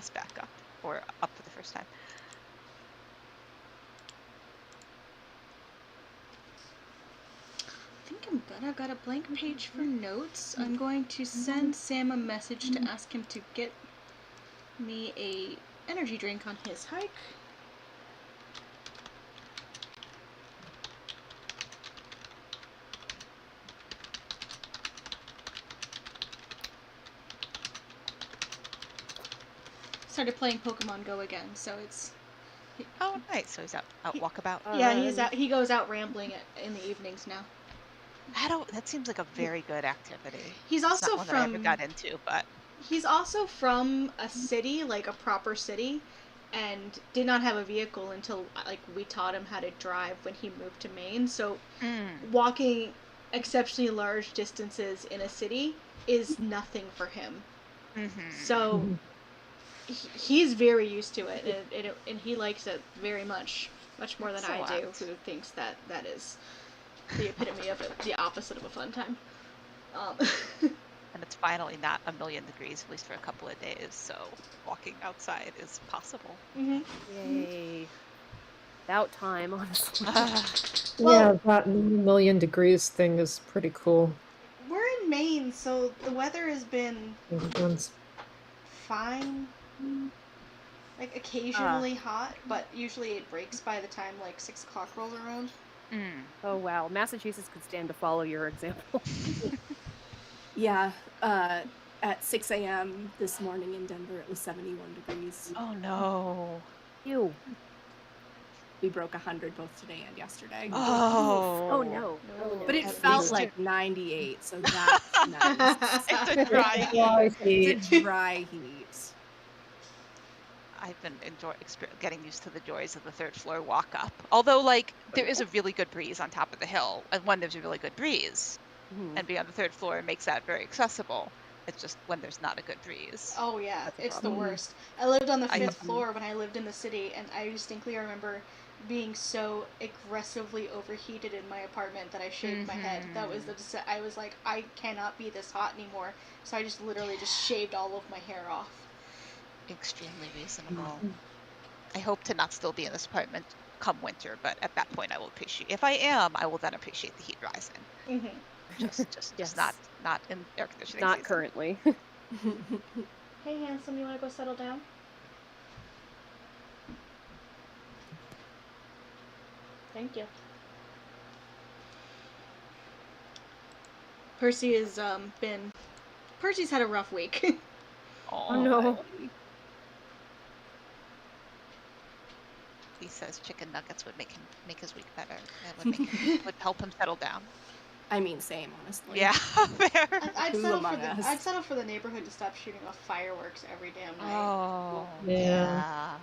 us back up, or up for the first time. I think I'm good. I've got a blank page for notes. I'm going to send Sam a message to ask him to get me a energy drink on his hike. Started playing Pokemon Go again, so it's... Oh, nice. So he's out walkabout. Yeah, he's out. He goes out rambling in the evenings now. That seems like a very good activity. He's It's also not one that I ever got into, but he's also from a city, like a proper city, and did not have a vehicle until like we taught him how to drive when he moved to Maine. So walking exceptionally large distances in a city is nothing for him. So he's very used to it, and he likes it very much more than I do, who thinks that is the epitome of the opposite of a fun time. And it's finally not 1,000,000 degrees, at least for a couple of days, so walking outside is possible. Yay. About time, honestly. Yeah, that 1,000,000 degrees thing is pretty cool. We're in Maine, so the weather has been Everyone's fine. Like occasionally hot, but usually it breaks by the time like 6 o'clock rolls around. Oh wow, Massachusetts could stand to follow your example. Yeah, at 6 a.m. this morning in Denver, it was 71 degrees. Oh no. Ew. We broke 100 both today and yesterday. Oh no. But it felt like 98, so that's nice. It's a dry heat. It's a dry heat. I've been getting used to the joys of the third floor walk up. Although, like, there is a really good breeze on top of the hill, and when there's a really good breeze, and being on the third floor makes that very accessible. It's just when there's not a good breeze. Oh yeah, it's the worst. I lived on the 5th floor when I lived in the city, and I distinctly remember being so aggressively overheated in my apartment that I shaved my head. That was I was like, I cannot be this hot anymore, so I just literally shaved all of my hair off. Extremely reasonable. I hope to not still be in this apartment come winter, but at that point I will appreciate. If I am, I will then appreciate the heat rising. Just not in air conditioning. Not season. currently. Hey, handsome, you want to go settle down? Thank you. Percy's had a rough week. Oh no. He says chicken nuggets would make his week better. It would help him settle down. I mean, same, honestly. Yeah, fair. I'd settle for the neighborhood to stop shooting off fireworks every damn night. Oh, yeah.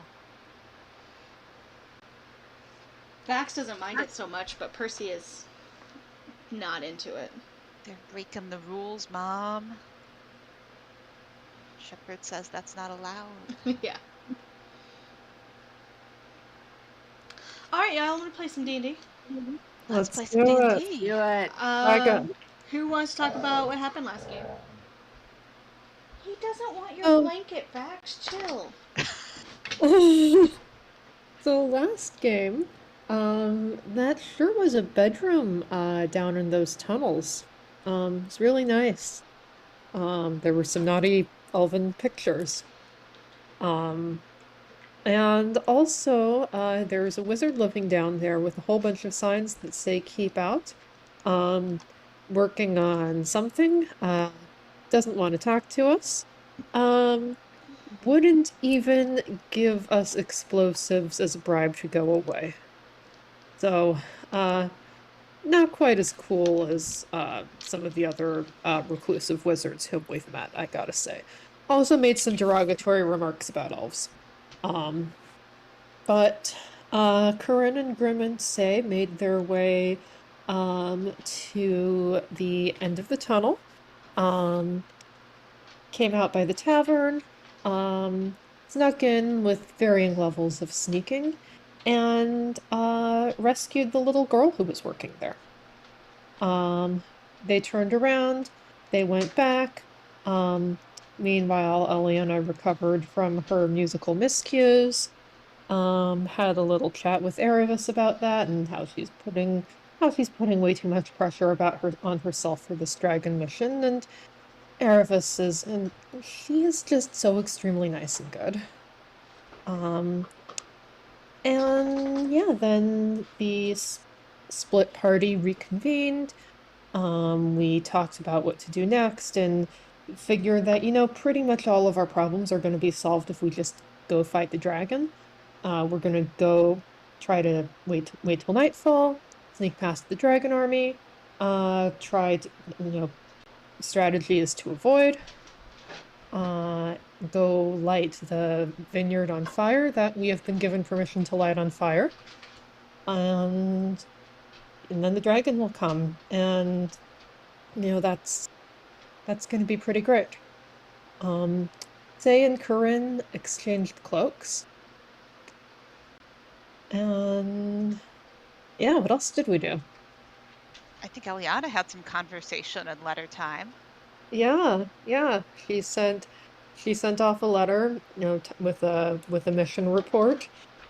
Vax doesn't mind it so much, but Percy is not into it. They're breaking the rules, Mom. Shepard says that's not allowed. Yeah. Alright, y'all, I'm gonna play some D&D. Let's play some D&D. Do it. Who wants to talk about what happened last game? He doesn't want your blanket, Vax. Chill. So last game, that sure was a bedroom down in those tunnels. It's really nice. There were some naughty elven pictures. And also, there's a wizard living down there with a whole bunch of signs that say keep out. Working on something. Doesn't want to talk to us. Wouldn't even give us explosives as a bribe to go away. So, not quite as cool as some of the other reclusive wizards whom we've met, I gotta say. Also made some derogatory remarks about elves. But Corinne and Grim and Say made their way to the end of the tunnel. Came out by the tavern. Snuck in with varying levels of sneaking, and rescued the little girl who was working there. They turned around, they went back, Meanwhile, Eliana recovered from her musical miscues, had a little chat with Erebus about that and how she's putting way too much pressure on herself for this dragon mission, and she is just so extremely nice and good. And yeah, then the split party reconvened. We talked about what to do next and figured that, pretty much all of our problems are going to be solved if we just go fight the dragon. We're going to go try to wait till nightfall, sneak past the dragon army, strategy is to avoid, go light the vineyard on fire that we have been given permission to light on fire. And then the dragon will come, and that's going to be pretty great. Zay and Corinne exchanged cloaks. And yeah, what else did we do? I think Eliana had some conversation in letter time. Yeah. She sent off a letter, with a mission report,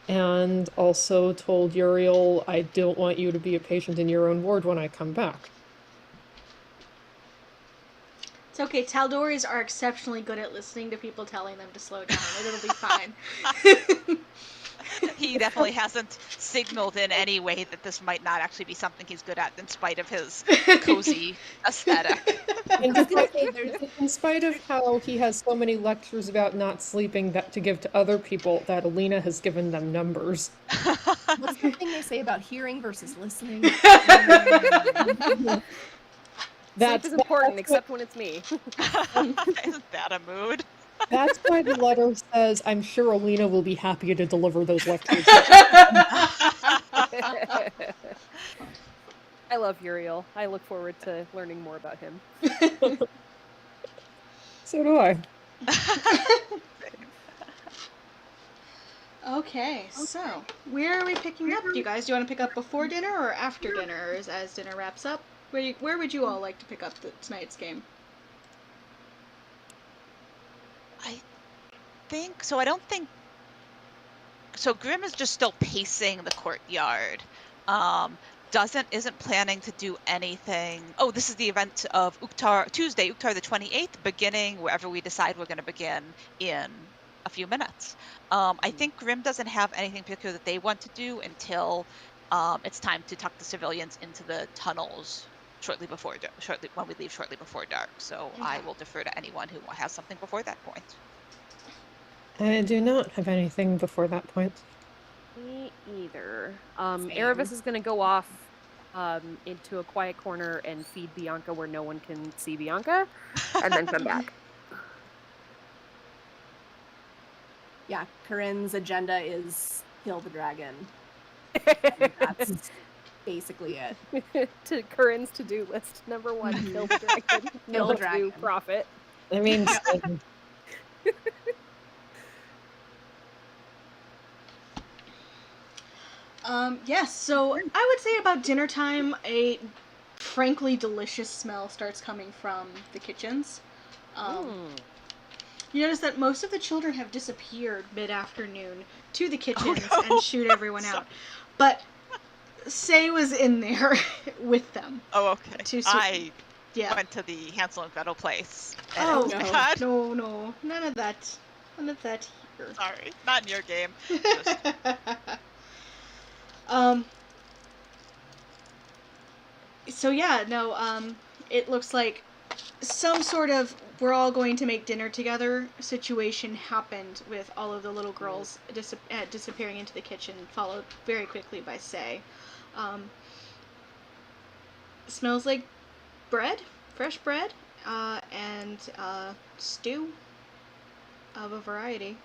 and also told Uriel, I don't want you to be a patient in your own ward when I come back. It's okay. Tal'Doris are exceptionally good at listening to people telling them to slow down. It'll be fine. He definitely hasn't signaled in any way that this might not actually be something he's good at, in spite of his cozy aesthetic. In spite of how he has so many lectures about not sleeping to give to other people, that Alina has given them numbers. What's the thing they say about hearing versus listening? Sleep is important, except when it's me. Isn't that a mood? That's why the letter says, I'm sure Alina will be happy to deliver those lectures. I love Uriel. I look forward to learning more about him. So do I. Okay, so where are we picking up, you guys? Do you want to pick up before dinner or after dinner, or as dinner wraps up? Where would you all like to pick up tonight's game? I don't think so. Grim is just still pacing the courtyard. Isn't planning to do anything. Oh, this is the event of Tuesday, Uktar the 28th, beginning wherever we decide we're going to begin in a few minutes. I think Grim doesn't have anything particular that they want to do until it's time to tuck the civilians into the tunnels shortly when we leave shortly before dark. So okay. I will defer to anyone who has something before that point. I do not have anything before that point. Me either. Erebus is going to go off into a quiet corner and feed Bianca where no one can see Bianca, and then come back. Yeah, Corinne's agenda is kill the dragon. That's basically it. To Corinne's to-do list, number 1, kill the dragon. Kill the dragon. 2, profit. I mean... Yes, so I would say about dinner time, a frankly delicious smell starts coming from the kitchens. You notice that most of the children have disappeared mid-afternoon to the kitchens and shoot everyone out. But Say was in there with them. Oh, okay. I went to the Hansel and Gretel place. And no. None of that here. Sorry, not in your game. So yeah, no, it looks like some sort of we're all going to make dinner together situation happened with all of the little girls disappearing into the kitchen, followed very quickly by Say. Smells like bread, fresh bread, and stew of a variety.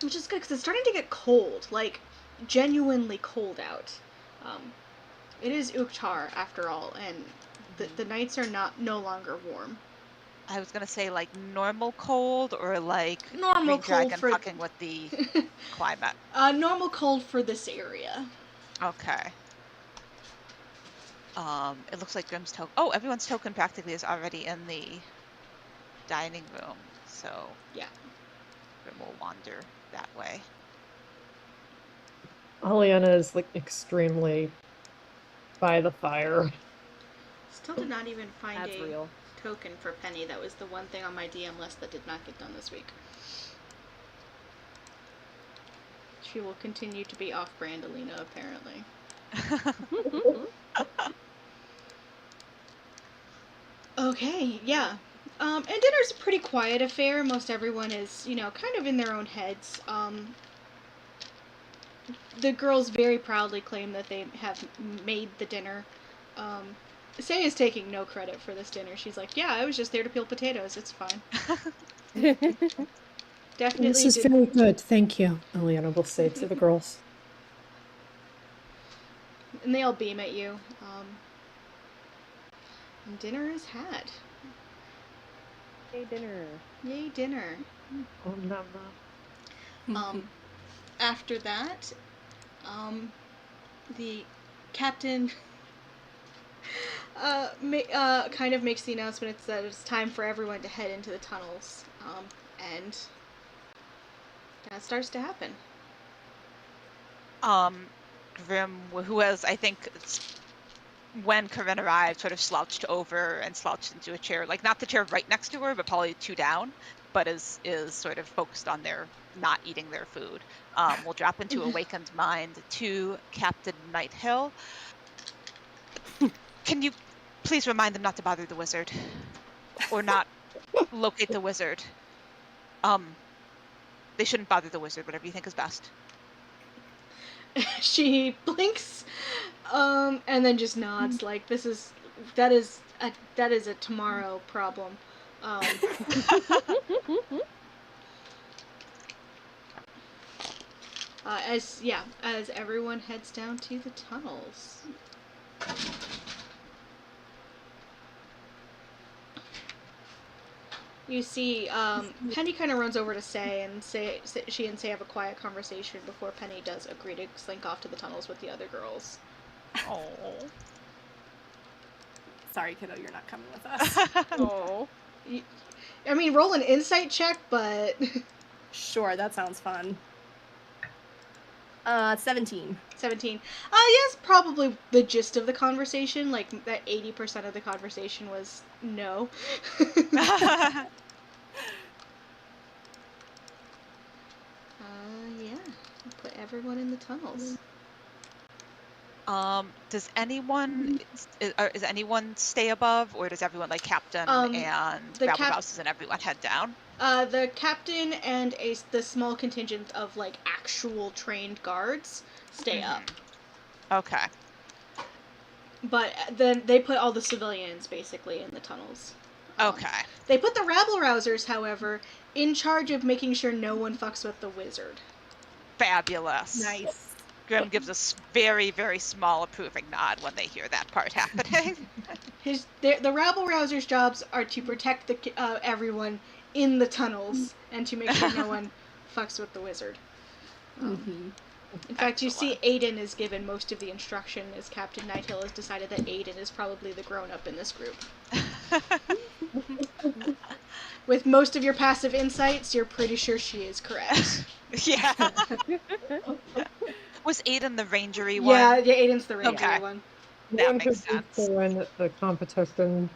Which is good, because it's starting to get cold, like, genuinely cold out. It is Uktar, after all, and the nights are no longer warm. I was gonna say, like, normal cold, or like normal cold for fucking with the climate. Normal cold for this area. Okay. It looks like Grim's token. Oh, everyone's token practically is already in the dining room, so yeah. Grim will wander that way. Aliana is like extremely by the fire. Still did not even find That's a real. token for Penny. That was the one thing on my DM list that did not get done this week. She will continue to be off-brand Alina, apparently. Okay, yeah. And dinner's a pretty quiet affair. Most everyone is, kind of in their own heads. The girls very proudly claim that they have made the dinner. Say is taking no credit for this dinner. She's like, yeah, I was just there to peel potatoes. It's fine. Definitely This is very good, thank you, Aliana will say to the girls. And they all beam at you. And dinner is had. Yay, dinner. Yay, dinner. Oh, no. After that, the captain kind of makes the announcement that it's time for everyone to head into the tunnels. And that starts to happen. Grim, who has, I think, when Corinne arrived, sort of slouched over and slouched into a chair, like not the chair right next to her, but probably 2 down, but is sort of focused on their not eating their food. Will drop into awakened mind to Captain Nighthill. Can you please remind them not to bother the wizard, or not locate the wizard? They shouldn't bother the wizard. Whatever you think is best. She blinks, and then just nods like that is a tomorrow problem. As everyone heads down to the tunnels. You see, Penny kind of runs over to Say, and she and Say have a quiet conversation before Penny does agree to slink off to the tunnels with the other girls. Oh. Sorry, kiddo, you're not coming with us. Oh. I mean, roll an insight check, but... Sure, that sounds fun. 17. 17. Yes, probably the gist of the conversation. Like, that 80% of the conversation was no. Yeah. Put everyone in the tunnels. Does anyone is anyone stay above, or does everyone, like Captain and Rabble-Rouses and everyone head down? The captain and the small contingent of like actual trained guards stay up. Okay. But then they put all the civilians basically in the tunnels. Okay. They put the rabble-rousers, however, in charge of making sure no one fucks with the wizard. Fabulous. Nice. Grim gives a very, very small approving nod when they hear that part happening. The rabble-rousers' jobs are to protect everyone in the tunnels and to make sure no one fucks with the wizard. In fact, you see Aiden is given most of the instruction as Captain Nighthill has decided that Aiden is probably the grown-up in this group. With most of your passive insights, you're pretty sure she is correct. Yeah. Was Aiden the rangery one? Yeah, Aiden's the rangery one. That makes sense. Win the competition.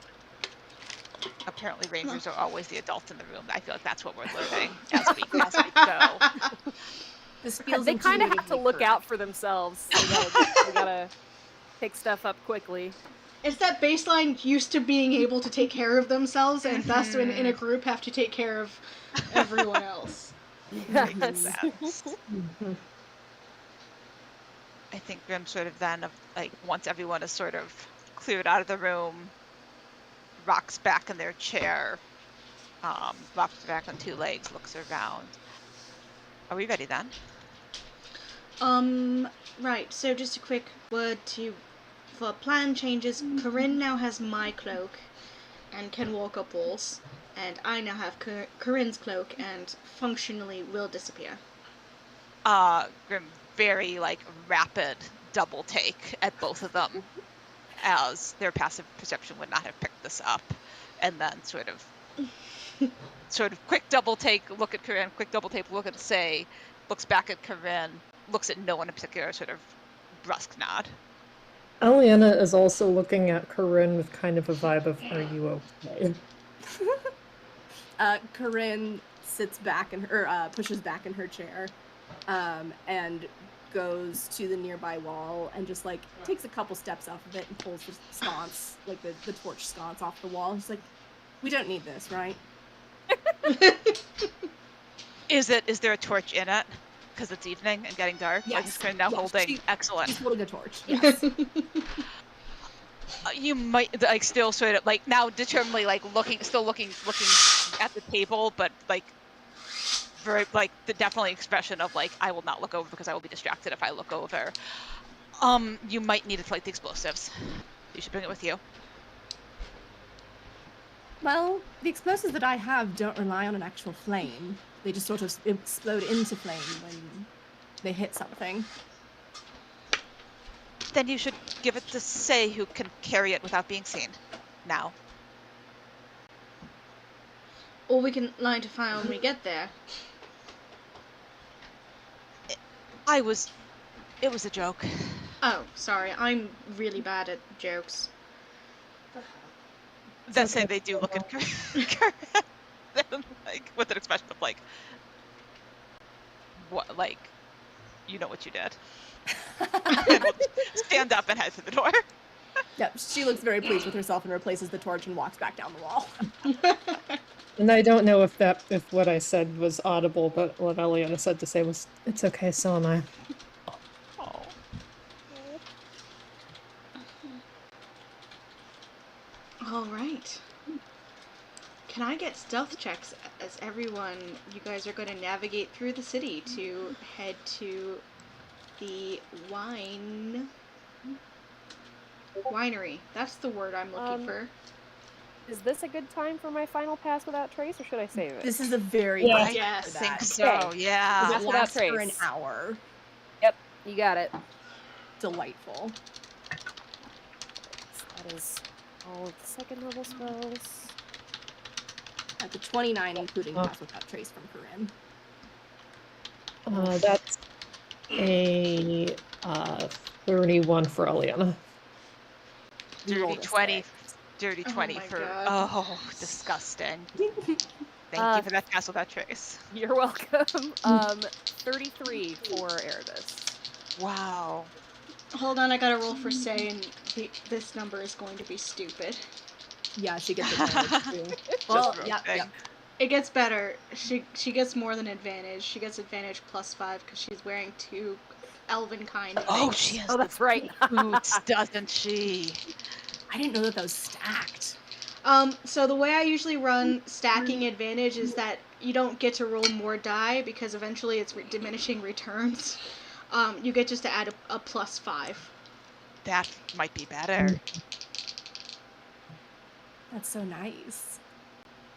Apparently rangers are always the adult in the room. I feel like that's what we're learning as we go. This feels They kind of have to look out for themselves. They gotta pick stuff up quickly. It's that baseline used to being able to take care of themselves, and thus in a group have to take care of everyone else. Makes sense. I think Grim sort of then, once everyone is sort of cleared out of the room, rocks back in their chair, rocks back on 2 legs, looks around. Are we ready then? Right, so just a quick word for plan changes. Corinne now has my cloak and can walk up walls, and I now have Corinne's cloak and functionally will disappear. Grim, very rapid double take at both of them, as their passive perception would not have picked this up, and then sort of sort of quick double take, look at Corinne, quick double take, look at Say, looks back at Corinne, looks at no one in particular, sort of brusque nod. Aliana is also looking at Corinne with kind of a vibe of, are you okay? Corinne sits back pushes back in her chair, and goes to the nearby wall and just like takes a couple steps off of it and pulls the sconce, like the torch sconce off the wall. She's like, "We don't need this, right?" Is there a torch in it? Because it's evening and getting dark. Yes. Like is Corinne now holding? Excellent. She's holding a torch. Yes. You might like still sort of like now determinedly like looking at the table, but like very like the definitely expression of like I will not look over because I will be distracted if I look over. You might need to light the explosives. You should bring it with you. Well, the explosives that I have don't rely on an actual flame. They just sort of explode into flame when they hit something. Then you should give it to Say, who can carry it without being seen. Now. Or we can light a fire when we get there. It was a joke. Oh, sorry. I'm really bad at jokes. Then Say they do look at Corinne like with an expression of like, what, like, you know what you did. And we'll stand up and head to the door. Yep, she looks very pleased with herself and replaces the torch and walks back down the wall. And I don't know if what I said was audible, but what Eliana said to say was, "It's okay, so am I." Oh. All right. Can I get stealth checks as everyone, you guys are going to navigate through the city to head to the winery. That's the word I'm looking for. Is this a good time for my final pass without trace, or should I save it? This is a very Yeah. good Yes. for I think that. so, Okay. yeah. It Pass without lasts for an trace. hour. Yep, you got it. Delightful. That is all of the second level spells. At the 29, including Oh. pass without trace from Corinne. That's a 31 for Eliana. We Dirty rolled a 20. six. Dirty Oh 20 my for... God. Oh, disgusting. Thank you for that pass without trace. You're welcome. 33 for Erebus. Wow. Hold on, I gotta roll for Say, and this number is going to be stupid. Yeah, she gets advantage too. Well, real yep, quick. yep. It gets better. She gets more than advantage. She gets advantage +5 because she's wearing 2 elven kind things. Oh, she has Oh, that's right. boots, doesn't she? I didn't know that was stacked. So the way I usually run stacking advantage is that you don't get to roll more die because eventually it's diminishing returns. You get just to add a +5. That might be better. That's so nice.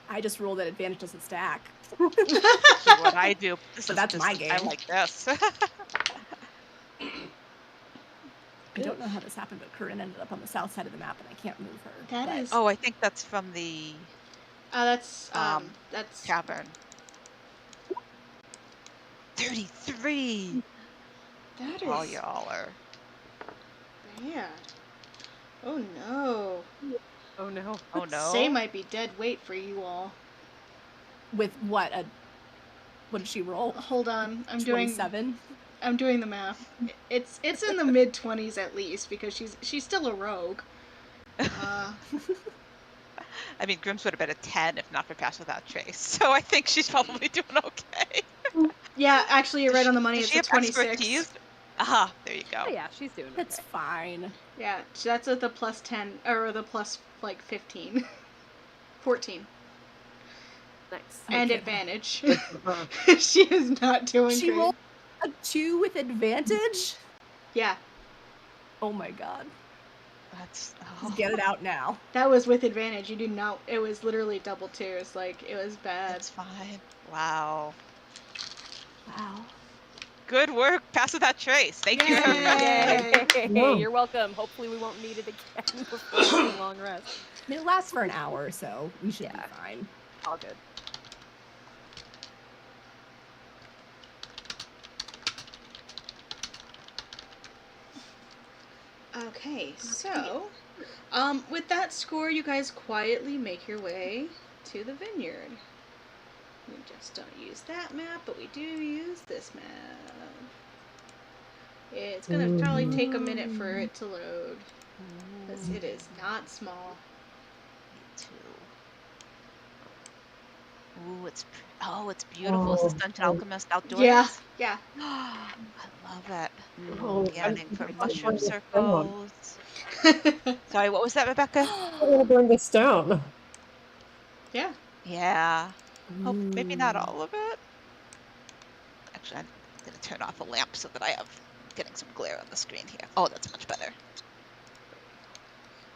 I just rolled that advantage doesn't stack. Do what I do. That's my game. I like this. I don't know how this happened, but Corinne ended up on the south side of the map, and I can't move her. That but is- Oh, I think that's from the That's that's tavern. 33. that is All y'all are. bad. Oh no. Oh no. Oh no. Say might be dead weight for you all. with what did she roll? Hold on, I'm 27. doing the math. It's in the mid-20s at least because she's still a rogue. I mean, Grimm's would have been a 10 if not for pass without trace. So I think she's probably doing okay. Yeah, actually, you're right on the money. Does It's she a have 26. expertise? Aha, there you go. Oh yeah, she's doing That's okay. fine. Yeah, so that's at the +10 or the plus like 15, 14, Nice. and Okay. advantage. She is not doing She great. rolled a 2 with advantage? Yeah, Oh my god. That's Just get it out now. that was with advantage. You do not. It was literally double twos. Like it was bad. That's fine. Wow. Wow. Good work. Pass without trace. Thank you. Yay! Yay! Whoa. You're welcome. Hopefully we won't need it again before a long rest. I mean, it lasts for an hour, so we should Yeah. be fine. All good. Okay, so, with that score, you guys quietly make your way to the vineyard. We just don't use that map, but we do use this map. It's gonna probably take a minute for it to load, because it is not small. Me too. Ooh, it's beautiful. Is this Dungeon Alchemist outdoors? Yeah. I love it. Oh, Scanning for mushroom burn this down. circles. Sorry, what was that, Rebecca? I want to burn this down. Yeah. Yeah. Hope maybe not all of it. Actually, I'm gonna turn off a lamp so that I'm getting some glare on the screen here. Oh, that's much better.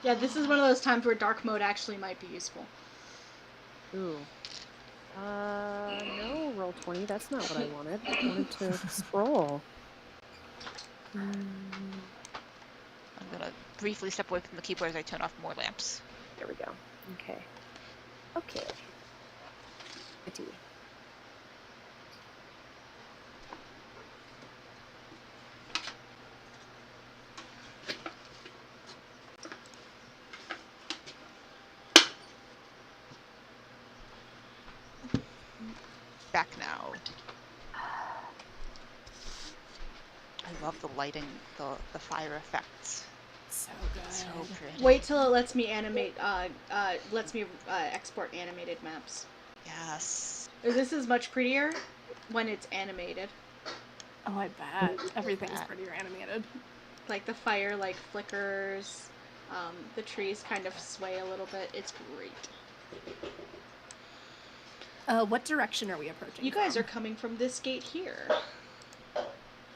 Yeah, this is one of those times where dark mode actually might be useful. Ooh. No, roll 20. That's not what I wanted. I wanted to scroll. I'm gonna briefly step away from the keyboard as I turn off more lamps. There we go. Okay. Okay. Pretty. Back now. I love the lighting, the fire effects. So good. So pretty. Wait till it lets me animate, export animated maps. Yes. This is much prettier when it's animated. Oh, I bet. Everything's prettier animated. Like the fire flickers, the trees kind of sway a little bit. It's great. What direction are we approaching? You guys are coming from this gate here.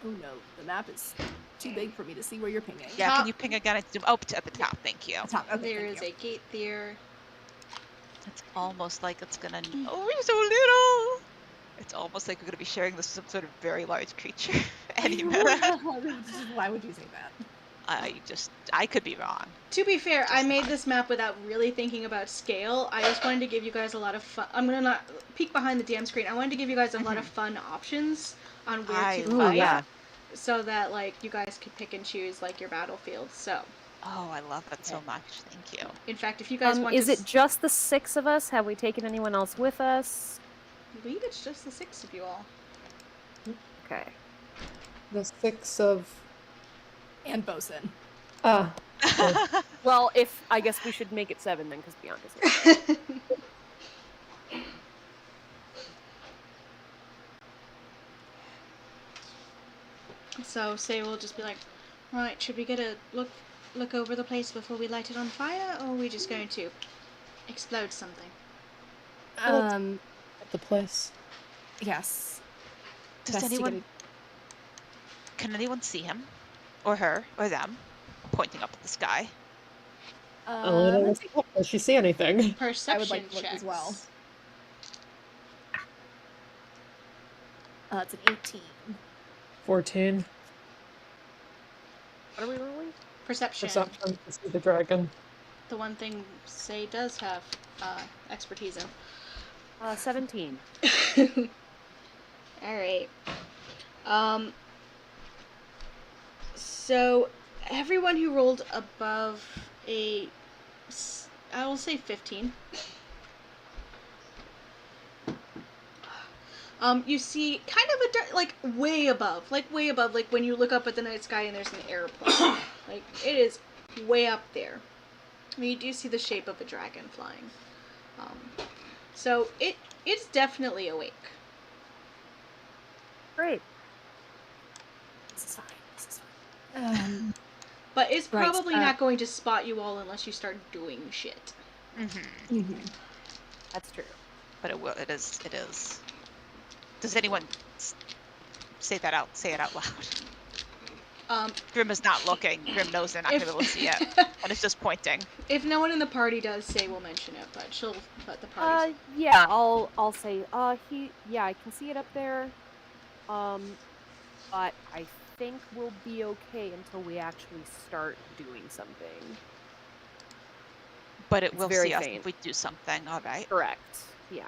Oh no, the map is too big for me to see where you're pinging. Yeah, Top. can you ping again? It's at the top. Thank you. Top. Okay, There thank is you. a gate there. It's almost like it's gonna. Oh, we're so little. It's almost like we're gonna be sharing this with some sort of very large creature any minute. Why would you say that? I could be wrong. To be fair, I Just made not. this map without really thinking about scale. I just wanted to give you guys a lot of fun. I'm gonna not peek behind the DM screen. I wanted to give you guys a lot of fun options on where to fight, yeah. so that you guys could pick and choose your battlefield. So, Oh, I love that so much. Thank you. in fact, if you guys want Is to, it just the 6 of us? Have we taken anyone else with us? I believe it's just the 6 of you all. Okay. The 6 of... And Bosun. Well, I guess we should make it 7 then, because Bianca's here. So, say we'll just be like, right, should we get a look over the place before we light it on fire, or are we just going to explode something? At the place. Yes. Does Best to anyone? get Can anyone see him, or her, or them, pointing up at the sky? let's see. Does she see anything? Perception I would like to look checks. as well. It's an 18. 14. What are we rolling? Perception. Perception to see the dragon. The one thing Say does have expertise in. 17. Alright. So, everyone who rolled above I will say 15. You see kind of way above, when you look up at the night sky and there's an airplane. It is way up there. I mean, you do see the shape of a dragon flying. So it's definitely awake. Great. This is fine. This is fine. But it's Right, probably not going to spot you all unless you start doing shit. Mm-hmm. That's true. But it will. It is. It is. Does anyone say it out loud? Grim is not looking. Grim knows they're not going to be able to see it, and it's just pointing. If no one in the party does, Say will mention it, but she'll let the party. Yeah, I'll say, I can see it up there. But I think we'll be okay until we actually start doing something. But it It's will very see us faint. if we do something. All right. Correct. Yeah.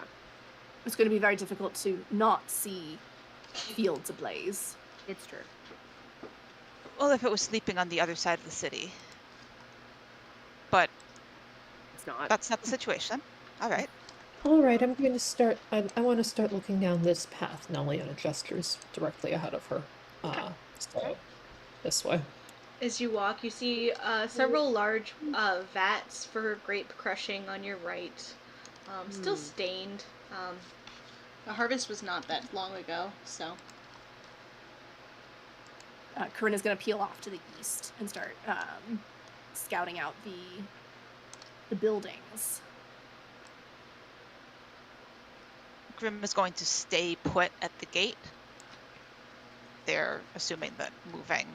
It's going to be very difficult to not see fields ablaze. It's true. Well, if it was sleeping on the other side of the city. but It's not. that's not the situation. All right. All right, I'm going to start. I want to start looking down this path. Nelliana gestures directly ahead of her. So this way. As you walk, you see several large vats for grape crushing on your right. Still stained. The harvest was not that long ago, so. Corinna's gonna peel off to the east and start scouting out the buildings. Grim is going to stay put at the gate. They're assuming that moving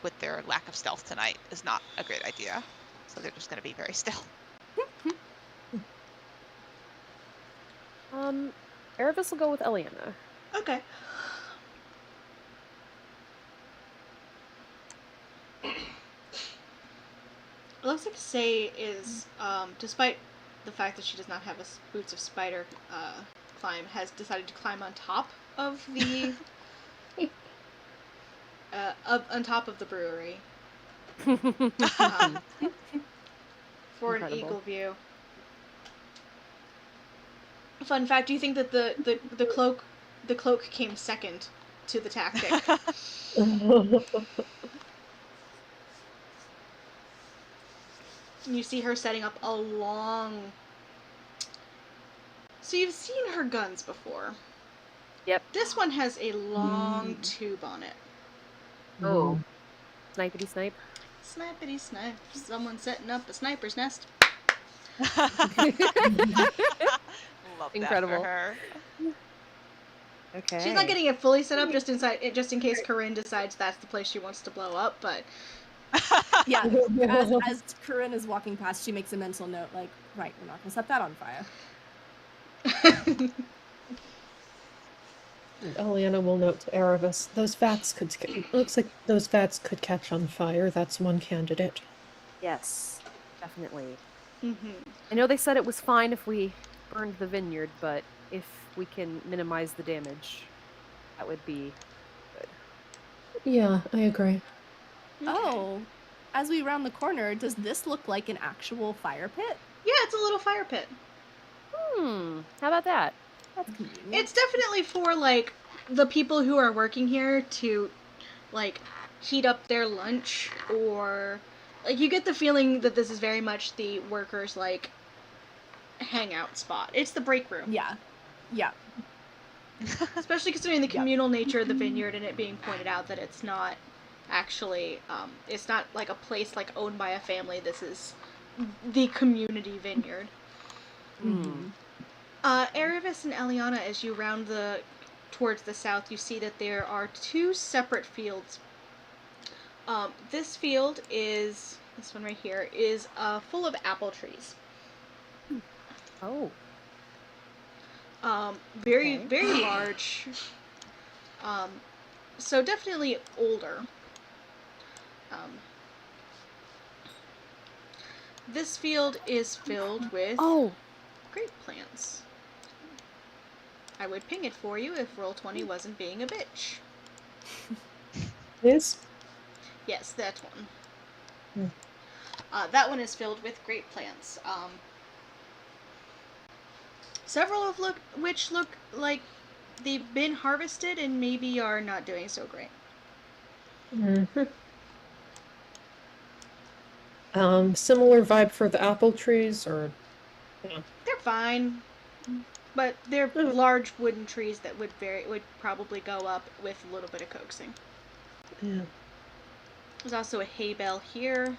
with their lack of stealth tonight is not a great idea. So they're just going to be very still. Erebus will go with Eliana. Okay. It looks like Say is, despite the fact that she does not have boots of spider climb, has decided to climb on top of the on top of the brewery for an eagle view. Fun fact: do you think that the cloak came second to the tactic? You see her setting up a long. So you've seen her guns before. Yep. This one has a long tube on it. Oh. Snipety snipe. Snipety snipe. Someone setting up a sniper's nest. Love Incredible. that for her. Okay. She's not getting it fully set up just in case Corinne decides that's the place she wants to blow up, but Yeah, as Corinne is walking past, she makes a mental note, like, right, we're not gonna set that on fire. Eliana will note to Erebus, those vats could. Looks like those vats could catch on fire. That's one candidate. Yes, definitely. Mm-hmm. I know they said it was fine if we burned the vineyard, but if we can minimize the damage, that would be good. Yeah, I agree. Oh, as we round the corner, does this look like an actual fire pit? Yeah, it's a little fire pit. How about that? That's convenient. It's definitely for, like, the people who are working here to, like, heat up their lunch, or, like, you get the feeling that this is very much the workers', like, hangout spot. It's the break room. Yeah. Yeah. Especially considering the communal nature of the vineyard and it being pointed out that it's not actually, it's not, like, a place, like, owned by a family. This is the community vineyard. Mm-hmm. Erebus and Eliana, as you round towards the south, you see that there are two separate fields. This field is, this one right here, is full of apple trees. Oh. Very large. So definitely older. This field is filled with grape plants. I would ping it for you if Roll20 wasn't being a bitch. This? Yes, that one. That one is filled with grape plants. Several of which look like they've been harvested and maybe are not doing so great. Similar vibe for the apple trees, or? Yeah. They're fine, but they're large wooden trees that would probably go up with a little bit of coaxing. Yeah. There's also a hay bale here.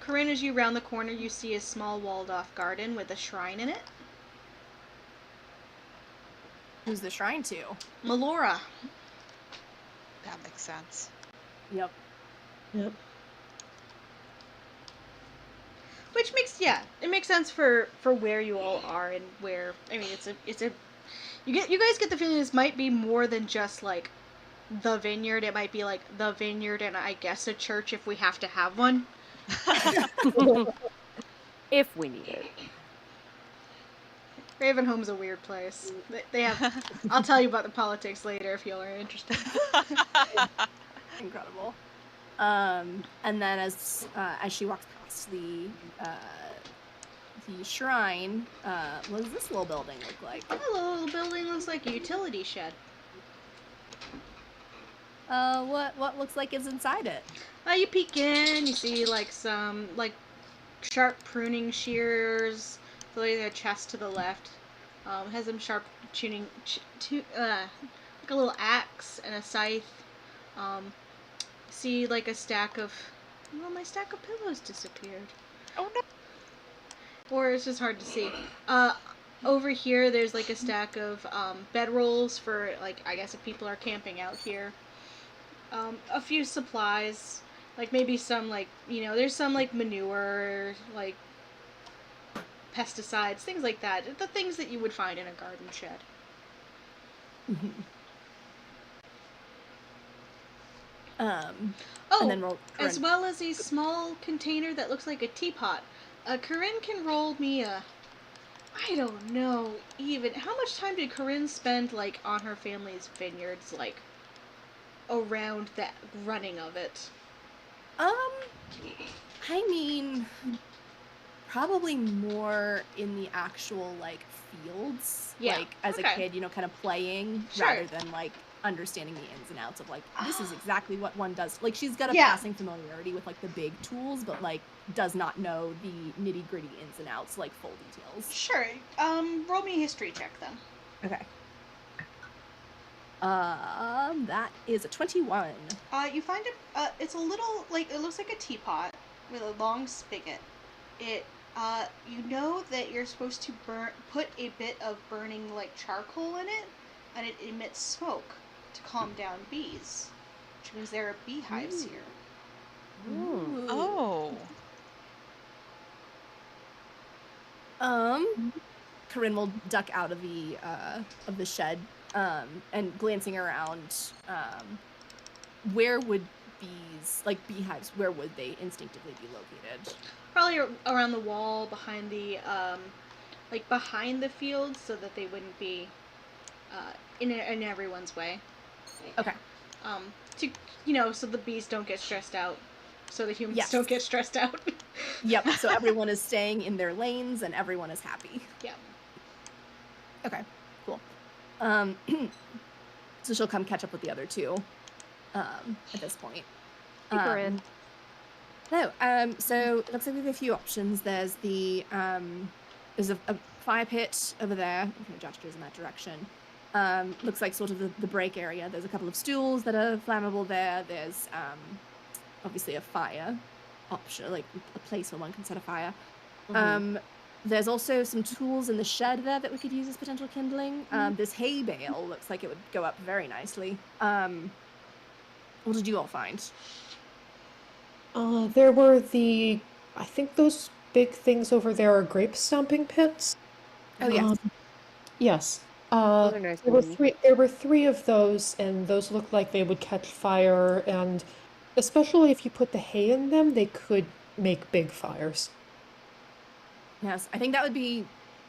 Corinne, as you round the corner, you see a small walled-off garden with a shrine in it. Who's the shrine to? Melora. That makes sense. Yep. Which makes, it makes sense for where you all are and where, I mean, you guys get the feeling this might be more than just, like, the vineyard. It might be, like, the vineyard and I guess a church if we have to have one. If we need it. Ravenholm's a weird place. They have. I'll tell you about the politics later if y'all are interested. Incredible. And then as she walks past the shrine, what does this little building look like? The little building looks like a utility shed. What looks like is inside it? You peek in, you see like some like sharp pruning shears, like a chest to the left. Has some sharp tuning, like a little axe and a scythe. See like a stack of, well, my stack of pillows disappeared. Oh no. Or it's just hard to see. Over here, there's like a stack of bedrolls for, like, I guess if people are camping out here. A few supplies, like maybe some, like, there's some like manure, like pesticides, things like that. The things that you would find in a garden shed. And then as well as a small container that looks like a teapot. Corinne can roll me a, I don't know even, how much time did Corinne spend, like, on her family's vineyards, like, around that running of it? I mean, probably more in the actual, like, fields. Yeah. Like, as a kid, kind of playing, rather than, like, understanding the ins and outs of, like, this is exactly what one does. Like, she's got a passing familiarity with, like, the big tools, but, like, does not know the nitty-gritty ins and outs, like, full details. Sure. Roll me a history check, then. Okay. That is a 21. You find it, it's a little, like, it looks like a teapot with a long spigot. It, you know that you're supposed to put a bit of burning, like, charcoal in it, and it emits smoke to calm down bees, which means there are beehives here. Ooh. Oh. Corinne will duck out of the shed, and glancing around, where would beehives, where would they instinctively be located? Probably around the wall behind the, like behind the fields, so that they wouldn't be, in everyone's way. Okay. So the bees don't get stressed out, so the humans don't get stressed out. Yep. So everyone is staying in their lanes, and everyone is happy. Yeah. Okay. Cool. So she'll come catch up with the other two. At this point. Corinne. No. So it looks like we have a few options. There's there's a fire pit over there. I'm going to gestures in that direction. Looks like sort of the break area. There's a couple of stools that are flammable there. There's obviously a fire option, like a place where one can set a fire. There's also some tools in the shed there that we could use as potential kindling. This hay bale looks like it would go up very nicely. What did you all find? There were I think those big things over there are grape stomping pits. Oh, yes. Yes. Those are nice. There were three of those, and those looked like they would catch fire, and especially if you put the hay in them, they could make big fires. Yes, I think that would be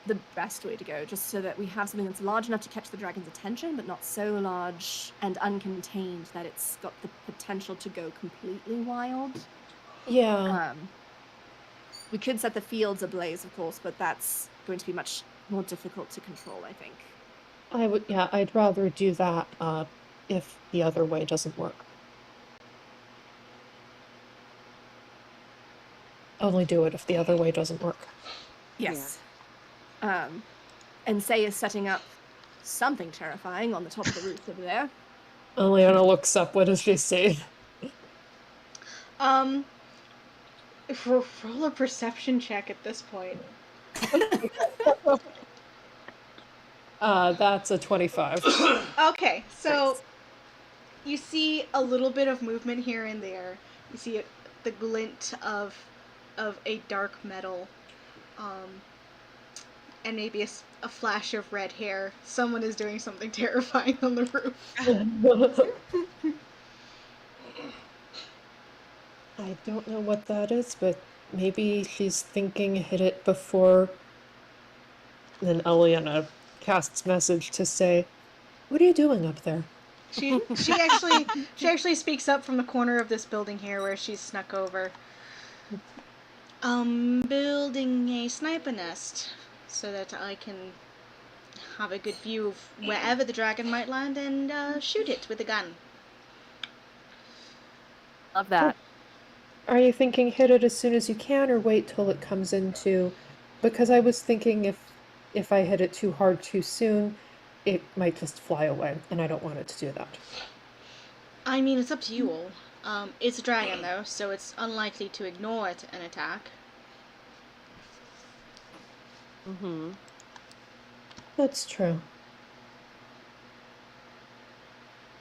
the best way to go, just so that we have something that's large enough to catch the dragon's attention, but not so large and uncontained that it's got the potential to go completely wild. Yeah. We could set the fields ablaze, of course, but that's going to be much more difficult to control, I think. I'd rather do that if the other way doesn't work. Only do it if the other way doesn't work. Yes. And Say is setting up something terrifying on the top of the roof over there. Eliana looks up. What does she see? Roll a perception check at this point. That's a 25. Okay, so you see a little bit of movement here and there. You see the glint of a dark metal, and maybe a flash of red hair. Someone is doing something terrifying on the roof. I don't know what that is, but maybe she's thinking hit it before. Then Eliana casts message to say, "What are you doing up there?" She actually speaks up from the corner of this building here where she's snuck over. Building a sniper nest so that I can have a good view of wherever the dragon might land and shoot it with a gun. Love that. Are you thinking hit it as soon as you can or wait till it comes into? Because I was thinking if I hit it too hard too soon, it might just fly away, and I don't want it to do that. I mean, it's up to you all. It's a dragon though, so it's unlikely to ignore an attack. Mm-hmm. That's true.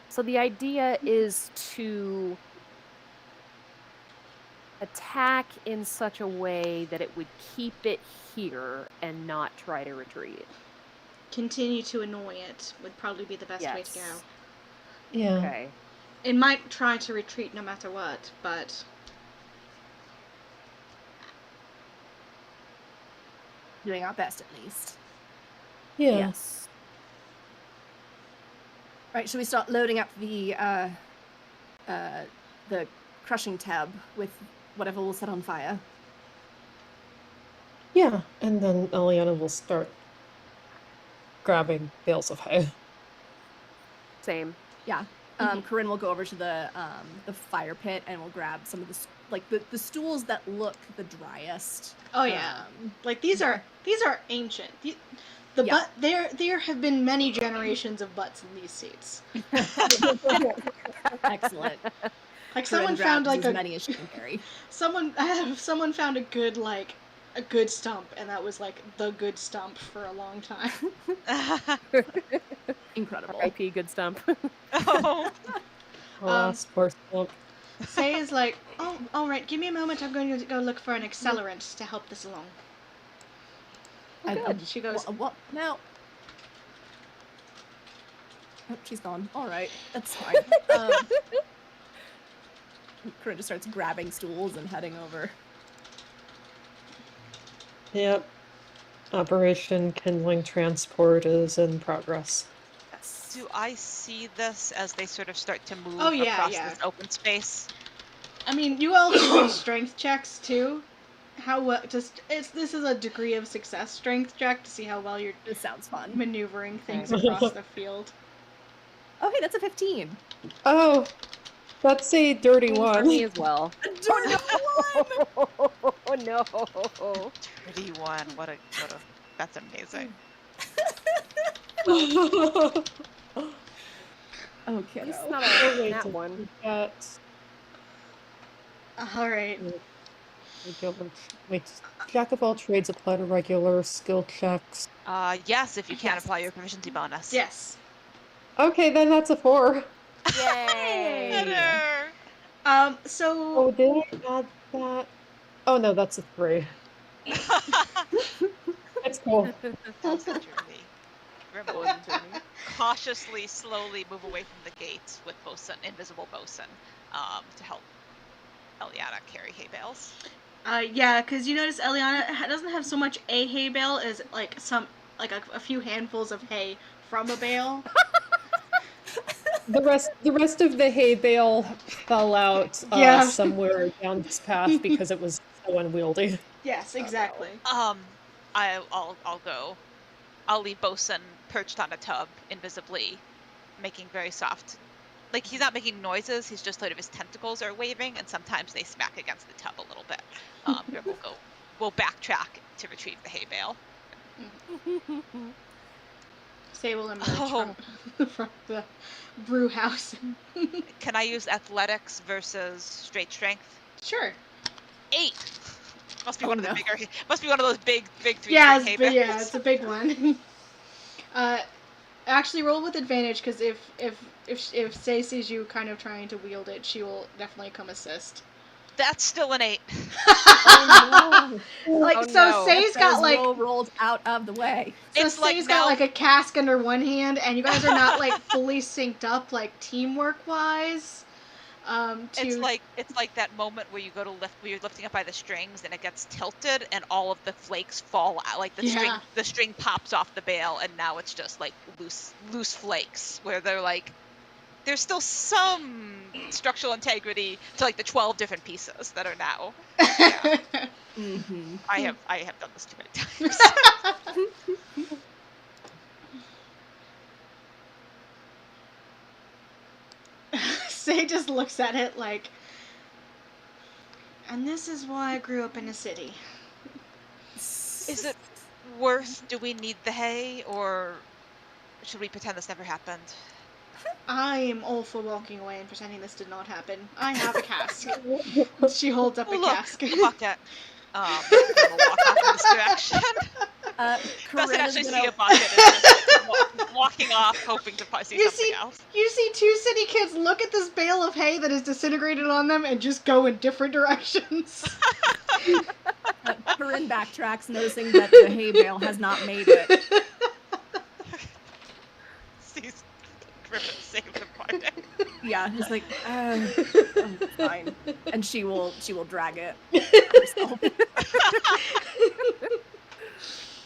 So the idea is to attack in such a way that it would keep it here and not try to retreat. Continue to annoy it would probably be the best way to go. Yes. Yeah. Okay. It might try to retreat no matter what, but Doing our best, at least. Yeah. Yes. Right, should we start loading up the crushing tab with whatever we'll set on fire? Yeah, and then Eliana will start grabbing bales of hay. Same. Yeah. Corinne will go over to the fire pit and we'll grab some of the stools that look the driest. oh yeah, like these are ancient. There have been many generations of butts in these seats. Excellent. Like Corinne someone found grabs like as a many as she can carry. someone found a good stump, and that was like the good stump for a long time. Incredible. R.I.P. Good stump. Oh. Poor stump. Say is like, oh, all right, give me a moment. I'm going to go look for an accelerant to help this along. And She goes, what now? Oh, she's gone. All right, that's fine. Corinne just starts grabbing stools and heading over. Yep. Operation Kindling Transport is in progress. Do I see this as they sort of start to move Oh, yeah, across yeah. this open space? I mean, you all can do strength checks too. How well? This is a degree of success strength check to see how well you're This sounds fun. maneuvering things across the field. Oh, hey, that's a 15. Oh, that's a dirty For one. me as well. A dirty one! Oh no. 31. What a that's amazing. Okay. It's not Oh, a wait, that so one. that's- All right. Wait, Jack of all trades apply to regular skill checks. Yes, if you can Yes. apply your proficiency bonus. Yes. Okay, then that's a 4. Yay! Better. So. Oh, did I add that? Oh no, that's a 3. It's cool. That's the journey. Remember, cautiously, slowly move away from the gates with invisible bosun, to help Eliana carry hay bales. Yeah, because you notice Eliana doesn't have so much a hay bale as like a few handfuls of hay from a bale. The rest of the hay bale fell out somewhere down this path because it was so unwieldy. Yes, exactly. I'll go. I'll leave bosun perched on a tub invisibly, making very soft. Like, he's not making noises, he's just sort of his tentacles are waving, and sometimes they smack against the tub a little bit. We'll backtrack to retrieve the hay bale. Say will emerge from the brew house. Can I use athletics versus straight strength? Sure. 8. Must be one of the bigger. Must be one of those big 3 Yeah, hay bales. yeah, it's a big one. Actually, roll with advantage because if Say sees you kind of trying to wield it, she will definitely come assist. That's still an 8. Oh, no. Like, so Say's got like rolled out of the way. So It's like Say's got like a cask under one hand, and you guys are not like fully synced up, like teamwork wise. It's like that moment where you go to lift, where you're lifting up by the strings, and it gets tilted, and all of the flakes fall out. Like the string pops off the bale, and now it's just like loose flakes, where they're like there's still some structural integrity to like the 12 different pieces that are now. Mm-hmm. I have done this too many times. Say just looks at it like, and this is why I grew up in a city. Is it worth? Do we need the hay, or should we pretend this never happened? I am all for walking away and pretending this did not happen. I have a cask. She holds up a Look, cask. the bucket. Grim will walk off in this direction. Doesn't actually see a bucket. It's just like walking off, hoping to see something else. You see two city kids look at this bale of hay that is disintegrated on them and just go in different directions. Corinne backtracks, noticing that the hay bale has not made it. Sees Griffin save the party. Yeah, he's like, fine, and she will drag it herself.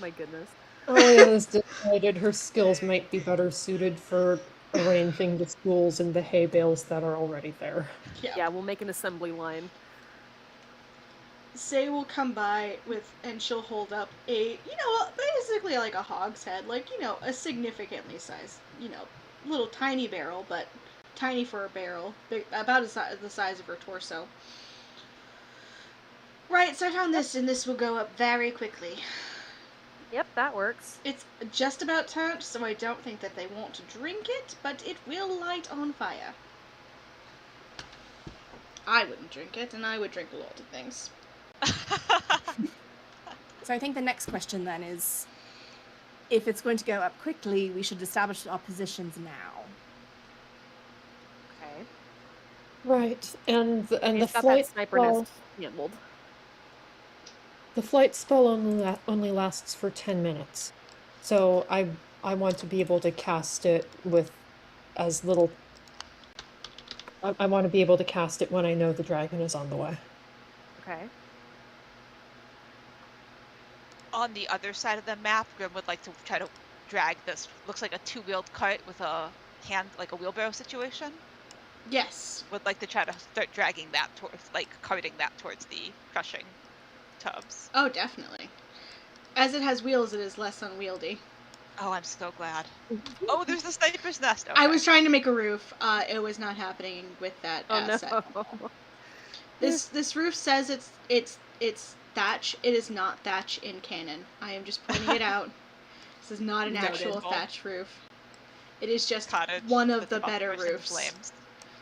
My goodness. Alia has decided her skills might be better suited for arranging the stools and the hay bales that are already there. Yeah, we'll make an assembly line. Say will come by and she'll hold up basically like a hogshead, like, a significantly sized, little tiny barrel, but tiny for a barrel, big, about the size of her torso. Right, so I found this, and this will go up very quickly. Yep, that works. It's just about turned, so I don't think that they want to drink it, but it will light on fire. I wouldn't drink it, and I would drink a lot of things. So I think the next question then is, if it's going to go up quickly, we should establish our positions now. Okay. Right, and the flight sniper nest handled. The flight spell only lasts for 10 minutes, so I want to be able to cast it with as little. I want to be able to cast it when I know the dragon is on the way. Okay. On the other side of the map, Grim would like to try to drag this. Looks like a two-wheeled cart with a hand, like a wheelbarrow situation. Yes. Would like to try to start dragging that towards, like, carting that towards the crushing tubs. Oh, definitely. As it has wheels, it is less unwieldy. Oh, I'm so glad. Oh, there's the sniper's nest. Okay. I was trying to make a roof. It was not happening with that asset. No. This roof says it's thatch. It is not thatch in canon. I am just pointing it out. This is not an actual thatch roof. It is just cottage one of the better roofs. Flames.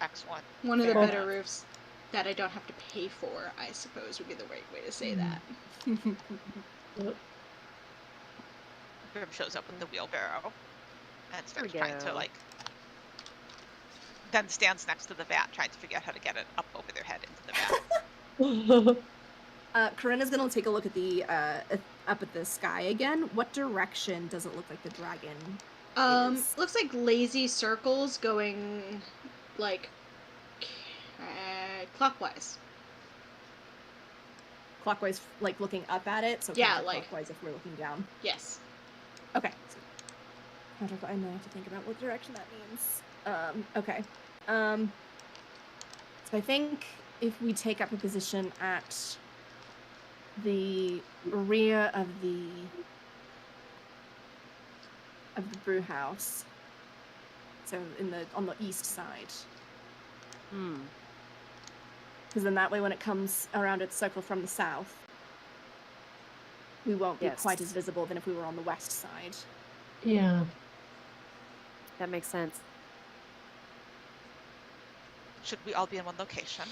Excellent. One of the better roofs that I don't have to pay for, I suppose, would be the right way to say that. Grim shows up with the wheelbarrow and starts trying to, like, then stands next to the vat trying to figure out how to get it up over their head into the vat. Corinna's gonna take a look at the up at the sky again. What direction does it look like the dragon is? Looks like lazy circles going, like, clockwise. Clockwise, like looking up at it. So yeah, like clockwise if we're looking down. Yes. Okay. So, I know I have to think about what direction that means. Okay. So I think if we take up a position at the rear of the brew house, so on the east side. Because then that way, when it comes around its circle from the south, we won't be quite as visible than if we were on the west side. Yeah. That makes sense. Should we all be in one location?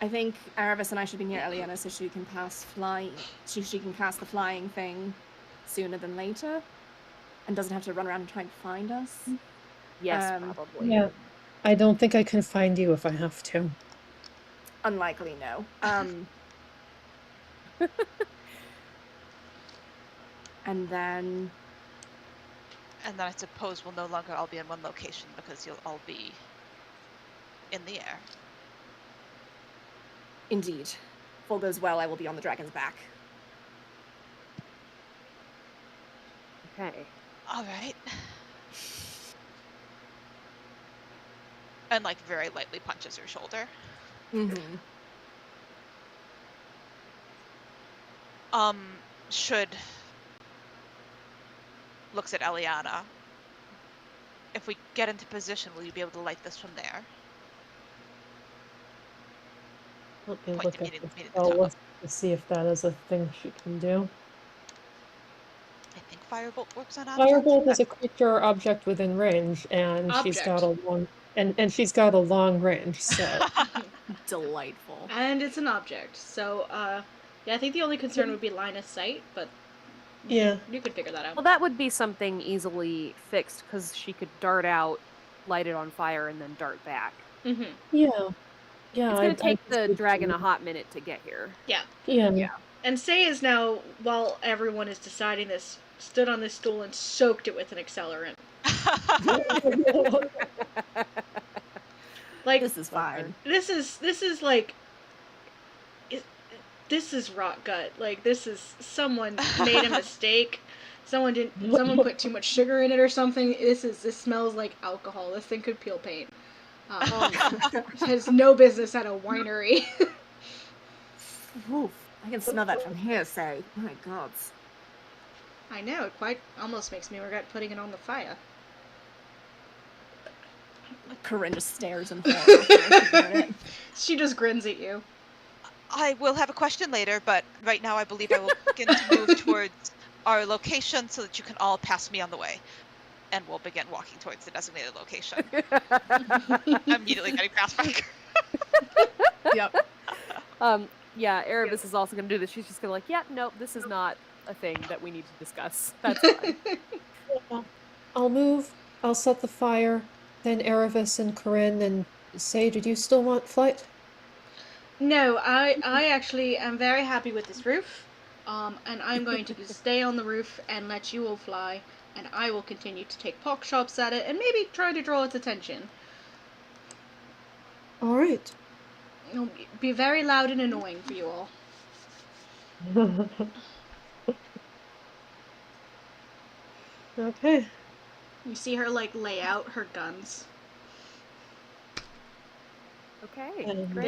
I think Aravis and I should be near Eliana so she can pass flying. She can cast the flying thing sooner than later, and doesn't have to run around and try and find us. Yes, probably. Yeah. I don't think I can find you if I have to. Unlikely, no. And then I suppose we'll no longer all be in one location because you'll all be in the air. Indeed. If all goes well, I will be on the dragon's back. Okay. All right. And like very lightly punches her shoulder. Mm-hmm. Should looks at Eliana. If we get into position, will you be able to light this from there? Let me Point look to at meeting the the spell tub. list to see if that is a thing she can do. I think firebolt works on objects. Firebolt is a creature or object within range, and she's got Object. a long and she's got a long range, so Delightful. And it's an object. So, yeah, I think the only concern would be line of sight, but yeah. you could figure that out. Well, that would be something easily fixed because she could dart out, light it on fire, and then dart back. Mm-hmm. Yeah. Yeah. It's going to take the would dragon be- a hot minute to get here. Yeah. Yeah. Yeah. And Say is now, while everyone is deciding this, stood on this stool and soaked it with an accelerant. Like, This is fine. this is like, this is rot gut. Like, this is, someone made a mistake. Someone put too much sugar in it or something. This smells like alcohol. This thing could peel paint. It has no business at a winery. Oof, I can smell that from here, Say. Oh my god. I know, it quite almost makes me regret putting it on the fire. Corinne just stares in horror for a minute. She just grins at you. I will have a question later, but right now I believe I will begin to move towards our location so that you can all pass me on the way. And we'll begin walking towards the designated location. Immediately getting past back. Yep. Yeah, Erebus is also going to do this. She's just going to yeah, nope, this is not a thing that we need to discuss. That's fine. I'll move. I'll set the fire. Then Erebus and Corinne and Say, did you still want flight? No, I actually am very happy with this roof. And I'm going to stay on the roof and let you all fly, and I will continue to take pock shots at it and maybe try to draw its attention. All right. It'll be very loud and annoying for you all. Okay. You see her lay out her guns. Okay, And great.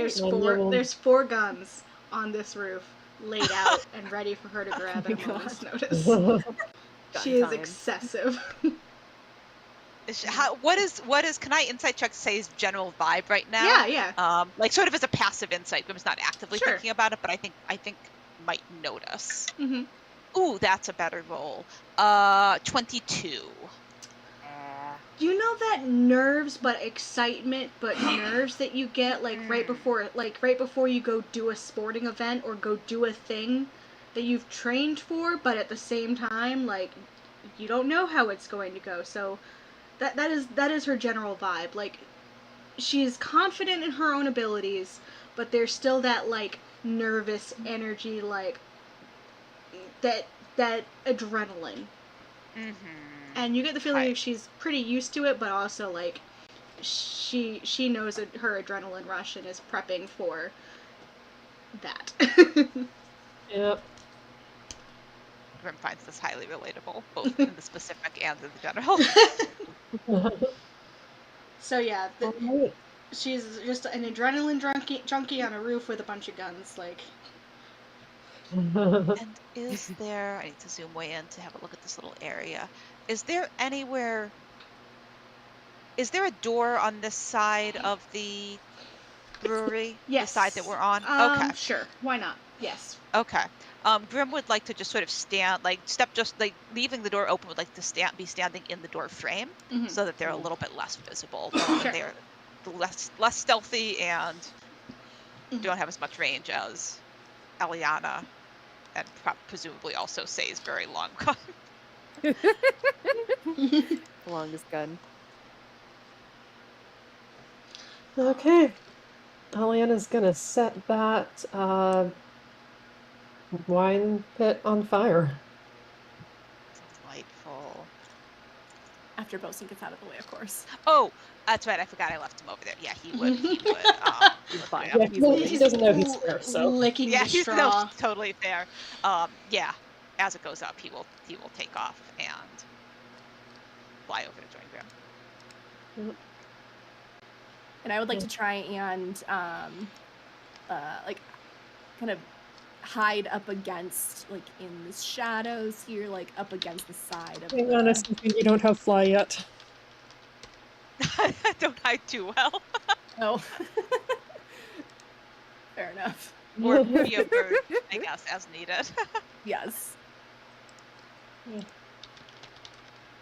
There's four guns on this roof laid out and ready for her to grab at a moment's notice. She is time. excessive. What is can I insight check Say's general vibe right now? Yeah. Like sort of as a passive insight. Grim's not actively Sure. thinking about it, but I think might notice. Mm-hmm. Ooh, that's a better roll. 22. You know that nerves but excitement but nerves that you get right before you go do a sporting event or go do a thing that you've trained for, but at the same time you don't know how it's going to go. So that is her general vibe. Like, she's confident in her own abilities, but there's still that nervous energy, that adrenaline. Mm-hmm. And you get the feeling Right. she's pretty used to it, but also she knows her adrenaline rush and is prepping for that. Yep. Grim finds this highly relatable, both in the specific and in the general. So yeah, All right. she's just an adrenaline junkie on a roof with a bunch of guns. And is there, I need to zoom way in to have a look at this little area. Is there a door on this side of the brewery? Yes. The side that we're on? Okay. Sure. Why not? Yes. Okay. Grim would like to just sort of stand, leaving the door open, would like to be standing in the door frame, Mhm. so that they're a little bit less visible. Sure. They're less stealthy and don't have as much range as Eliana, and presumably also Say's very long gun. Longest gun. Okay. Eliana's gonna set that wine pit on fire. Delightful. After Bosun gets out of the way, of course. Oh, that's right. I forgot I left him over there. Yeah, he would. He would. He's fine. Yeah, He's he doesn't know he's there, so. Licking Yeah, the he's straw. totally fair. Yeah, as it goes up, he will take off and fly over to join Grim. And I would like to try and like kind of hide up against, like, in the shadows here, like up against the side of Hang on a second, you don't have fly yet. I don't hide too well. Oh. Fair enough. Or be a bird, I guess, as needed. Yes. It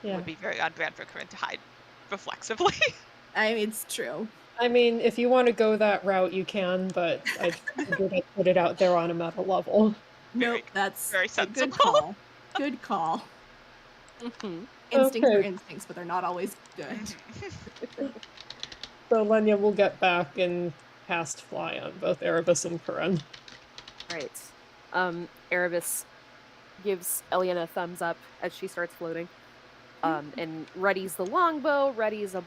would be very on brand for Corinne to hide reflexively. I mean, it's true. I mean, if you want to go that route, you can, but I figured I'd put it out there on a meta level. Nope, that's very a sensible. good call. Good call. Instincts are instincts, but they're not always good. So Lenya will get back and cast fly on both Erebus and Corinne. Right. Erebus gives Eliana a thumbs up as she starts floating. And readies the longbow, readies a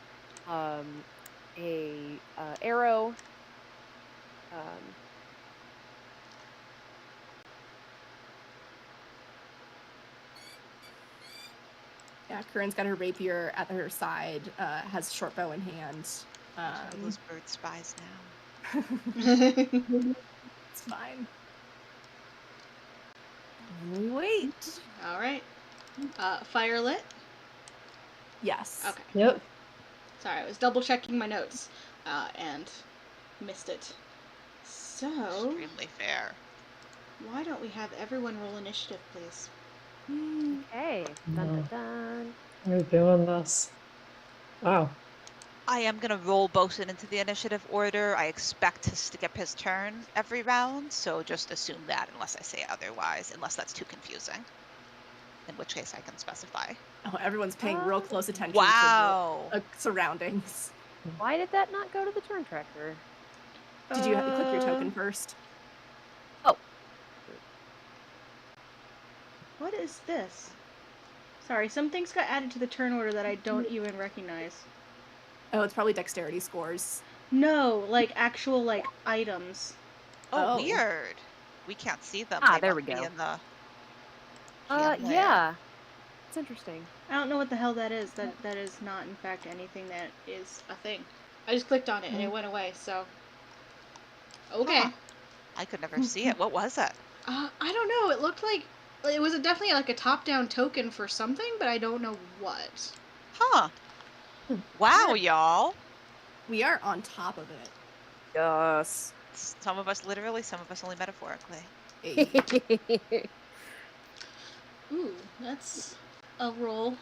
arrow. Yeah, Corinne's got her rapier at her side, has short bow in hand. Those bird spies now. It's fine. And we wait. All right. Fire lit? Yes. Okay. Yep. Sorry, I was double checking my notes and missed it. So, Extremely fair. why don't we have everyone roll initiative, please? Okay. Dun, dun, dun. We're doing this. Wow. I am going to roll Bosun into the initiative order. I expect to skip his turn every round, so just assume that unless I say otherwise, unless that's too confusing. In which case I can specify. Oh, everyone's paying real close attention Wow. to the surroundings. Why did that not go to the turn tracker? Did you have to click your token first? Oh. What is this? Sorry, some things got added to the turn order that I don't even recognize. Oh, it's probably dexterity scores. No, like actual like items. Oh, Oh. weird. We can't see them. Ah, They there must we be go. in the GM layer. Yeah. It's interesting. I don't know what the hell that is. That is not in fact anything that is a thing. I just clicked on it and it went away, so okay. Huh. I could never see it. What was it? I don't know. It looked like it was definitely like a top-down token for something, but I don't know what. Huh. Wow, y'all. We are on top of it. Yes. Some of us literally, some of us only metaphorically. Hey. Ooh, that's a roll.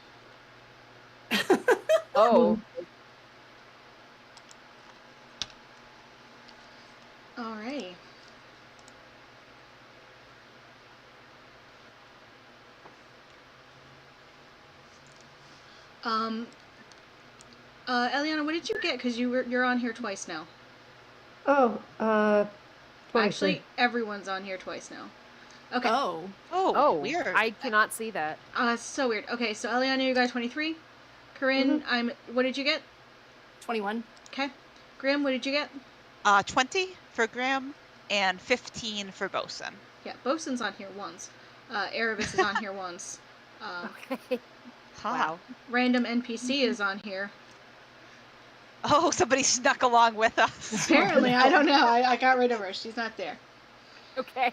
Oh. Alrighty. Eliana, what did you get? Because you're on here twice now. Oh, 23. Actually, everyone's on here twice now. Okay. Oh, weird. I cannot see that. So weird. Okay, so Eliana, you got 23. Corinne, what did you get? 21. Okay. Grim, what did you get? 20 for Graham and 15 for Bosun. Yeah, Bosun's on here once. Erebus is on here once. Okay. Huh. Wow. Random NPC is on here. Oh, somebody snuck along with us. Apparently, I don't know. I got rid of her. She's not there. Okay.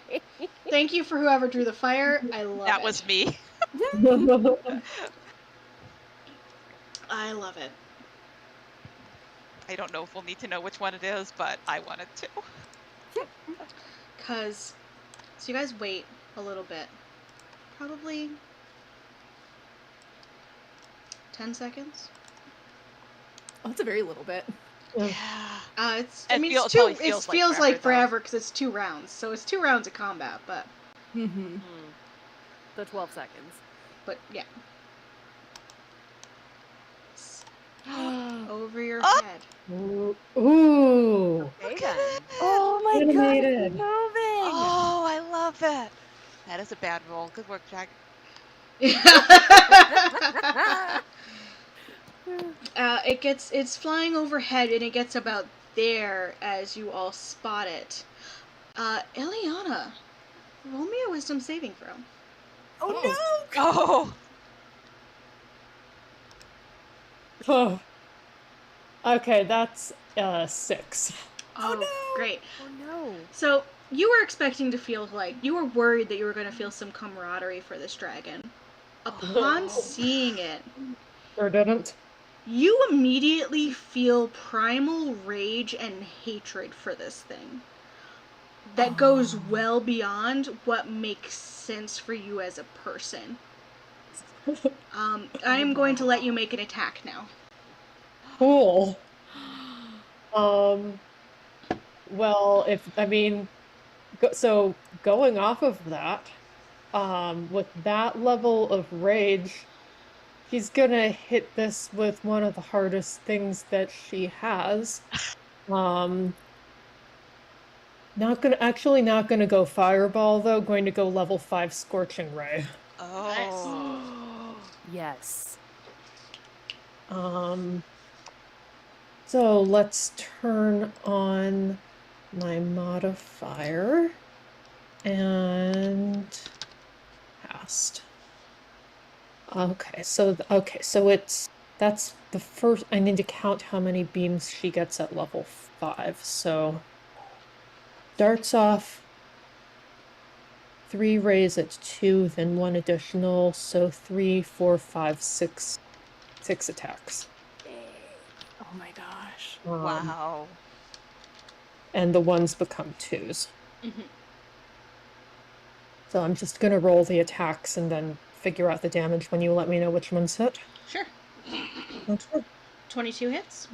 Thank you for whoever drew the fire. I love it. That was me. I love it. I don't know if we'll need to know which one it is, but I wanted to. So you guys wait a little bit. Probably 10 seconds. Oh, it's a very little bit. Yeah. It feels like though. forever because it's 2 rounds. So it's 2 rounds of combat, but The 12 seconds. But yeah. Over your head. Ooh. Okay then. Oh my Animated. god, it's moving! Oh, I love it. That is a bad roll. Good work, Jack. It's flying overhead and it gets about there as you all spot it. Eliana, roll me a wisdom saving throw. Oh no! Oh. Oh. Okay, that's 6. Oh, no! Great. Oh no. So you were expecting to feel like you were worried that you were going to feel some camaraderie for this dragon. Upon seeing it, Or didn't? you immediately feel primal rage and hatred for this thing. That goes well beyond what makes sense for you as a person. I am going to let you make an attack now. Cool. Well, so going off of that, with that level of rage, she's gonna hit this with one of the hardest things that she has. Not gonna go fireball though, going to go level 5 scorching ray. Oh. Yes. So let's turn on my modifier and cast. Okay, so that's the first. I need to count how many beams she gets at level 5. So starts off 3 rays at 2, then 1 additional, so 3, 4, 5, 6 attacks. Oh my gosh. Wow. And the 1s become 2s. Mm-hmm. So I'm just gonna roll the attacks and then figure out the damage when you let me know which ones hit. Sure. Okay. 22 hits.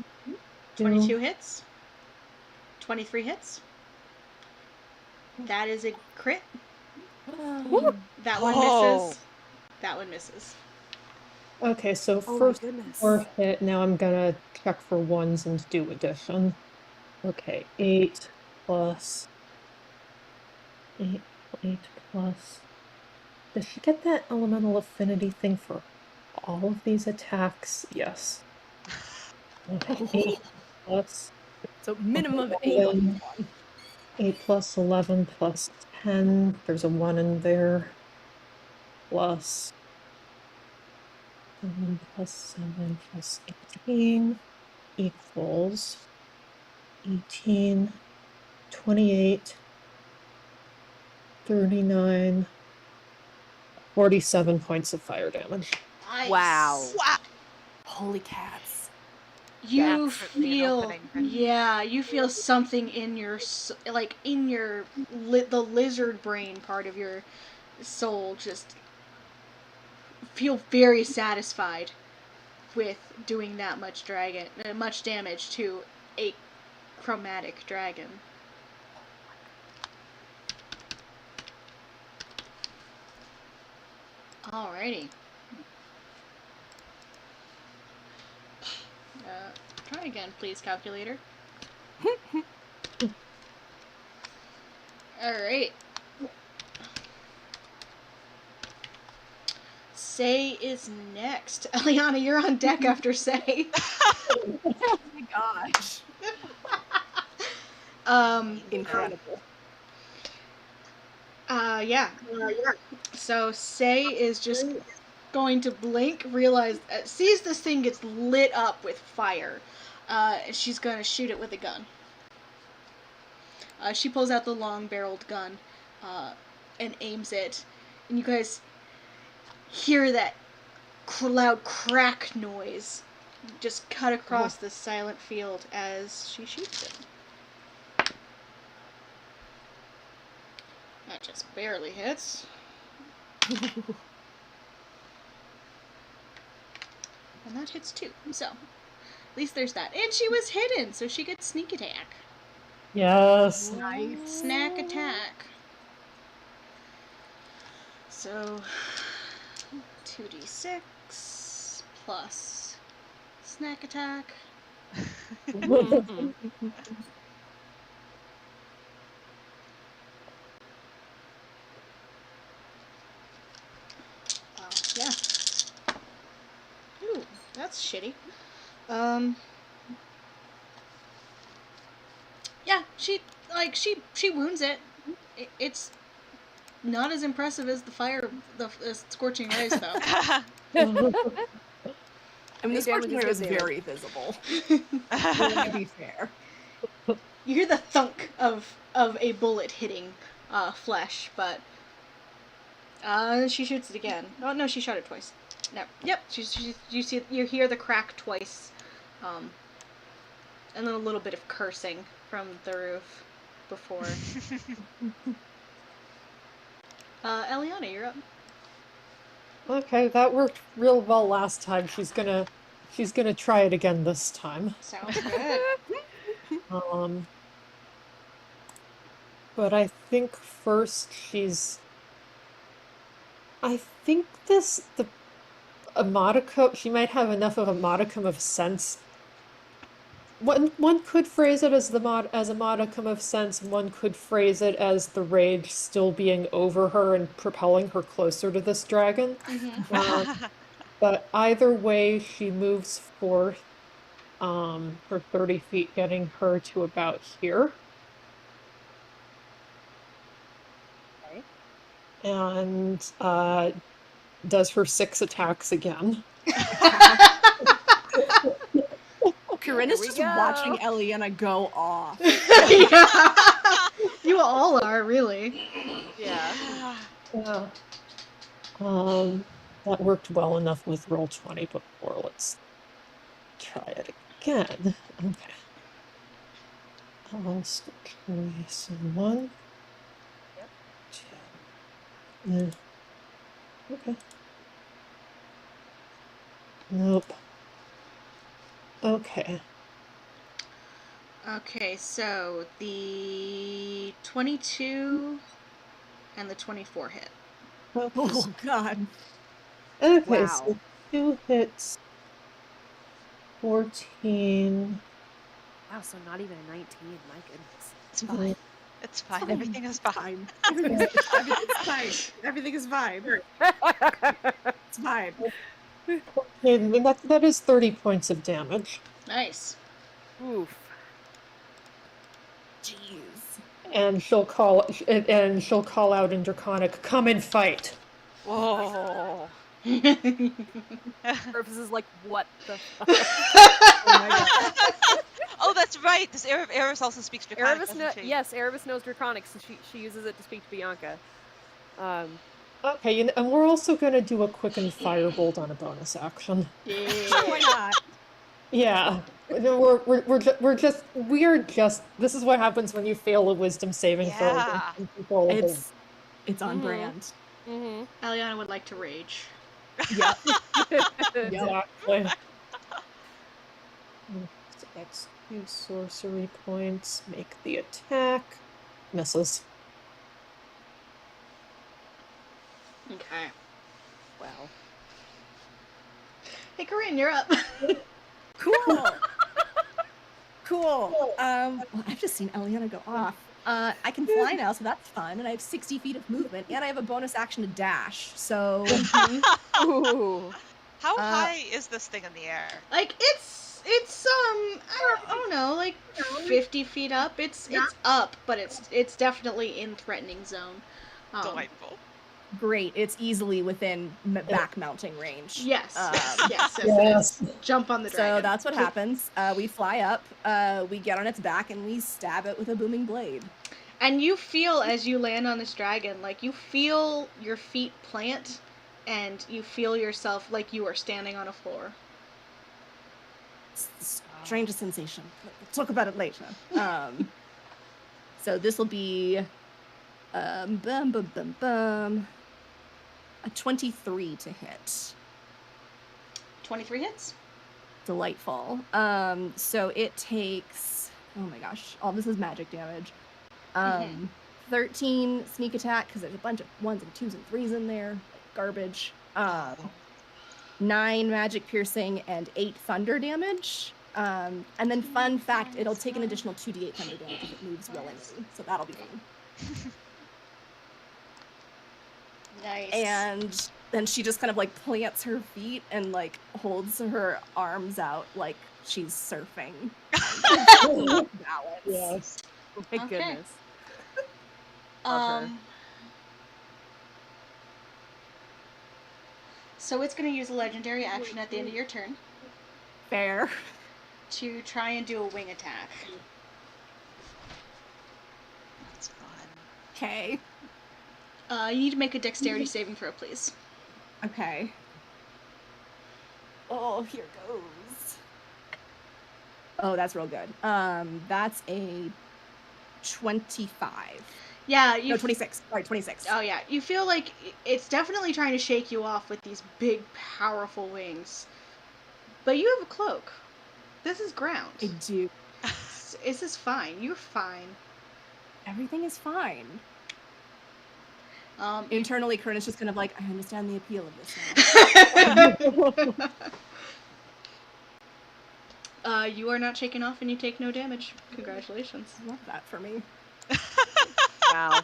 Two. 22 hits. 23 hits. That is a crit. That one misses. That one misses. Okay, so Oh my first goodness. 4 hit. Now I'm gonna check for 1s and do addition. Okay, 8 plus 8 plus. Does she get that elemental affinity thing for all of these attacks? Yes. Okay, 8 plus. So minimum of 8. 8 plus 11 plus 10. There's a 1 in there. Plus 7 plus 7 plus 18 equals 18, 28, 39, 47 points of fire damage. Nice. Wow. Holy cats. You That's certainly an feel, opening for- you feel something in your, the lizard brain part of your soul just feel very satisfied with doing that much much damage to a chromatic dragon. Alrighty. Try again, please, calculator. Alright. Say is next. Eliana, you're on deck after Say. Oh my gosh. Incredible. Yeah. So Say is just going to blink, realize, sees this thing gets lit up with fire. She's gonna shoot it with a gun. She pulls out the long-barreled gun and aims it, and you guys hear that loud crack noise just cut across the silent field as she shoots it. That just barely hits. And that hits too. So, at least there's that. And she was hidden, so she gets sneak attack. Yes. Nice. Snack attack. So, 2d6 plus snack attack. Yeah. Ooh, that's shitty. Yeah, she wounds it. It's not as impressive as the scorching rays, though. I mean, this Damage parchment is here is good damage. very visible. To be fair. You hear the thunk of a bullet hitting flesh, but she shoots it again. Oh no, she shot it twice. No, yep. You hear the crack twice, and then a little bit of cursing from the roof before. Eliana, you're up. Okay, that worked real well last time. She's gonna try it again this time. Sounds good. But I think first I think a modicum, she might have enough of a modicum of sense. One could phrase it as a modicum of sense, and one could phrase it as the rage still being over her and propelling her closer to this dragon. But either way, she moves forth, her 30 feet, getting her to about here. Okay. And does her 6 attacks again. Corinne's just watching Eliana go off. Yeah. You all are, really. Yeah. Yeah. That worked well enough with roll 20 before. Let's try it again. Okay. I'll stick choice 1. Yep. 2. Okay. Nope. Okay. Okay, so the 22 and the 24 hit. Okay. Oh god. Okay, Wow. so 2 hits. 14. Wow, so not even a 19. My goodness. It's fine. It's fine. Everything is fine. Everything's fine. Everything is fine. It's fine. Okay, and that is 30 points of damage. Nice. Oof. Jeez. And she'll call out in Draconic, "Come and fight." Whoa. Purpose is like, what the fuck? Oh my god. Oh, that's right. This Eris also speaks Draconic, doesn't she? Yes, Erebus knows Draconic, so she uses it to speak to Bianca. Okay, and we're also gonna do a quicken firebolt on a bonus action. Yeah. Why not? Yeah, we are just. This is what happens when you fail a wisdom saving throw. Yeah. Uncontrollable. It's on Mhm. brand. Mm-hmm. Eliana would like to rage. Yep. Exactly. So that's 2 sorcery points. Make the attack. Misses. Okay. Wow. Hey, Corinne, you're up. Cool. Cool. Well, I've just seen Eliana go off. I can fly now, so that's fun, and I have 60 feet of movement, and I have a bonus action to dash. So, Ooh. How high is this thing in the air? Like, it's I don't know, like 50 feet up. It's up, but it's definitely in threatening zone. Delightful. great. It's easily within back mounting range. Yes, yes. Yes. Jump on the dragon. So that's what happens. We fly up, we get on its back, and we stab it with a booming blade. And you feel, as you land on this dragon, like you feel your feet plant, and you feel yourself like you are standing on a floor. It's the strangest sensation. We'll talk about it later. So this will be a 23 to hit. 23 hits. Delightful. So it takes, oh my gosh, all this is magic damage. 13 sneak attack, because there's a bunch of 1s and 2s and 3s in there. Garbage. 9 magic piercing and 8 thunder damage. And then fun fact, it'll take an additional 2d8 thunder damage if it moves willingly. So that'll be fun. Nice. And then she just kind of like plants her feet and like holds her arms out like she's surfing. Balance. Yes. Oh my Okay. goodness. Love her. So it's going to use a legendary action at the end of your turn. Fair. to try and do a wing attack. That's fun. Okay. You need to make a dexterity saving throw, please. Okay. Oh, here goes. Oh, that's real good. That's a 25. Yeah, No, 26. Sorry, 26. Oh yeah, you feel like it's definitely trying to shake you off with these big, powerful wings. But you have a cloak. This is ground. I do. This is fine. You're fine. Everything is fine. You- Internally, Kern is just kind of like, I understand the appeal of this now. You are not shaken off and you take no damage. Congratulations. I love that for me. Wow.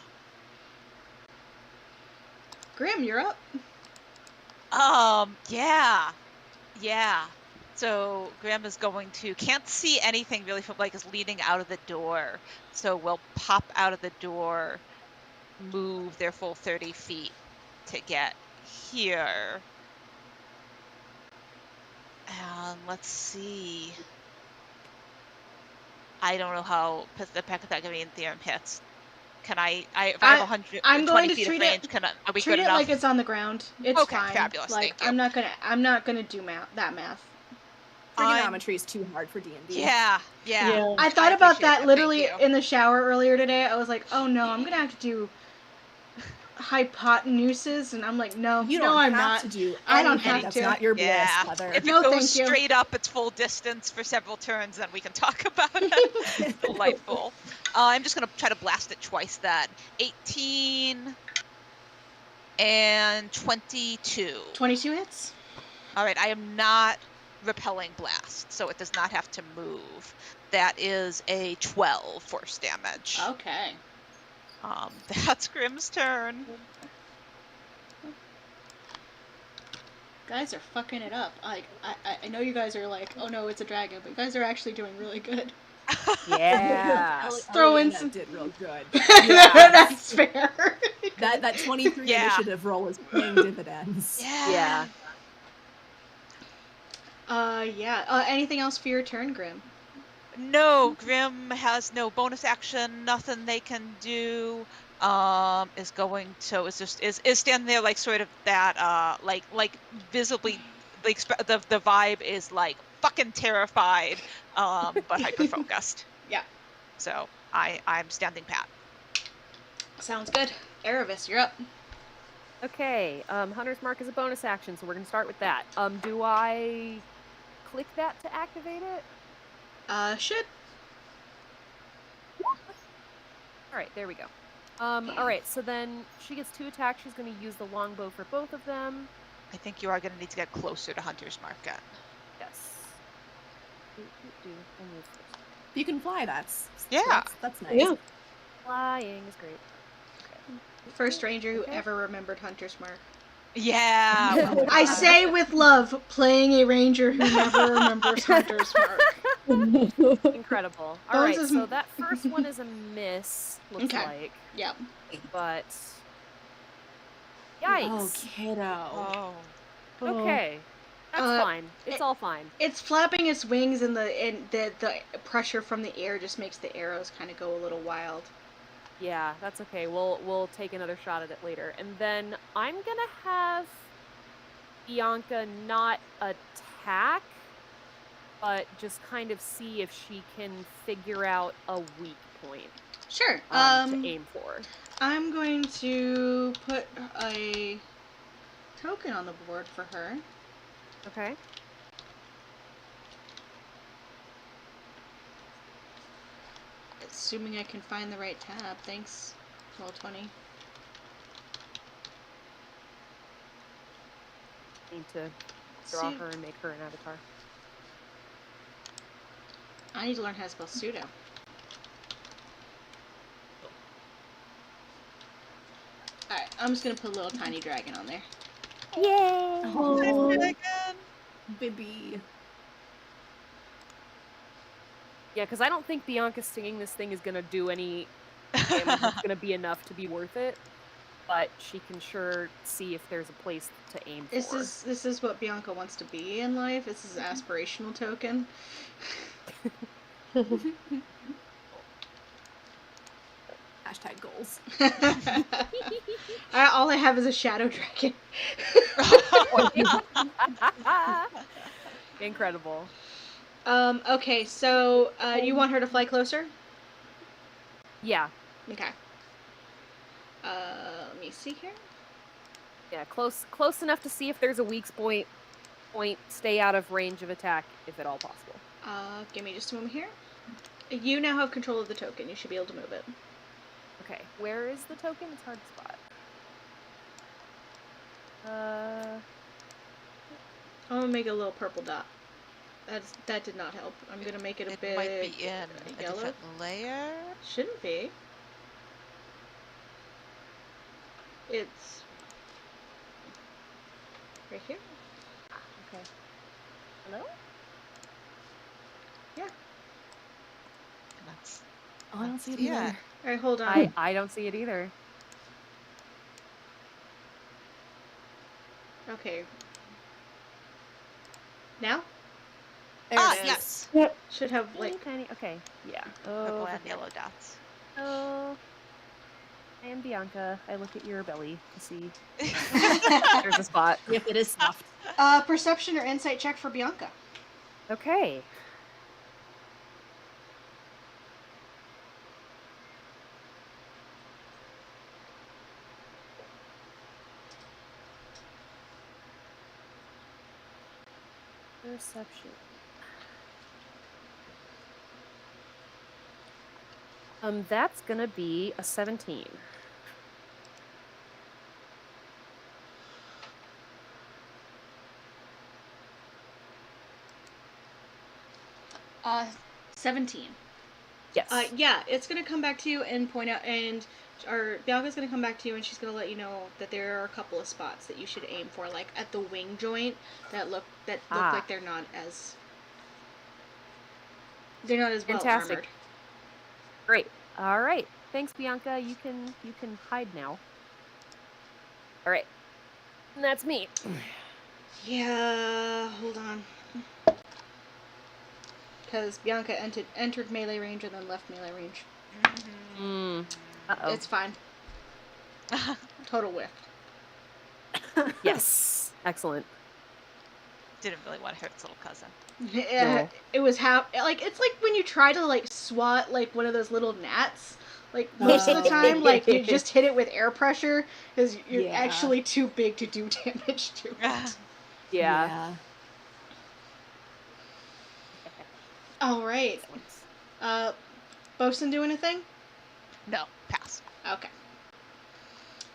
Grim, you're up. Yeah. So Graham is going to, can't see anything really from like is leading out of the door. So we'll pop out of the door, move their full 30 feet to get here. And let's see. I don't know how the Pythagorean theorem hits. Can if I have 120 I'm going to feet treat of range, it. are we Treat good it enough? like it's on the ground. It's Okay, fine. fabulous. Like Thank you. I'm not gonna do that math. Trigonometry is too hard for D&D. Yeah. I thought about appreciate that literally thank you. in the shower earlier today. I was like, oh no, I'm gonna have to do hypotenuses, and I'm like, no, You no, don't I'm have not. to do I don't anything. have That's to. not your bliss, Yeah. Heather. If it No, goes thank you. straight up its full distance for several turns, then we can talk about it. Delightful. I'm just going to try to blast it twice then. 18 and 22. 22 hits. All right, I am not repelling blast, so it does not have to move. That is a 12 force damage. Okay. That's Grim's turn. Guys are fucking it up. I know you guys are like, oh no, it's a dragon, but you guys are actually doing really good. Yeah. Throw in Eliana some- did real good. That's fair. That 23 Yeah. initiative roll is paying dividends. Yeah. Yeah. Anything else for your turn, Grim? No, Grim has no bonus action, nothing they can do. Is going to is standing there like sort of that like visibly like the vibe is like fucking terrified, but hyper focused. Yeah. So I'm standing pat. Sounds good. Erebus, you're up. Okay, Hunter's Mark is a bonus action, so we're gonna start with that. Do I click that to activate it? Should. Alright, there we go. Alright, so then she gets 2 attacks. She's gonna use the longbow for both of them. I think you are going to need to get closer to Hunter's Mark. Yes. And move first. If you can fly, that's Yeah. That's nice. Yeah. Flying is great. First ranger who Okay. ever remembered Hunter's Mark. Yeah. well, I say with love, playing a ranger who never remembers Hunter's Mark. Incredible. Alright, is- so that first one is a miss, looks Okay. like. Yep. But Oh, yikes. kiddo. Oh. Okay. That's fine. It's all fine. It's flapping its wings, and the pressure from the air just makes the arrows kind of go a little wild. Yeah, that's okay. We'll take another shot at it later. And then I'm gonna have Bianca not attack, but just kind of see if she can figure out a weak point Sure. to aim for. I'm going to put a token on the board for her. Okay. Assuming I can find the right tab. Thanks, Roll20. Need to draw See- her and make her an avatar. I need to learn how to spell pseudo. Alright, I'm just gonna put a little tiny dragon on there. Yay! Oh, Again. baby. Yeah, because I don't think Bianca stinging this thing is gonna do any damage. It's gonna be enough to be worth it. but she can sure see if there's a place to aim for. This is what Bianca wants to be in life. This is an aspirational token. Hashtag goals. All I have is a shadow dragon. Incredible. Okay, so you want her to fly closer? Yeah. Okay. Let me see here. Yeah, close enough to see if there's a weak point. Stay out of range of attack if at all possible. Give me just a moment here. You now have control of the token. You should be able to move it. Okay, where is the token? It's hard to spot. I'm gonna make a little purple dot. That did not help. I'm gonna make it a bit. It might be in a yellow. different layer. Shouldn't be. It's right here. Okay. Hello? Yeah. And that's Oh, I don't see it yeah. either. All right, hold on. I don't see it either. Okay. Now? There Ah, it is. yes. Yep. Should have Teeny like. tiny. Okay. Yeah. Purple Oh. and yellow dots. Oh. I am Bianca. I look at your belly to see there's a spot. If it is stuffed. Perception or insight check for Bianca. Okay. Perception. That's gonna be a 17. Uh, 17. Yes. Yeah, it's gonna come back to you and point out, or Bianca's gonna come back to you and she's gonna let you know that there are a couple of spots that you should aim for, like at the wing joint that look like they're not as well Fantastic. armored. Great. All right. Thanks, Bianca. You can hide now. All right. And that's me. Yeah, hold on. Because Bianca entered melee range and then left melee range. Uh-oh. It's fine. Total whiff. Yes. Excellent. Didn't really want to hurt its little cousin. Yeah, No. it was it's like when you try to like swat like one of those little gnats. Like most of the time, like you just hit it with air pressure because you're actually too big to do damage to it. Yeah. All right. Bosun doing a thing? No, pass. Okay.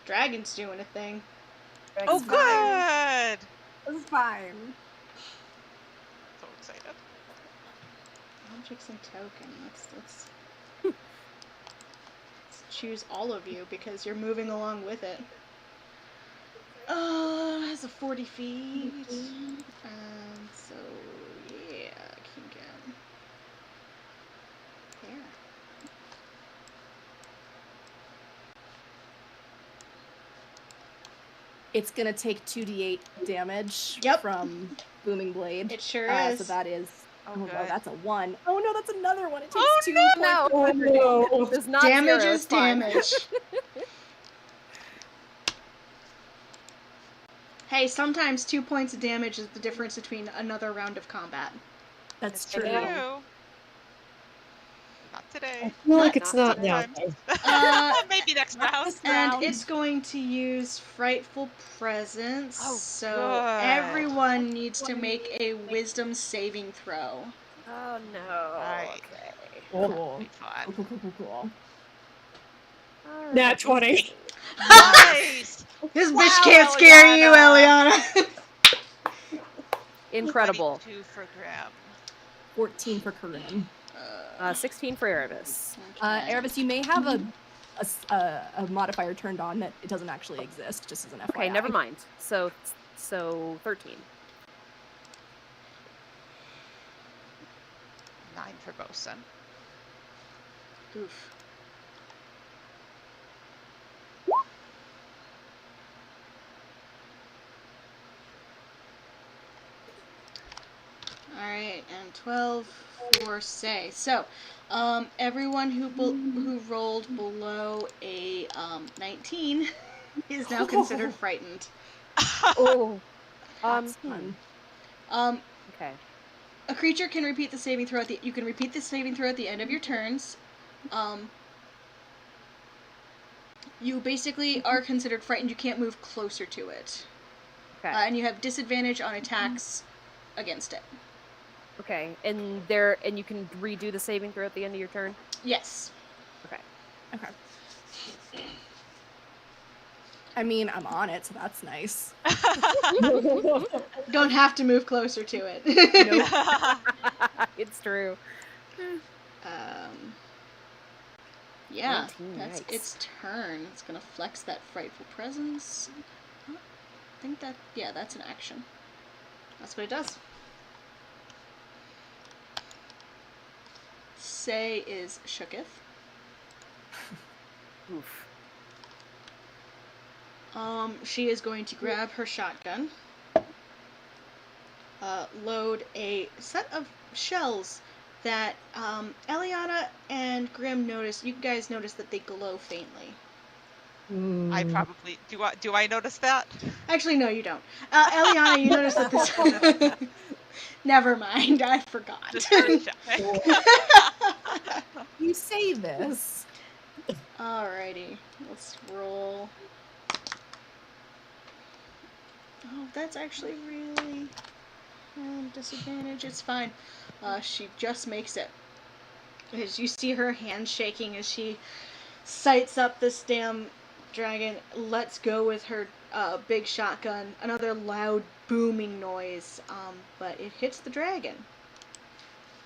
Dragon's doing a thing. Oh, good! This is fine. So excited. Objects and token. Let's choose all of you because you're moving along with it. It has a 40 feet. So yeah, I can get there. It's gonna take 2d8 damage from Booming Blade. It sure is. So that is. Oh, well, good. that's a 1. Oh no, that's another one. It takes 2 points. No. Oh no. Does not Damage zero, is it's fine. damage. Hey, sometimes 2 points of damage is the difference between another round of combat. That's It's true. true. Not I today. feel like it's Not not now. sometimes. Maybe next round. And it's going to use Frightful Presence. Oh, so good. everyone needs to make a Wisdom saving throw. Oh no. Alright. Okay. Cool. Be fun. Cool. All right. Nat 20. Nice! This Wow, bitch can't scare you, Eliana. Eliana. Incredible. 22 for Graham. 14 for Corinne. 16 for Erebus. Erebus, you may have a modifier turned on that it doesn't actually exist, just as an FYI. Okay, never mind. So 13. 9 for Bosun. Oof. Alright, and 12 for Say. So, everyone who rolled below a 19 is now considered frightened. Oh. That's fun. Okay. A creature can repeat the saving throw you can repeat the saving throw at the end of your turns. You basically are considered frightened. You can't move closer to it. Okay. And you have disadvantage on attacks against it. Okay. And you can redo the saving throw at the end of your turn? Yes. Okay. I mean, I'm on it, so that's nice. Don't have to move closer to it. It's true. Yeah, 19, that's yikes. its turn. It's gonna flex that frightful presence. I think that's an action. That's what it does. Say is shooketh. Oof. She is going to grab her shotgun, load a set of shells that Eliana and Grim notice. You guys notice that they glow faintly. I probably do. I notice that? Actually, no, you don't. Eliana, you notice that this. Never mind, I forgot. Just check. You say this. Alrighty, let's roll. Oh, that's actually really disadvantage. It's fine. She just makes it. As you see her hand shaking as she sights up this damn dragon, lets go with her big shotgun. Another loud booming noise, but it hits the dragon.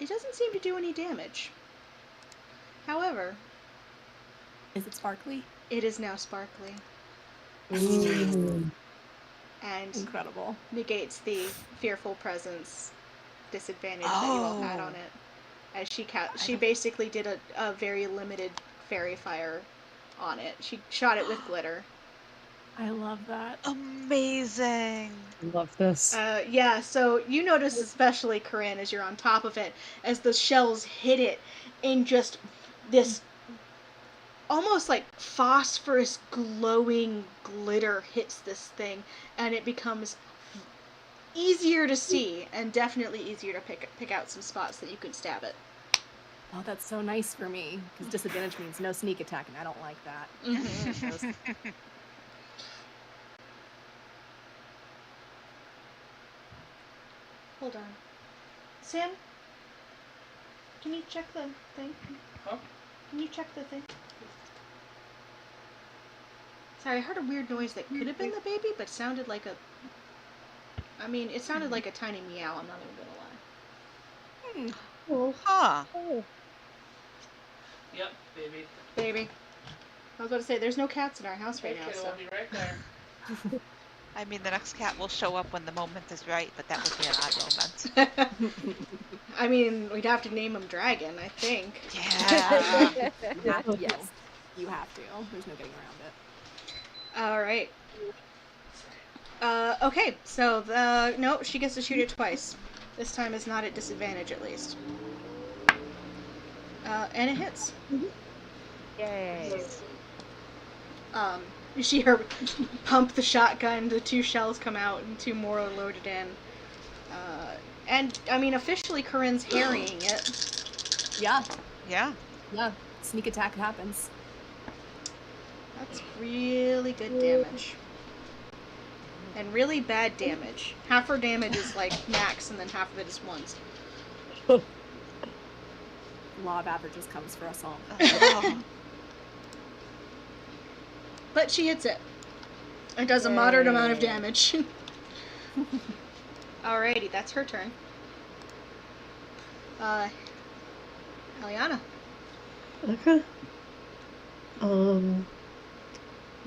It doesn't seem to do any damage. However, is it sparkly? It is now sparkly. And incredible. Negates the fearful presence disadvantage that you all had on it. As she basically did a very limited fairy fire on it. She shot it with glitter. I love that. Amazing. Love this. Yeah, so you notice especially, Corinne, as you're on top of it, as the shells hit it in just this almost like phosphorus glowing glitter hits this thing, and it becomes easier to see and definitely easier to pick out some spots that you can stab it. Oh, that's so nice for me, because disadvantage means no sneak attack, and I don't like that. Hold on. Sam? Can you check the thing? Huh? Can you check the thing? Sorry, I heard a weird noise that could have been the baby, but sounded like a... I mean, it sounded like a tiny meow, I'm not even gonna lie. Oh. Huh. Yep, baby. Baby. I was about to say, there's no cats in our house right Hey, now, kid, so... I'll be right there. I mean, the next cat will show up when the moment is right, but that would be an odd moment. I mean, we'd have to name him Dragon, I think. Yeah. Yes, you have to. There's no getting around it. Alright. Okay, so no, she gets to shoot it twice. This time is not at disadvantage, at least. And it hits. Yay. You see her pump the shotgun, the 2 shells come out, and 2 more are loaded in. And, I mean, officially Corinne's harrying it. Yeah. Yeah. Yeah. Sneak attack happens. That's really good damage. And really bad damage. Half her damage is, like, max, and then half of it is ones. Law of averages comes for us all. But she hits it. It does a moderate amount of damage. Alrighty, that's her turn. Eliana. Okay.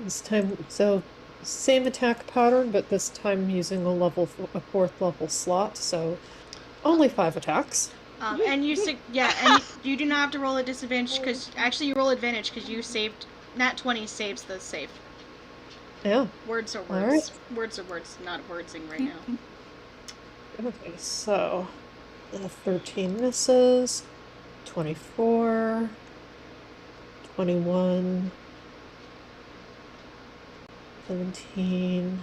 This time, so same attack pattern, but this time using a 4th level slot, so only 5 attacks. And you and you do not have to roll a disadvantage because actually you roll advantage because you saved. Nat 20 saves the save. Yeah. Words are words. All right. Words are words, not wordsing right now. Okay, so 13 misses. 24. 21. 17.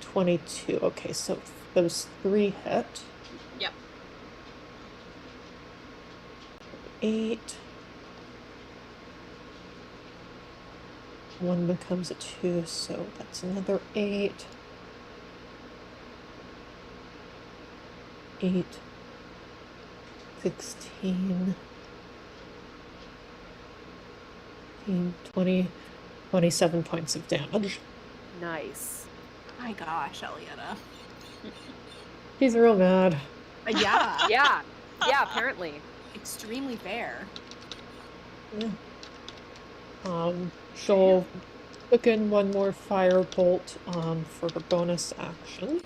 22. Okay, so those 3 hit. Yep. 8. 1 becomes a 2, so that's another 8. 8. 16. 20. 27 points of damage. Nice. My gosh, Eliana. She's real mad. Yeah. Yeah. Yeah, apparently. Extremely fair. Yeah. She'll put in one more firebolt for her bonus action.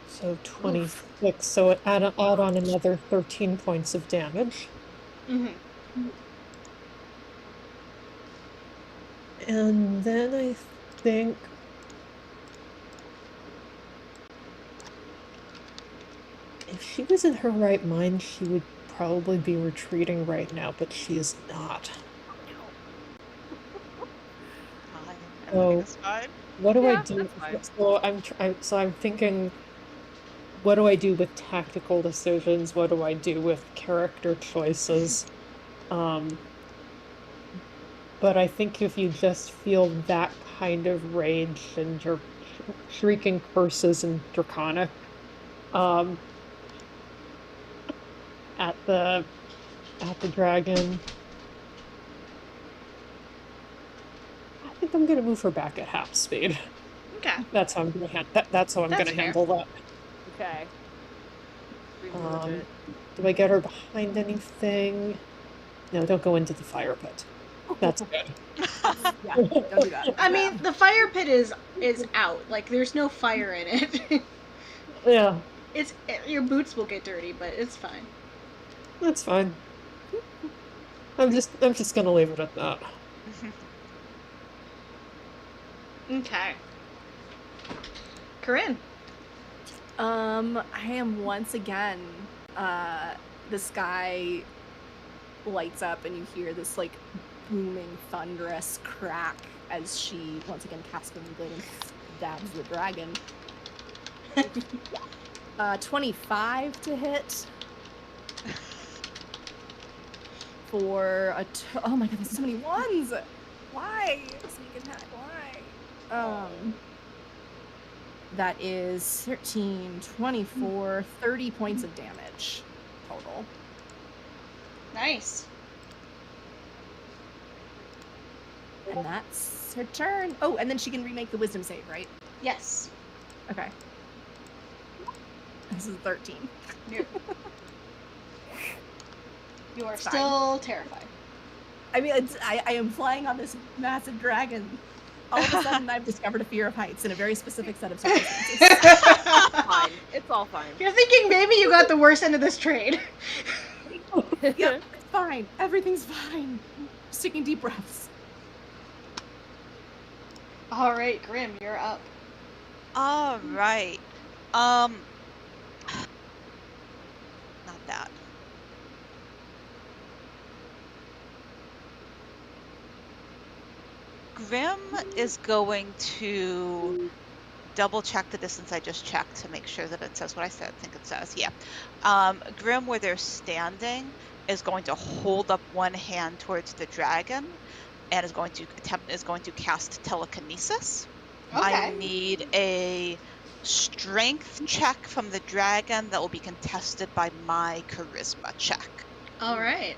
So 26. Oof. So add on another 13 points of damage. Mm-hmm. And then I think if she was in her right mind, she would probably be retreating right now, but she is not. Everything is fine. What do I Yeah, do? that's fine. So I'm thinking, what do I do with tactical decisions? What do I do with character choices? But I think if you just feel that kind of rage and you're shrieking curses and draconic at the dragon, I think I'm gonna move her back at half speed. Okay. That's how I'm gonna that's how I'm That's gonna fair. handle that. Okay. Remove it. Do I get her behind anything? No, don't go into the fire pit. That's good. Yeah, don't do that. I mean, the fire pit is out. Like, there's no fire in it. Yeah, Your boots will get dirty, but it's fine. that's fine. I'm just gonna leave it at that. Okay. Corinne. I am once again, the sky lights up and you hear this like booming thunderous crack as she once again casts Booming Blade and stabs the dragon. 25 to hit. For a oh my goodness, so many ones! Why? Sneak attack, why? That is 13, 24, 30 points of damage total. Nice. And that's her turn. Oh, and then she can remake the wisdom save, right? Yes. Okay. This is 13. You are It's fine. still terrified. I mean, I am flying on this massive dragon. All of a sudden, I've discovered a fear of heights in a very specific set of circumstances. Fine. It's all fine. You're thinking maybe you got the worst end of this trade. Yep, it's fine. Everything's fine. Just taking deep breaths. All right, Grim, you're up. All right. Not that. Grim is going to double check the distance I just checked to make sure that it says what I said. I think it says, yeah. Grim, where they're standing, is going to hold up one hand towards the dragon and is going to cast telekinesis. Okay. I need a strength check from the dragon that will be contested by my charisma check. All right.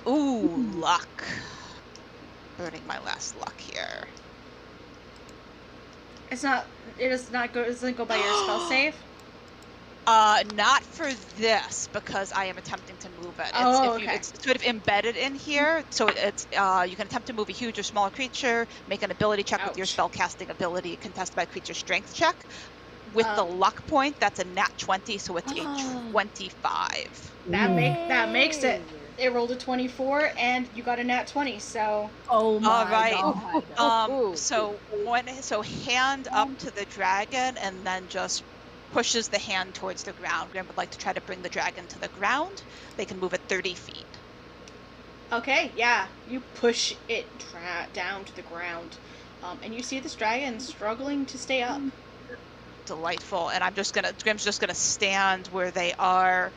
Ooh, luck. Burning my last luck here. It doesn't go by your spell save? Not for this, because I am attempting to move it. It's sort of embedded in here, so it's you can attempt to move a huge or small creature, make an ability check with your spellcasting ability, contested by creature strength check. With the luck point, that's a nat 20, so it's a 25. That makes it. It rolled a 24, and you got a nat 20, so... Oh my All right. god. So hand up to the dragon, and then just pushes the hand towards the ground. Grim would like to try to bring the dragon to the ground. They can move at 30 feet. Okay, yeah. You push it down to the ground. And you see this dragon struggling to stay up. Delightful. And Grim's just gonna stand where they are,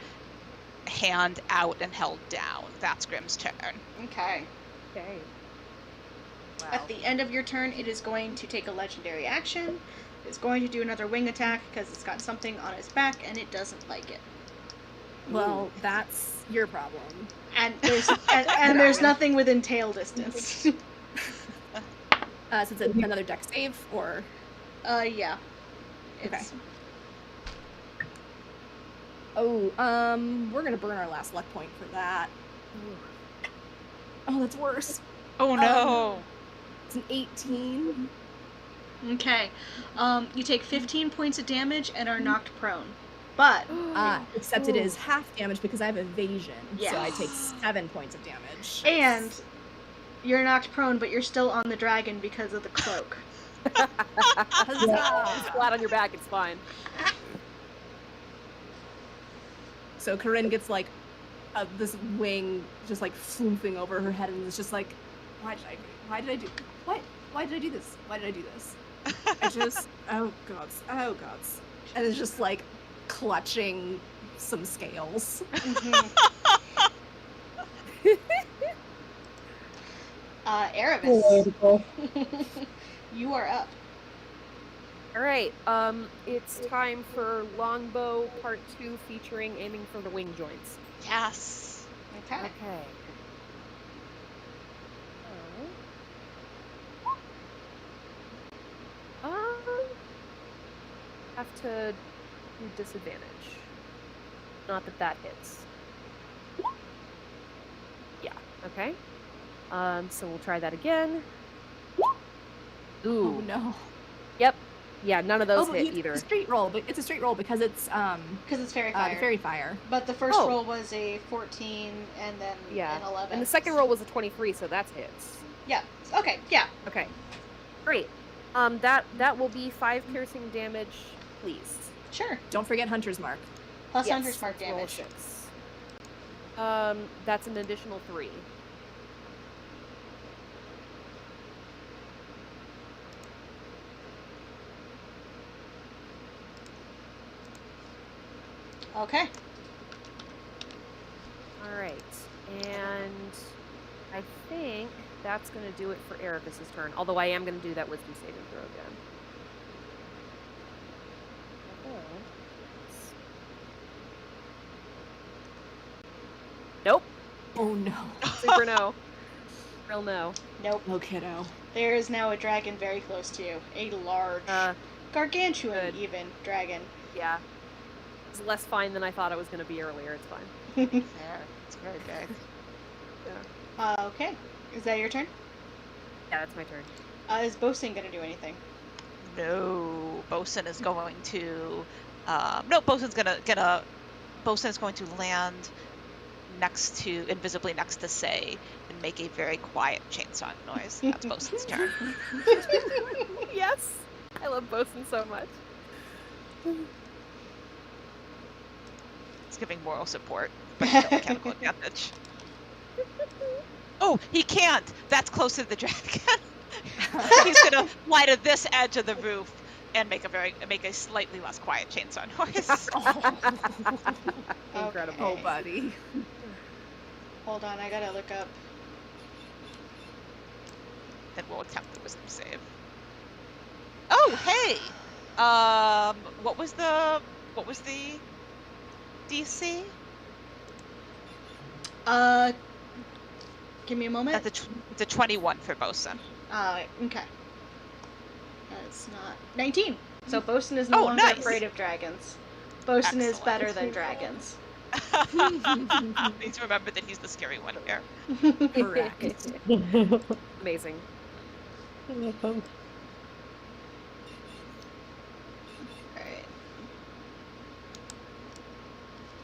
hand out and held down. That's Grim's turn. Okay. Okay. Wow. At the end of your turn, it is going to take a legendary action. It's going to do another wing attack because it's got something on its back and it doesn't like it. Well, that's your problem. And there's nothing within tail distance. So it's another dex save, or? Yeah. Okay. Oh, we're gonna burn our last luck point for that. Oh, that's worse. Oh no. It's an 18. Okay. You take 15 points of damage and are knocked prone. But Except it is half damage because I have evasion, Yeah. so I take 7 points of damage. and you're knocked prone, but you're still on the dragon because of the cloak. It's flat on your back, it's fine. So Corinne gets like this wing just like floofing over her head, and it's just like, why did I do this? Why did I do this? I just, oh gods, and it's just like clutching some scales. Erebus, you are up. Alright, it's time for Longbow Part 2 featuring aiming for the wing joints. Yes. Okay. Okay. Have to do disadvantage. Not that hits. Yeah, okay. So we'll try that again. Ooh. Oh no. Yep. Yeah, none of those but hit either. It's a straight roll, but it's a straight roll because it's Because it's fairy the fire. fairy fire. But the first roll was a 14 and then an 11. And the second roll was a 23, so that's hits. Yeah. Okay. Yeah. Okay. Great. That will be 5 piercing damage, please. Sure. Don't forget Hunter's Mark. Plus Yes, Hunter's Mark roll damage. 6. That's an additional 3. Okay. Alright. And I think that's going to do it for Erebus's turn. Although I am going to do that wisdom saving throw again. Nope. Oh no. Super no. Real no. Nope. No kiddo. There is now a dragon very close to you. A large, gargantuan good. even dragon. Yeah. It's less fine than I thought it was going to be earlier. It's fine. Fair. It's very big. Okay. Is that your turn? Yeah, that's my turn. Is Bosun gonna do anything? No. Bosun is going to. No. Bosun's going to land invisibly next to Say and make a very quiet chainsaw noise. That's Bosun's turn. Yes. I love Bosun so much. It's giving moral support, but no mechanical advantage. Oh, he can't! That's close to the dragon. He's gonna fly to this edge of the roof and make a slightly less quiet chainsaw noise. Incredible. Oh, buddy. Hold on, I gotta look up. And we'll attempt the wisdom save. Oh, hey! What was the DC? Give me a moment. It's a 21 for Bosun. Okay. That's not 19. So Bosun is no longer nice. afraid of dragons. Bosun is Excellent. better than dragons. Please remember that he's the scary one here. Correct. Amazing. Alright.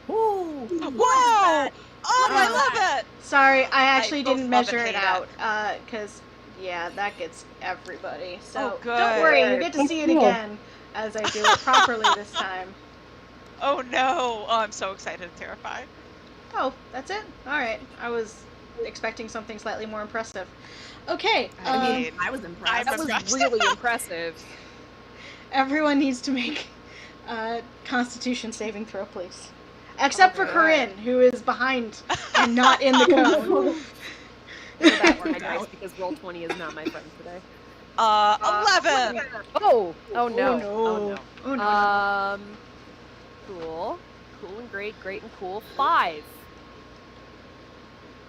Ooh. Whoa! Oh, I love it! Sorry, I actually both didn't love and measure it hate out, because, yeah, that gets everybody. So, good. don't worry, you get to see it cool. again as I do it properly this time. Oh no! Oh, I'm so excited and terrified. Oh, that's it? Alright, I was expecting something slightly more impressive. Okay, I mean, I was impressed. That was impressed. really impressive. everyone needs to make a Constitution saving throw, please. Except for Okay. Corinne, who is behind and not in the cone. Well, that worked nice because Roll20 is not my friend today. 11! Oh no. Oh no. Oh no. Cool. Cool and great, great and cool. 5.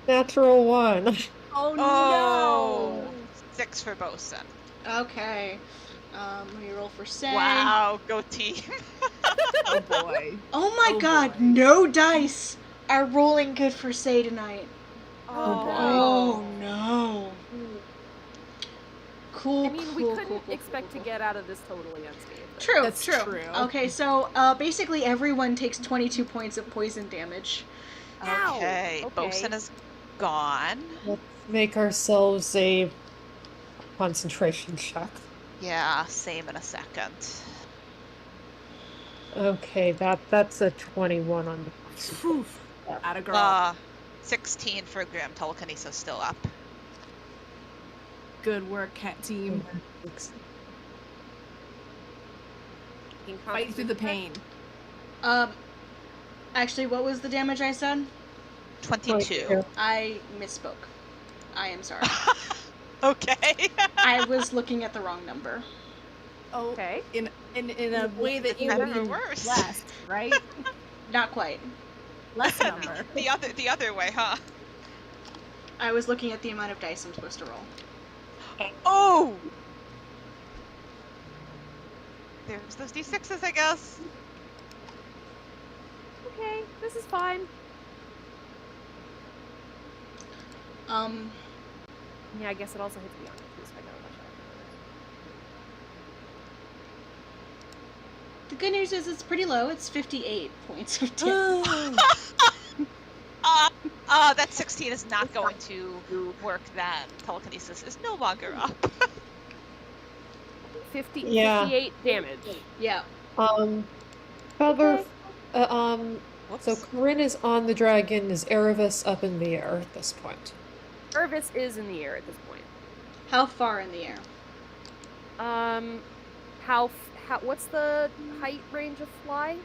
Natural 1. Oh Oh! 6 for Bosun. Okay. We roll for Say. Wow, go team. Oh boy. Oh my Oh god, boy. no dice are rolling good for Say tonight. Oh, Oh no. Cool. I mean, we cool, couldn't cool, cool, expect cool, to get out of this totally unscathed. True, That's true. true. Okay, so basically everyone takes 22 points of poison damage. Ow! Okay, Okay. Bosun is gone. Let's make ourselves a concentration check. Yeah, same in a second. Okay, that's a 21 on the Phew. Atta girl. 16 for Grim Telekinesis still up. Good work, cat team. Fight through the pain. Actually, what was the damage I said? 22. I misspoke. I am sorry. Okay. I was looking at the wrong number. Oh, Okay. in a way that you Never mean worse. less, right? Not quite. Less number. the other way, huh? I was looking at the amount of dice I'm supposed to roll. Oh! There's those D6s, I guess. Okay, this is fine. Yeah, I guess it also hits Bianca too, so I gotta watch The good news is it's pretty low. It's 58 points of damage. That 16 is not going to work then. Telekinesis is no longer up. 58 damage. Yeah. Feather. Okay. So Corinne is on the dragon. Is Erebus up in the air at this point? Irvis is in the air at this point. How far in the air? What's the height range of fly?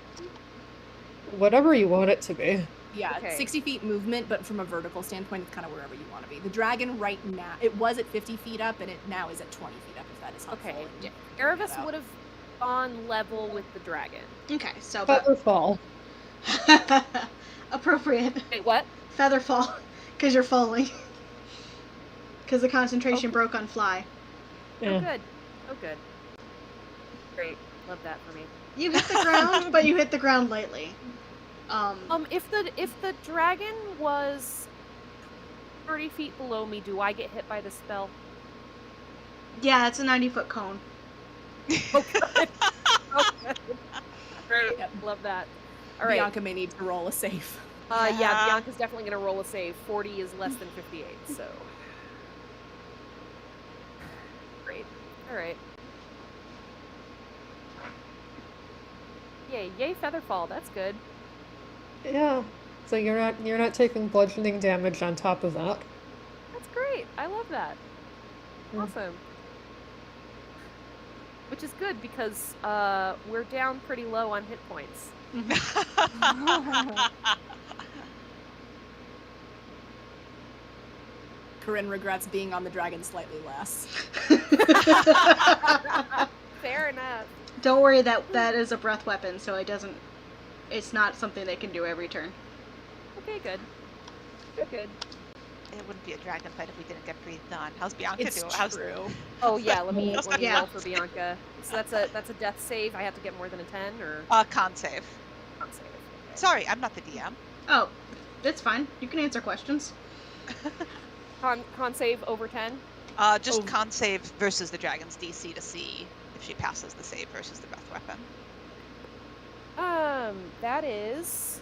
Whatever you want it to be. Yeah, Okay. 60 feet movement, but from a vertical standpoint, it's kind of wherever you want to be. The dragon right now, it was at 50 feet up, and it now is at 20 feet up, if that is helpful. Okay. in Erebus that out. would have gone level with the dragon. Okay, so Featherfall. appropriate. Wait, what? Featherfall, because you're falling. Because the concentration broke on fly. Oh, Yeah. good. Oh, good. Great. Love that for me. You hit the ground, but you hit the ground lightly. If the dragon was 30 feet below me, do I get hit by the spell? Yeah, it's a 90-foot cone. Okay. Great. Yep. Love that. All right. Bianca may need to roll a save. Yeah, Yeah. Bianca's definitely gonna roll a save. 40 is less than 58, so. Great. All right. Yay, Featherfall. That's good. Yeah. So you're not taking bludgeoning damage on top of that. That's great. I love that. Mm. Awesome. Which is good because we're down pretty low on hit points. Corinne regrets being on the dragon slightly less. Fair enough. Don't worry, that is a breath weapon, so it's not something they can do every turn. Okay, good. Good. It wouldn't be a dragon fight if we didn't get breathed on. How's Bianca It's doing? true. Oh yeah, let me Yeah. roll for Bianca. So that's a death save. I have to get more than a 10 or Con save. con save. Okay. Sorry, I'm not the DM. Oh, it's fine. You can answer questions. Con save over 10. Just Oh. con save versus the dragon's DC to see if she passes the save versus the breath weapon. That is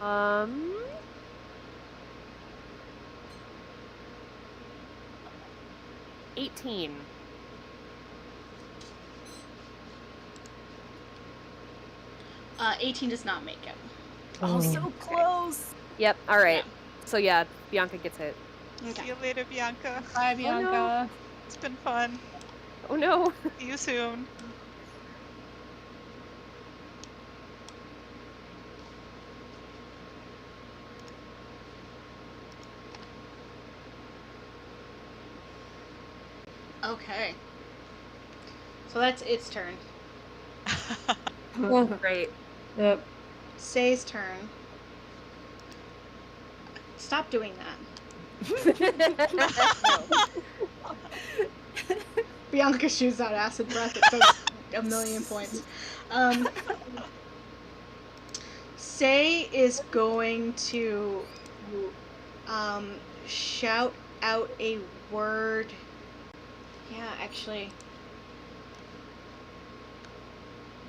Um. 18. 18 does not make it. Oh, so close. Yep. All right. So yeah, Bianca gets hit. See you later, Bianca. Bye, Bianca. It's been fun. Oh no. See you soon. Okay. So that's its turn. Well, Great. yep. Say's turn. Stop doing that. Bianca shoots out acid breath. It does a million points. Say is going to shout out a word. Yeah, actually.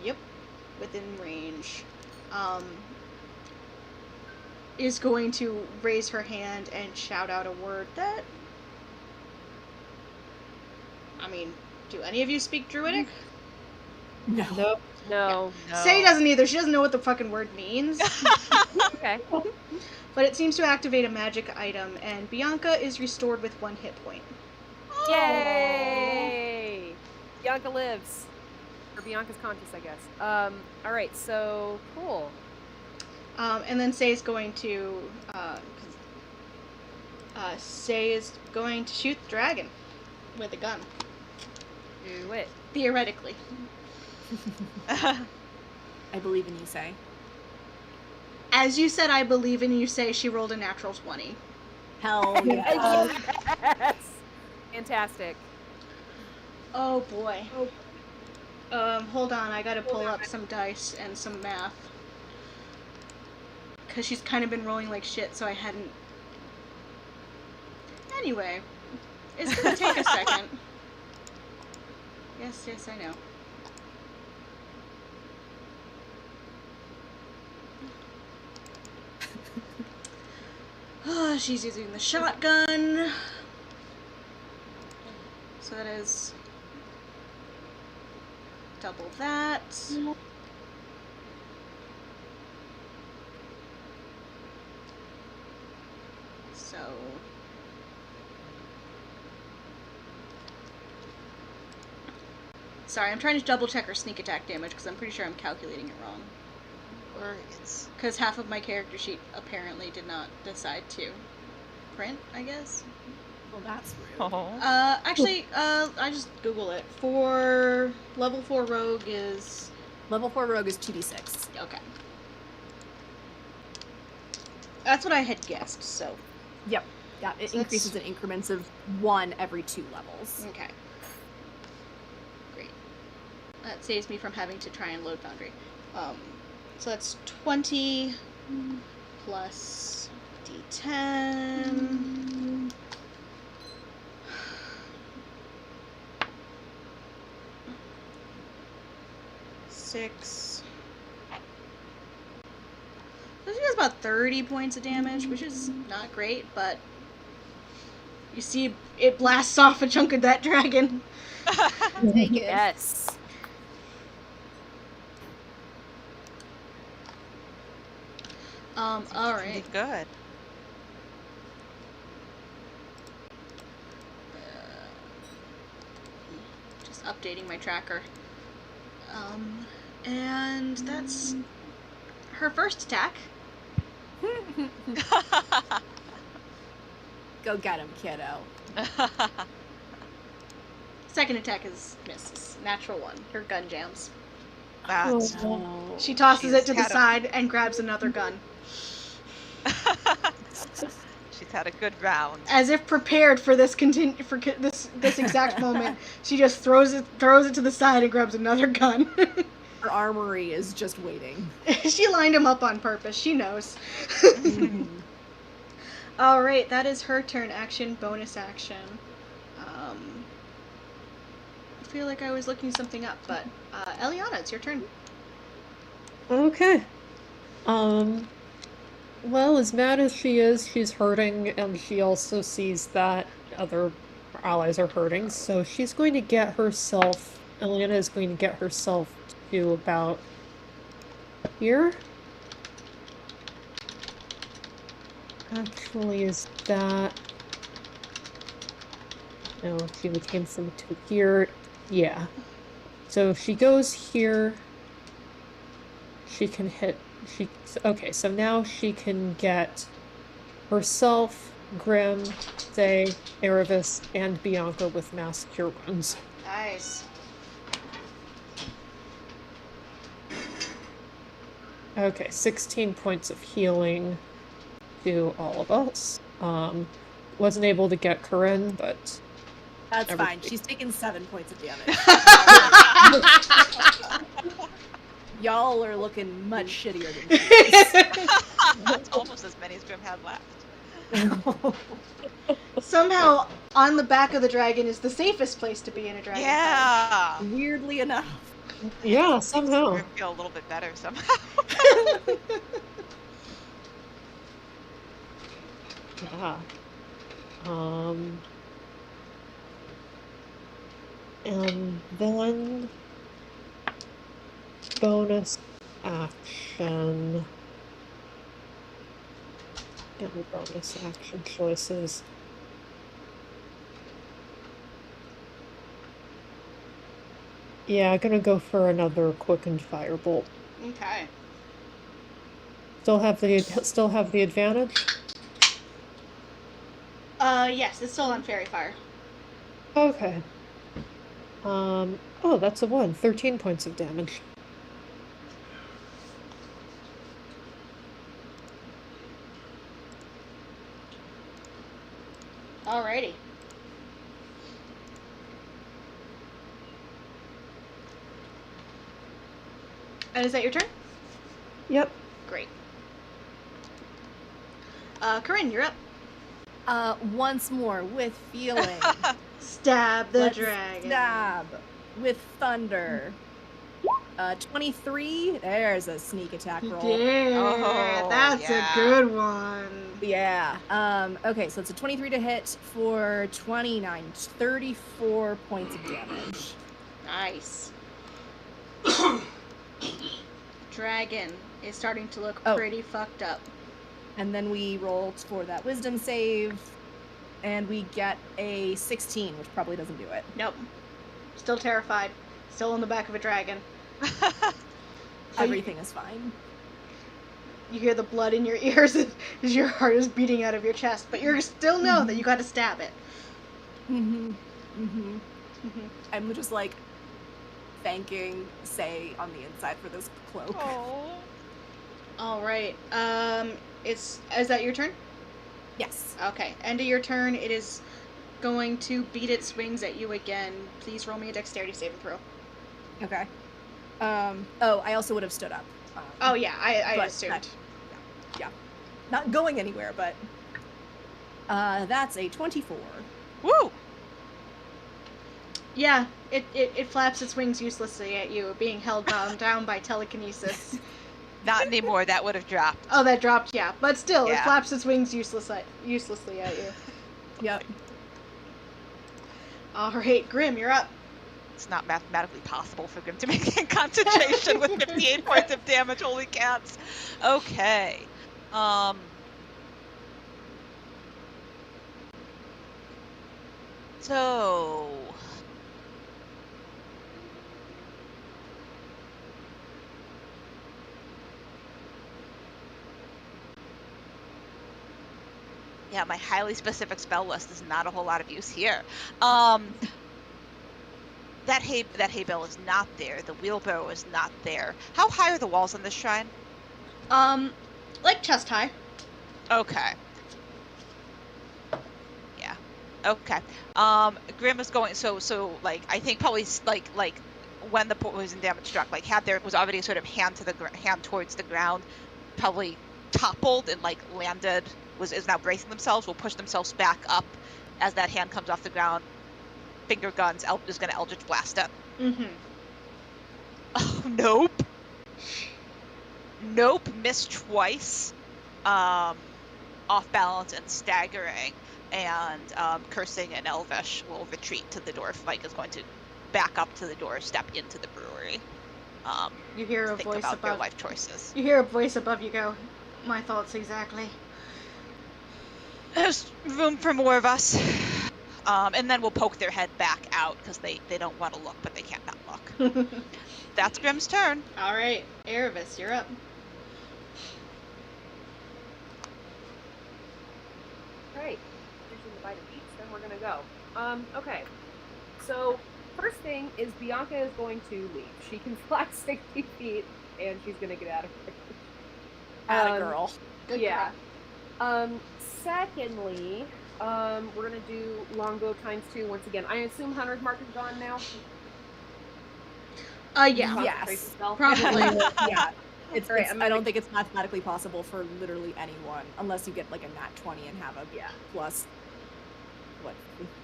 Yep, within range. Is going to raise her hand and shout out a word that... I mean, do any of you speak Druidic? No. Nope. No. Say doesn't either. She doesn't know what the fucking word means. Okay. But it seems to activate a magic item, and Bianca is restored with 1 hit point. Yay! Bianca lives. Or Bianca's conscious, I guess. All right. So cool. And then Say is going to Say is going to shoot the dragon with a gun. Do it. Theoretically. I believe in you, Say. As you said, I believe in you, Say, she rolled a natural 20. Hell yeah. Yes. Fantastic. Oh boy. Hold on, I gotta pull up some dice and some math. Because she's kind of been rolling like shit, so I hadn't... Anyway, it's gonna take a second. Yes, I know. She's using the shotgun. So that is double that. So sorry, I'm trying to double check her sneak attack damage because I'm pretty sure I'm calculating it wrong. Worries. Because half of my character sheet apparently did not decide to print, I guess. Well, that's rude. Oh. Actually, I just Google it. For level 4 rogue is... Level 4 rogue is 2d6. Okay. That's what I had guessed, so... Yep. Yeah, it So increases in increments of 1 every 2 levels. Okay. Great. That saves me from having to try and load Foundry. So that's 20 plus D10. Six. So she does about 30 points of damage, which is not great, but you see it blasts off a chunk of that dragon. Take it. Yes. Alright. Pretty good. Just updating my tracker. And that's her first attack. Go get him, kiddo. Second attack is misses. Natural 1. Her gun jams. That's No. She tosses it to the She's had a- side and grabs another gun. She's had a good round. As if prepared for this this exact moment, she just throws it to the side and grabs another gun. Her armory is just waiting. She lined him up on purpose. She knows. All right, that is her turn. Action, bonus action. I feel like I was looking something up, but Eliana, it's your turn. Okay. Well, as mad as she is, she's hurting, and she also sees that other allies are hurting, so she's going to get herself, Elena is going to get herself to about here. Actually, is that... No, she became from to here. Yeah. So if she goes here, she can hit... Okay, so now she can get herself, Grim, Zay, Erebus, and Bianca with mass cure wounds. Nice. Okay, 16 points of healing to all of us. Wasn't able to get Corinne, but... That's fine. She's taken 7 points of damage. Y'all are looking much shittier than she is. That's almost as many as Grim had left. Somehow, on the back of the dragon is the safest place to be in a dragon Yeah. fight. Weirdly enough. Yeah, somehow. Grim feel a little bit better somehow. Yeah. And then bonus action. Get me bonus action choices. Yeah, gonna go for another quickened firebolt. Okay. Still have the advantage? Yes, it's still on fairy fire. Okay. Oh, that's a 1. 13 points of damage. Alrighty. And is that your turn? Yep. Great. Corinne, you're up. Once more with feeling. Stab the Let's dragon. Stab with thunder. 23. There's a sneak attack roll. Yeah, that's a good one. Yeah. Okay, so it's a 23 to hit for 29, 34 points of damage. Nice. Dragon is starting to look pretty fucked up. And then we rolled for that wisdom save, and we get a 16, which probably doesn't do it. Nope. Still terrified. Still on the back of a dragon. Everything is fine. You hear the blood in your ears as your heart is beating out of your chest, but you still know that you gotta stab it. I'm just like thanking Say on the inside for this cloak. Oh. Alright. Is that your turn? Yes. Okay. End of your turn, it is going to beat its wings at you again. Please roll me a dexterity saving throw. Okay. I also would have stood up. Oh yeah, I assumed. Yeah. Not going anywhere, but that's a 24. Woo! Yeah, it flaps its wings uselessly at you, being held down by telekinesis. Not anymore. That would have dropped. Oh, that dropped, yeah. But still, Yeah. it flaps its wings uselessly at you. Yep. Alright, Grim, you're up. It's not mathematically possible for Grim to maintain concentration with 58 points of damage. Holy cats. Okay. So... Yeah, my highly specific spell list is not a whole lot of use here. That hay bale is not there. The wheelbarrow is not there. How high are the walls on this shrine? Like chest high. Okay. Yeah. Okay. Grim is going. So like I think probably like when the poison damage struck, like had there was already sort of hand towards the ground, probably toppled and like landed. Is now bracing themselves, will push themselves back up as that hand comes off the ground. Finger guns, is going to Eldritch Blast it. Mm-hmm. Oh, nope. Nope, missed twice. off balance and staggering, and cursing in Elvish will retreat to the door if Mike is going to back up to the door, step into the brewery. You hear a think voice about their above. life choices. You hear a voice above you go, "My thoughts exactly." There's room for more of us. And then we'll poke their head back out because they don't want to look, but they can't not look. That's Grim's turn. All right, Erebus, you're up. Alright. Using the bite of each, then we're gonna go. Okay. So, first thing is Bianca is going to leave. She can fly 60 feet, and she's gonna get out of here. Atta girl. Good yeah. girl. Secondly, we're gonna do longbow ×2 once again. I assume Hunter's Mark is gone now? Yeah. Yes. Concentrate yourself. Probably. Yeah. Alright, I don't think it's mathematically possible for literally anyone, unless you get like a nat 20 and have a plus, what,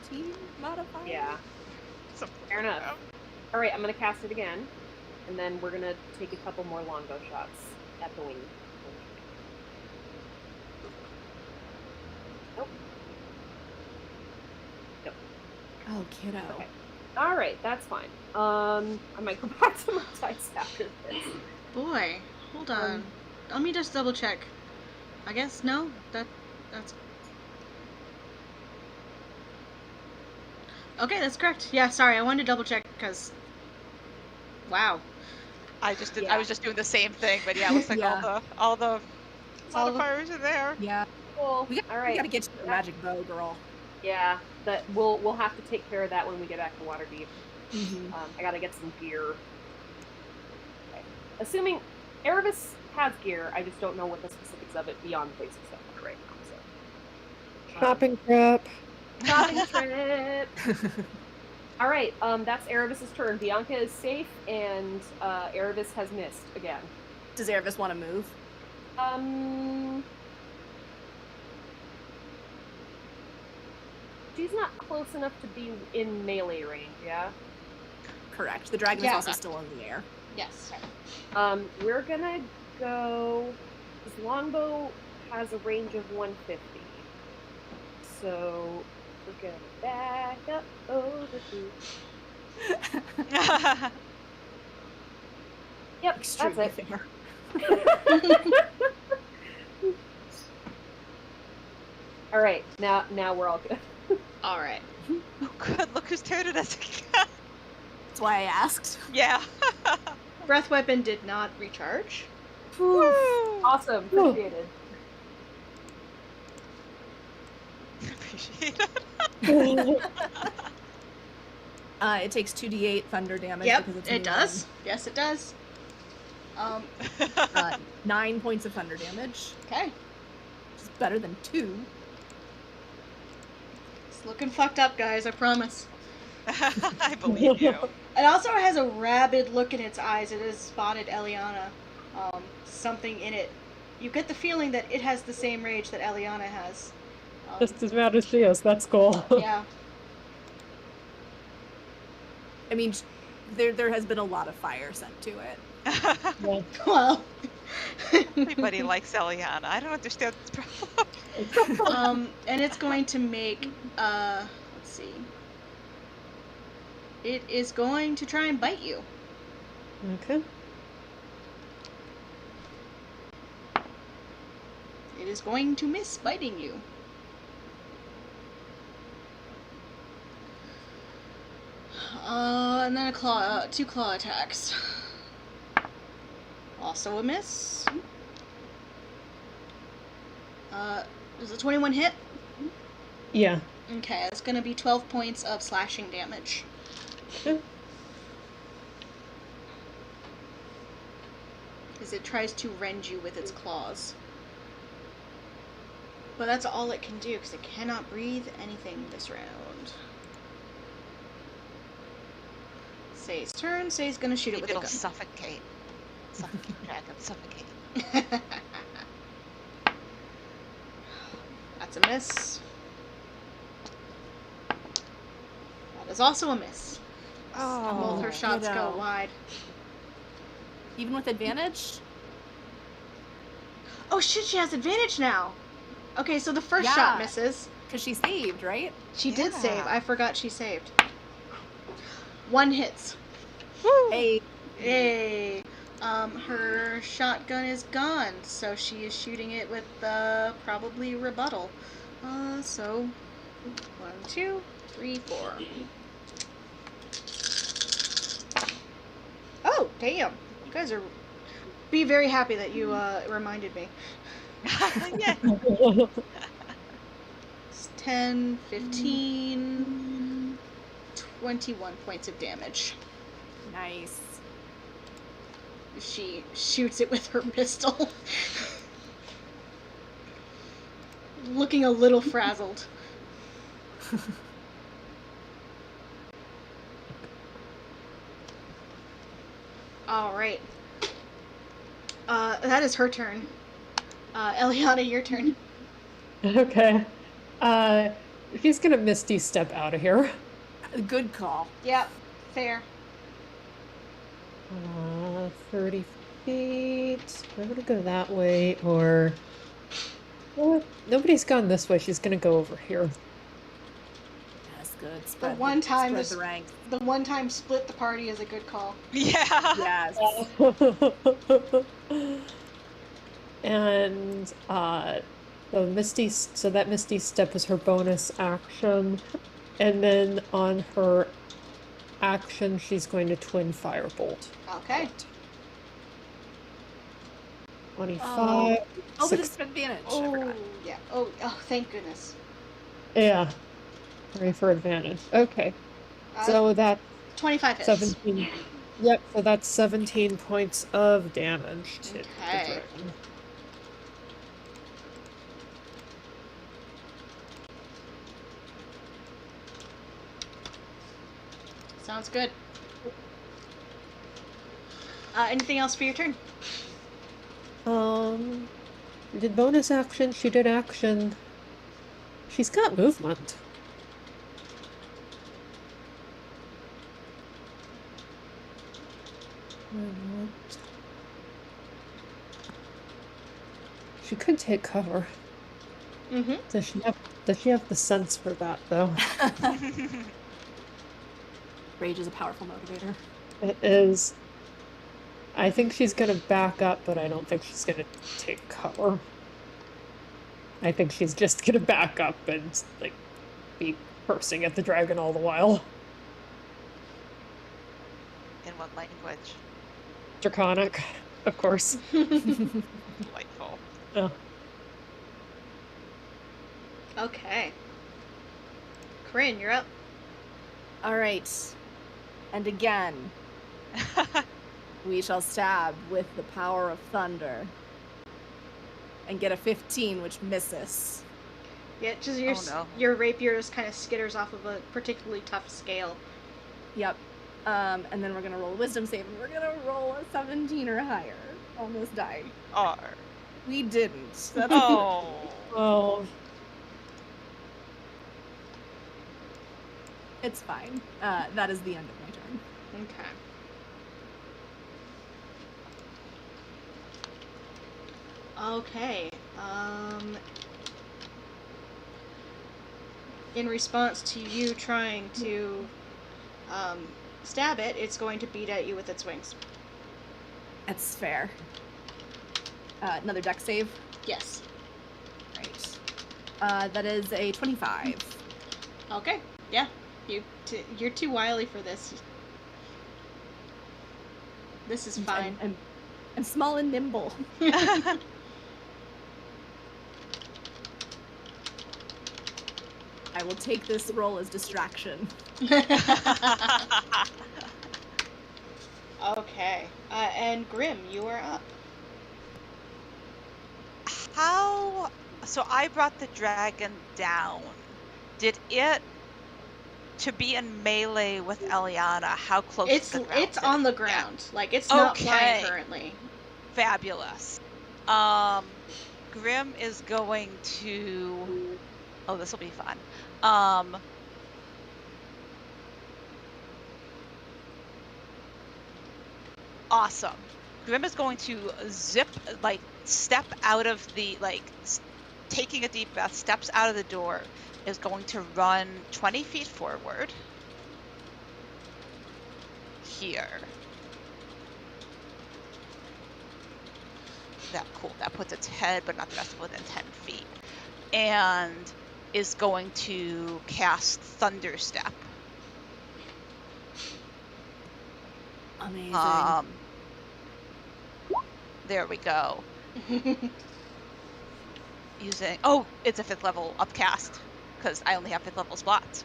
15 modifier? Yeah. Something Fair like enough. that. Alright, I'm gonna cast it again, and then we're gonna take a couple more longbow shots at the wing. Nope. Nope. Oh, kiddo. Okay. Alright, that's fine. I might go back to my dice after this. Boy, hold on. Let me just double check. I guess no. That's. Okay, that's correct. Yeah, sorry, I wanted to double check because. Wow. I just did. Yeah. I was just doing the same thing, but yeah, it looks like Yeah. all the All the- modifiers are there. Yeah. Cool. We Alright. gotta get to the magic bow, girl. Yeah, that we'll have to take care of that when we get back to Waterdeep. Mm-hmm. I gotta get some gear. Okay. Assuming Erebus has gear, I just don't know what the specifics of it beyond the basic stuff are right now. So. Shopping trip. Shopping trip. All right, that's Erebus's turn. Bianca is safe, and Erebus has missed again. Does Erebus want to move? She's not close enough to be in melee range, yeah? Correct. The dragon is Yeah. also still in the air. Yes. We're gonna go. This longbow has a range of 150. So we're gonna back up over to. Yep, Extremely that's it. fair. All right, now we're all good. All right. Oh, good. Look whose turn it is again. That's why I asked. Yeah. Breath weapon did not recharge. Woo. Awesome, appreciated. Appreciate it. It takes 2d8 thunder damage. Yep, because it's it new does. Yes, it does. 9 points of thunder damage, Okay. which is better than 2. It's looking fucked up, guys. I promise. I believe you. It also has a rabid look in its eyes. It has spotted Eliana. Something in it. You get the feeling that it has the same rage that Eliana has. Just as bad as she is. That's cool. Yeah. I mean, there has been a lot of fire sent to it. Yeah. Well. Everybody likes Eliana. I don't understand this problem. And it's going to make, let's see. It is going to try and bite you. Okay. It is going to miss biting you. And then a claw, 2 claw attacks. Also a miss. Does a 21 hit? Yeah. Okay, it's gonna be 12 points of slashing damage. Okay. As it tries to rend you with its claws. But that's all it can do, because it cannot breathe anything this round. Say's turn. Say's gonna shoot it with a It'll gun. suffocate. Suffocate, dragon, suffocate. That's a miss. That is also a miss. And both her shots go kiddo. wide. Even with advantage? Oh shit, she has advantage now. Okay, so the first Yeah. shot misses. Because she saved, right? She did Yeah. save. I forgot she saved. 1 hits. Woo! Hey. Yay. Her shotgun is gone, so she is shooting it with probably rebuttal. So 1, 2, 3, 4. Oh, damn. You guys are. Be very happy that you reminded me. Yeah. It's 10, 15, 21 points of damage. Nice. She shoots it with her pistol. Looking a little frazzled. Alright. That is her turn. Eliana, your turn. Okay. She's gonna Misty step out of here. Good call. Yep, fair. 30 feet. I'm gonna go that way, or... Well, nobody's gone this way. She's gonna go over here. That's good. Spread one time spread is- the ranks. The one time split the party is a good call. Yeah. Yes. And so that Misty step is her bonus action, and then on her action she's going to twin firebolt. Okay. 25. Oh, but six- it's advantage. I Oh, forgot. yeah. Oh, thank goodness. Yeah. Sorry for advantage. Okay. Uh, So that's 25 hits. 17. Yep, so that's 17 points of damage to the Okay. dragon. Sounds good. Anything else for your turn? She did bonus action, she did action. She's got movement. She could take cover. Mm-hmm. Does she have the sense for that though? Rage is a powerful motivator. It is. I think she's gonna back up, but I don't think she's gonna take cover. I think she's just gonna back up and like be cursing at the dragon all the while. In what language? Draconic, of course. Delightful. Oh. Okay. Corinne, you're up. All right. And again, we shall stab with the power of thunder. And get a 15, which misses. Yeah, just Oh, no. your rapier just kind of skitters off of a particularly tough scale. Yep. And then we're gonna roll a wisdom save, and we're gonna roll a 17 or higher on this die. R. We didn't. That's Oh. Oh. It's fine. That is the end of my turn. Okay. Okay. In response to you trying to stab it, it's going to beat at you with its wings. That's fair. Another dex save. Yes. Right. That is a 25. Okay. Yeah. You're too wily for this. This is fine. I'm small and nimble. I will take this roll as distraction. Okay. And Grim, you are up. How? So I brought the dragon down. Did it to be in melee with Eliana? How close? It's to the ground it's did on it the get? ground. Like it's not flying Okay. currently. Fabulous. Grim is going to. Oh, this will be fun. Awesome. Grim is going to step out of the, taking a deep breath, steps out of the door, is going to run 20 feet forward. Here. That puts its head, but not the rest of it, within 10 feet. And is going to cast Thunderstep. Amazing. There we go. It's a 5th level upcast, because I only have 5th level spots.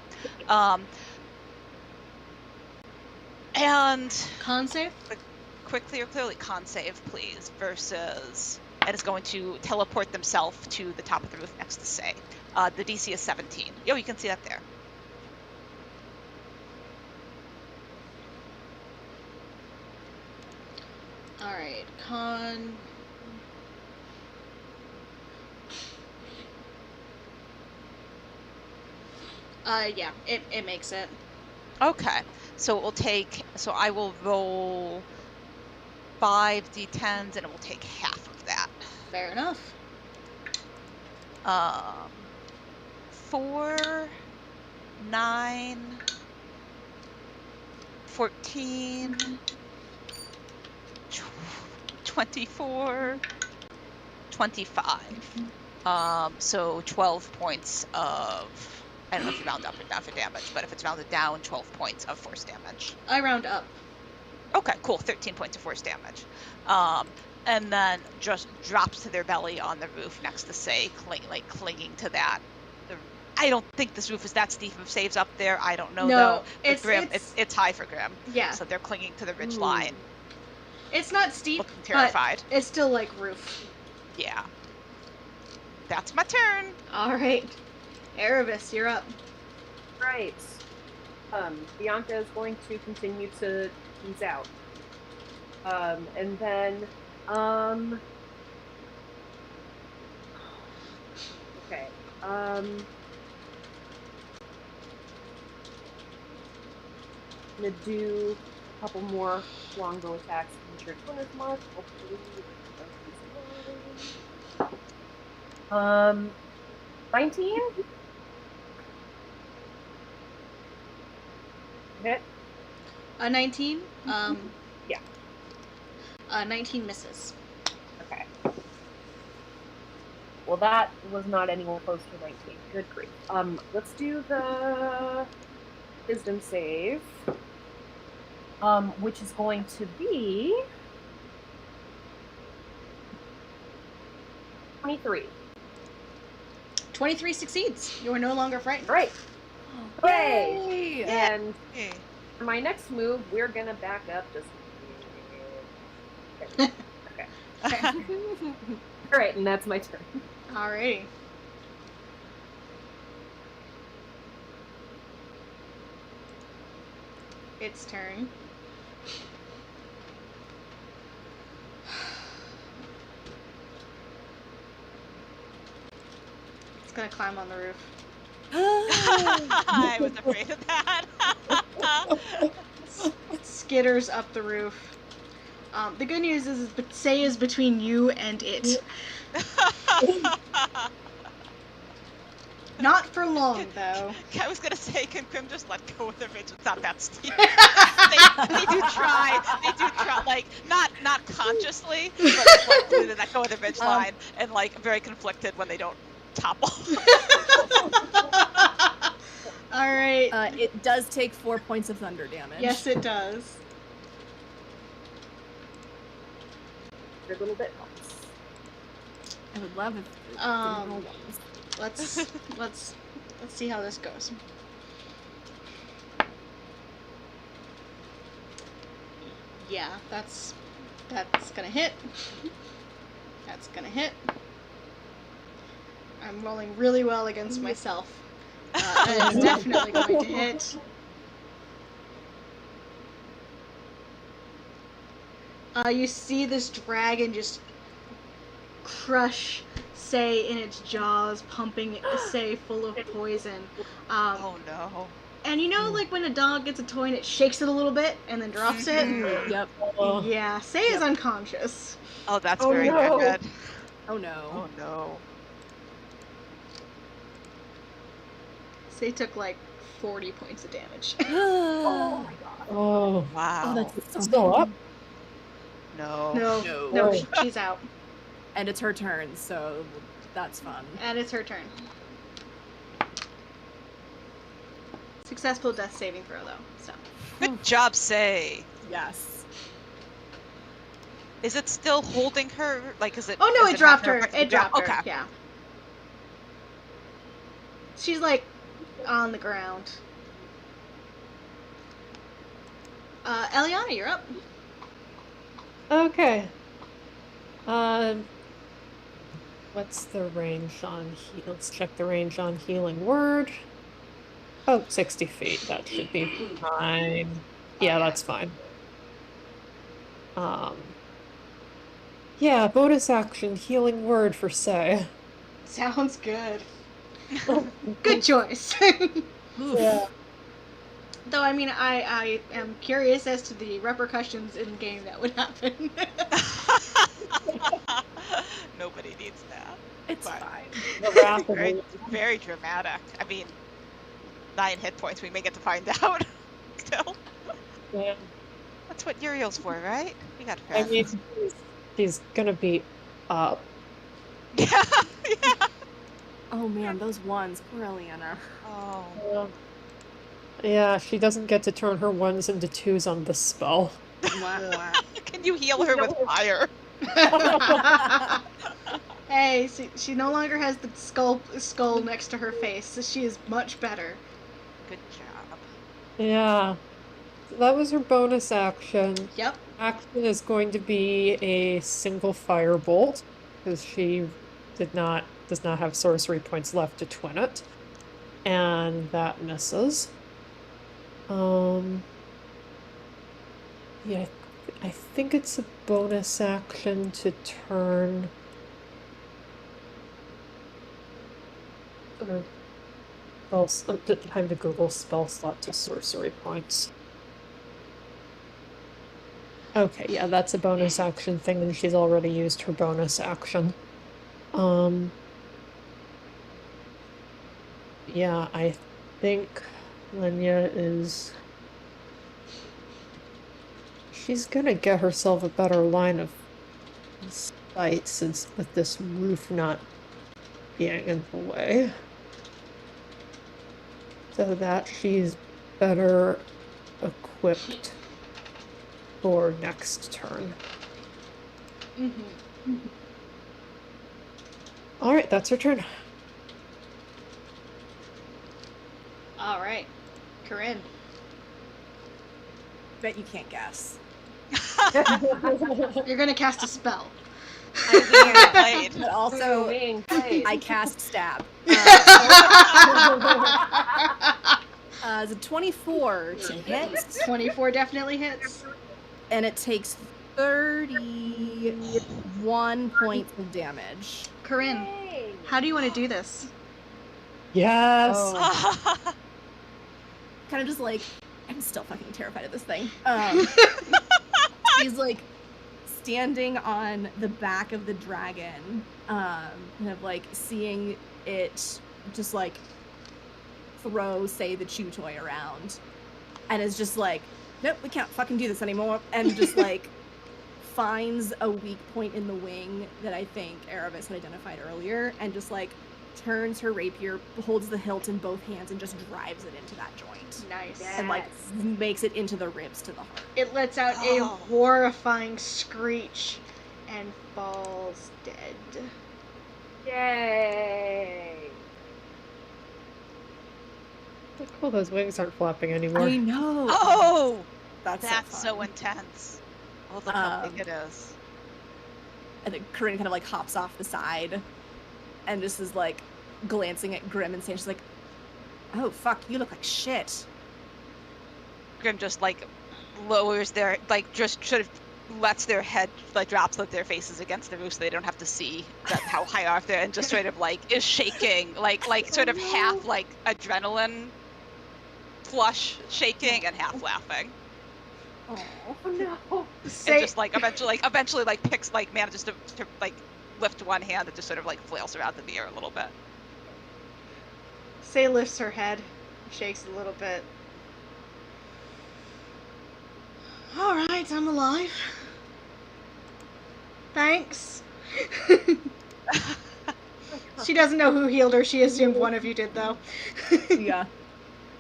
And con save? Quickly or clearly, con save, please, versus... And it's going to teleport themselves to the top of the roof next to Say. The DC is 17. Yo, you can see that there. Alright, con... yeah, it makes it. Okay, so it will take... So I will roll 5 d10s, and it will take half of that. Fair enough. 4, 9, 14, 24, 25. So 12 points of... I don't know if you round up or down for damage, but if it's rounded down, 12 points of force damage. I round up. Okay, cool. 13 points of force damage. And then just drops to their belly on the roof next to Say, clinging to that. I don't think this roof is that steep of saves up there. I don't know, though. Grim, it's high for Grim. Yeah. So they're clinging to the ridge line. It's not steep, looking terrified. But it's still like roof. Yeah. That's my turn. All right. Erebus, you're up. Right. Bianca is going to continue to ease out. And then, okay. I'm gonna do a couple more longbow attacks. Feature bonus mark. Hopefully, 19. Hit. 19. Yeah. 19 misses. Okay. Well, that was not anywhere close to 19. Good grief. Let's do the wisdom save. Which is going to be 23. 23 succeeds. You are no longer frightened. Right. Hooray! Yay! And for my next move, we're gonna back up just. Okay. All right, and that's my turn. Alrighty. Its turn. It's gonna climb on the roof. I was afraid of that. It skitters up the roof. The good news is Say is between you and it. Not for long, though. I was gonna say, can Grim just let go of the ridge? It's not that steep. they do try. They do try, like not consciously, but they let go of the ridge line, and very conflicted when they don't topple. All right. It does take 4 points of thunder damage. Yes, it does. A little bit helps. I would love if it didn't roll ones. Let's see how this goes. Yeah, that's gonna hit. That's gonna hit. I'm rolling really well against myself. That is definitely going to hit. You see this dragon just crush Say in its jaws, pumping Say full of poison. Oh no. And you know, like when a dog gets a toy and it shakes it a little bit and then drops it? Yep. Yeah, Say is unconscious. Oh, that's Oh, very no. good. Oh no. Oh no. Say took like 40 points of damage. Oh my god. Oh, Wow. Oh, that's so still up? No. No, No. she's out. And it's her turn, so that's fun. And it's her turn. Successful death saving throw, though, so. Good job, Say. Yes. Is it still holding her? Like, is it? Oh no, does it dropped have her. It dropped her. Okay. Yeah. She's like on the ground. Eliana, you're up. Okay. What's the range on let's check the range on Healing Word. Oh, 60 feet. That should be fine. Yeah, that's fine. Yeah, bonus action, Healing Word for Say. Sounds good. Good choice. Yeah. Though, I mean, I am curious as to the repercussions in game that would happen. Nobody needs that. It's But- fine. The wrath of Very, the- very dramatic. I mean, 9 hit points. We may get to find out. Still, Yeah. that's what Uriel's for, right? We got I friends. mean, he's gonna be up. Yeah. Yeah. Oh man, those ones. Poor Eliana. Oh. Yeah, she doesn't get to turn her 1s into 2s on the spell. Can you heal her with fire? Hey, she no longer has the skull next to her face, so she is much better. Good job. Yeah. So that was her bonus action. Yep. Action is going to be a single firebolt, because she does not have sorcery points left to twin it. And that misses. Yeah, I think it's a bonus action to turn. Time to Google spell slot to sorcery points. Okay, yeah, that's a bonus action thing, and she's already used her bonus action. Yeah, I think Lenya is. She's gonna get herself a better line of sight since with this roof not being in the way. So that she's better equipped for next turn. Mm-hmm. Alright, that's her turn. Alright. Corinne. Bet you can't guess. You're gonna cast a spell. But also, I cast stab. It's a 24 to hit. 24 definitely hits. And it takes 31 points of damage. Corinne, how do you want to do this? Yes! Oh. Kind of just like, I'm still fucking terrified of this thing. She's like standing on the back of the dragon, kind of like seeing it just like throw, say, the chew toy around, and is just like, nope, we can't fucking do this anymore, and just like finds a weak point in the wing that I think Erebus had identified earlier, and just like turns her rapier, holds the hilt in both hands, and just drives it into that joint. Nice. And like makes it into the ribs to the heart. It lets out a horrifying screech and falls dead. Yay! Cool, those wings aren't flapping anymore. I know. Oh, That's so intense. Oh, look how big it is. And then Corinne kind of like hops off the side and just is like glancing at Grim and saying, she's like, oh fuck, you look like shit. Grim just like lowers their, like just sort of lets their head, like drops their faces against the roof so they don't have to see how high off they're, and just sort of like is shaking, like sort of half like adrenaline flush, shaking, and half laughing. Oh no. And just like eventually like picks like manages to like lift one hand and just sort of like flails around in the air a little bit. Say lifts her head, shakes a little bit. All right, I'm alive. Thanks. She doesn't know who healed her. She assumed one of you did, though. yeah.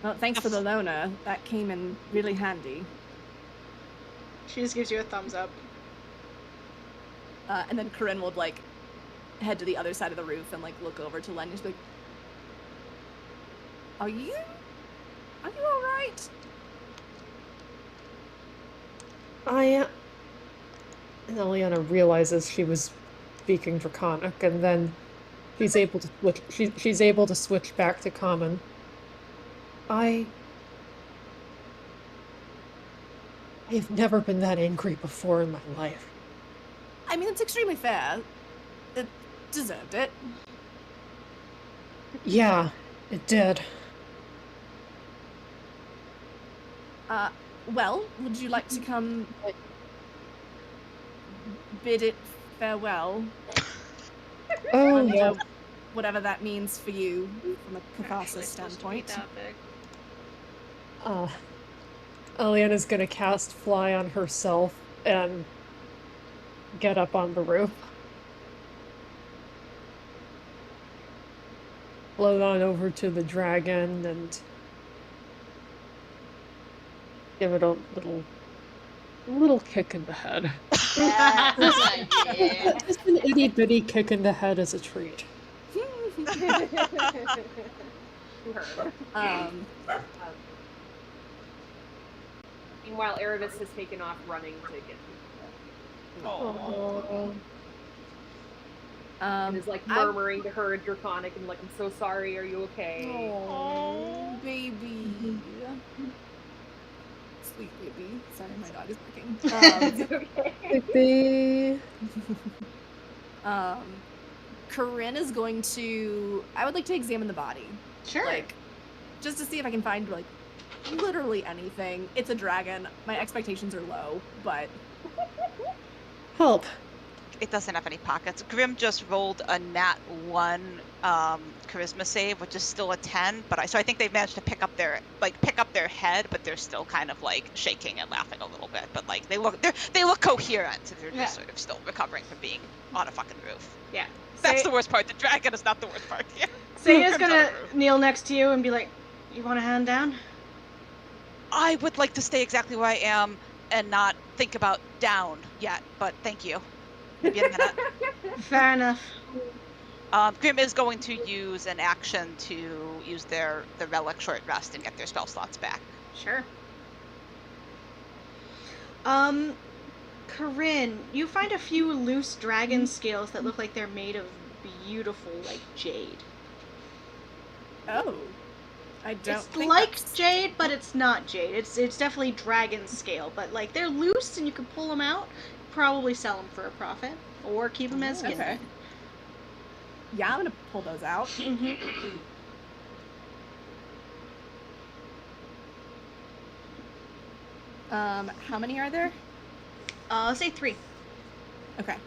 Well, thanks for the loner. That came in really handy. She just gives you a thumbs up. And then Corinne would like head to the other side of the roof and like look over to Len and she'd be like, Are you all right? And Eliana realizes she was speaking Draconic, and then she's able to switch. She's able to switch back to Common. I have never been that angry before in my life. I mean, it's extremely fair. It deserved it. Yeah, it did. Well, would you like to come bid it farewell? Oh, yeah. Whatever that means for you from a catharsis standpoint. Eliana's gonna cast Fly on herself and get up on the roof. Float on over to the dragon and give it a little kick in the head. Just an itty bitty kick in the head as a treat. Meanwhile, Erebus has taken off running to get Oh. and is like murmuring to her in Draconic and like, I'm so sorry, are you okay? Oh, baby. Sweet baby. Sorry, my dog is barking. Baby. Corinne is going to... I would like to examine the body. Sure. Like, just to see if I can find, like, literally anything. It's a dragon. My expectations are low, but... Help. It doesn't have any pockets. Grim just rolled a nat 1 charisma save, which is still a 10, but I think they've managed to pick up their head, but they're still kind of like shaking and laughing a little bit. But like they look coherent. They're just sort of still recovering from being on a fucking roof. Yeah. That's the worst part. The dragon is not the worst part here. Saya's gonna kneel next to you and be like, "You want a hand down?" I would like to stay exactly where I am and not think about down yet, but thank you. Maybe in a minute. Fair enough. Grim is going to use an action to use the relic short rest and get their spell slots back. Sure. Corinne, you find a few loose dragon scales that look like they're made of beautiful, like, jade. Oh. I don't It's think like that's... jade, but it's not jade. It's definitely dragon scale, but like they're loose and you can pull them out. Probably sell them for a profit or keep them as skin. Okay. Yeah, I'm gonna pull those out. How many are there? Let's say 3. Okay.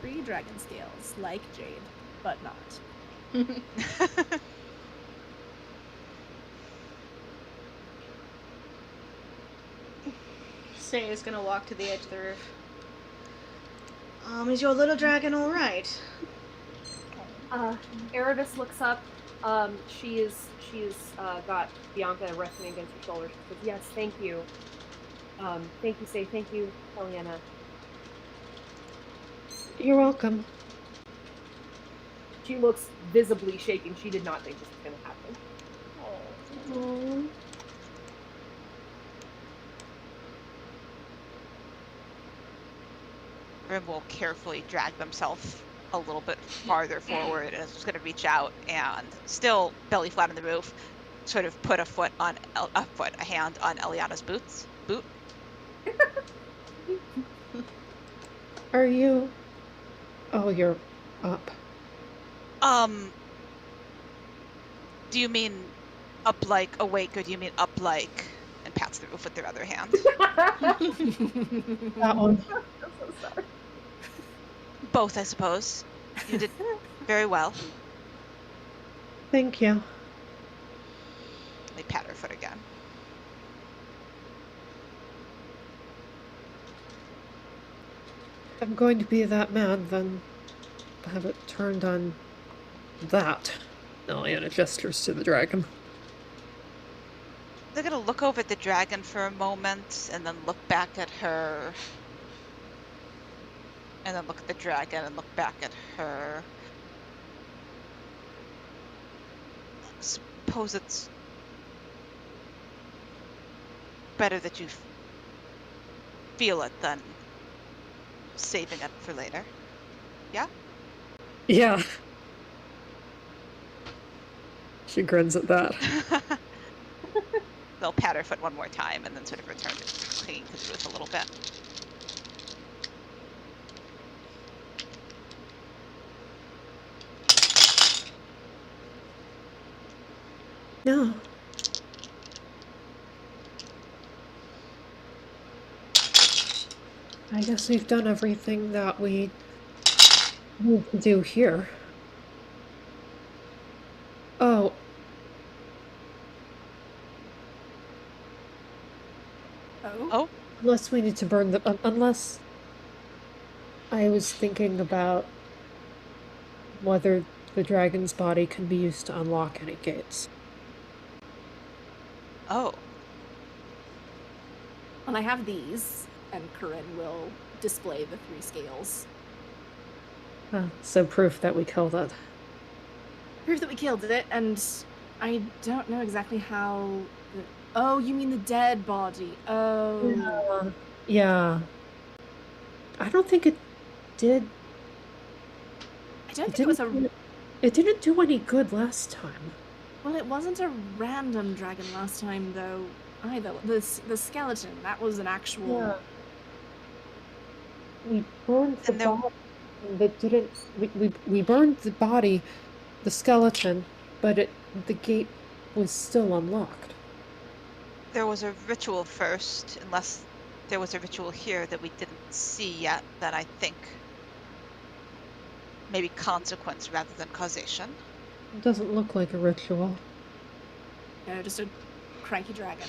3 dragon scales, like jade, but not. Saya's gonna walk to the edge of the roof. Is your little dragon alright? Erebus looks up. She's got Bianca resting against her shoulder. She says, "Yes, thank you. Thank you, Say. Thank you, Eliana." You're welcome. She looks visibly shaken. She did not think this was going to happen. Aww. Grim will carefully drag themselves a little bit farther forward and is just going to reach out and, still belly flat on the roof, sort of put a hand on Eliana's boot. Are you... Oh, you're up. Do you mean Up like awake, or do you mean up like? And pats the roof with their other hand. That one. I'm so sorry. Both, I suppose. You did very well. Thank you. They pat her foot again. If I'm going to be that mad, then have it turned on that. Eliana gestures to the dragon. They're gonna look over at the dragon for a moment, and then look back at her. And then look at the dragon and look back at her. Suppose it's better that you feel it than saving it for later. Yeah? Yeah. She grins at that. They'll pat her foot one more time and then sort of return to clinging to the roof a little bit. No. I guess we've done everything that we need to do here. Oh. Oh? Unless we need to burn the... unless... I was thinking about whether the dragon's body can be used to unlock any gates. Oh. And I have these, and Corinne will display the 3 scales. So proof that we killed it. Proof that we killed it, and I don't know exactly how... Oh, you mean the dead body. Oh. Yeah. I don't think it did... I don't think it was a... It didn't do any good last time. Well, it wasn't a random dragon last time, though, either. The skeleton, that was an actual... Yeah. We burned the body. That didn't... We burned the body, the skeleton, but the gate was still unlocked. There was a ritual first, unless there was a ritual here that we didn't see yet, that I think maybe consequence rather than causation. It doesn't look like a ritual. No, just a cranky dragon.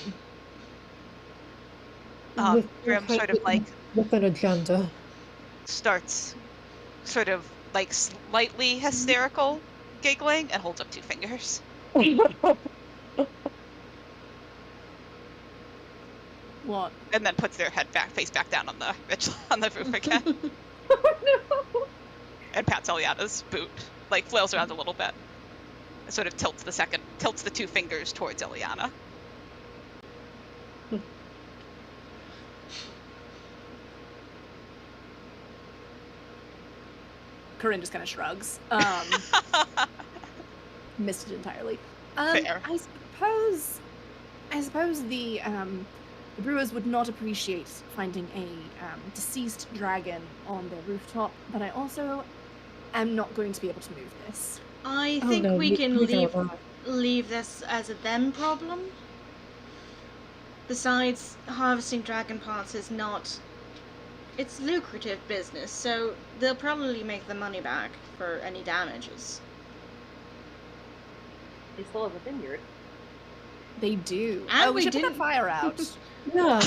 Grim sort of like... With an agenda. Starts sort of like slightly hysterical giggling and holds up 2 fingers. What? And then puts their head face back down on the roof again. Oh no! And pats Eliana's boot, like flails around a little bit. And sort of tilts the 2 fingers towards Eliana. Corinne just kind of shrugs. Missed it entirely. Fair. I suppose the brewers would not appreciate finding a deceased dragon on their rooftop, but I also am not going to be able to move this. I think we can leave this as a them problem. Besides, harvesting dragon parts is not... It's lucrative business, so they'll probably make the money back for any damages. They still have a vineyard. They do. And we should put the fire out. Yeah.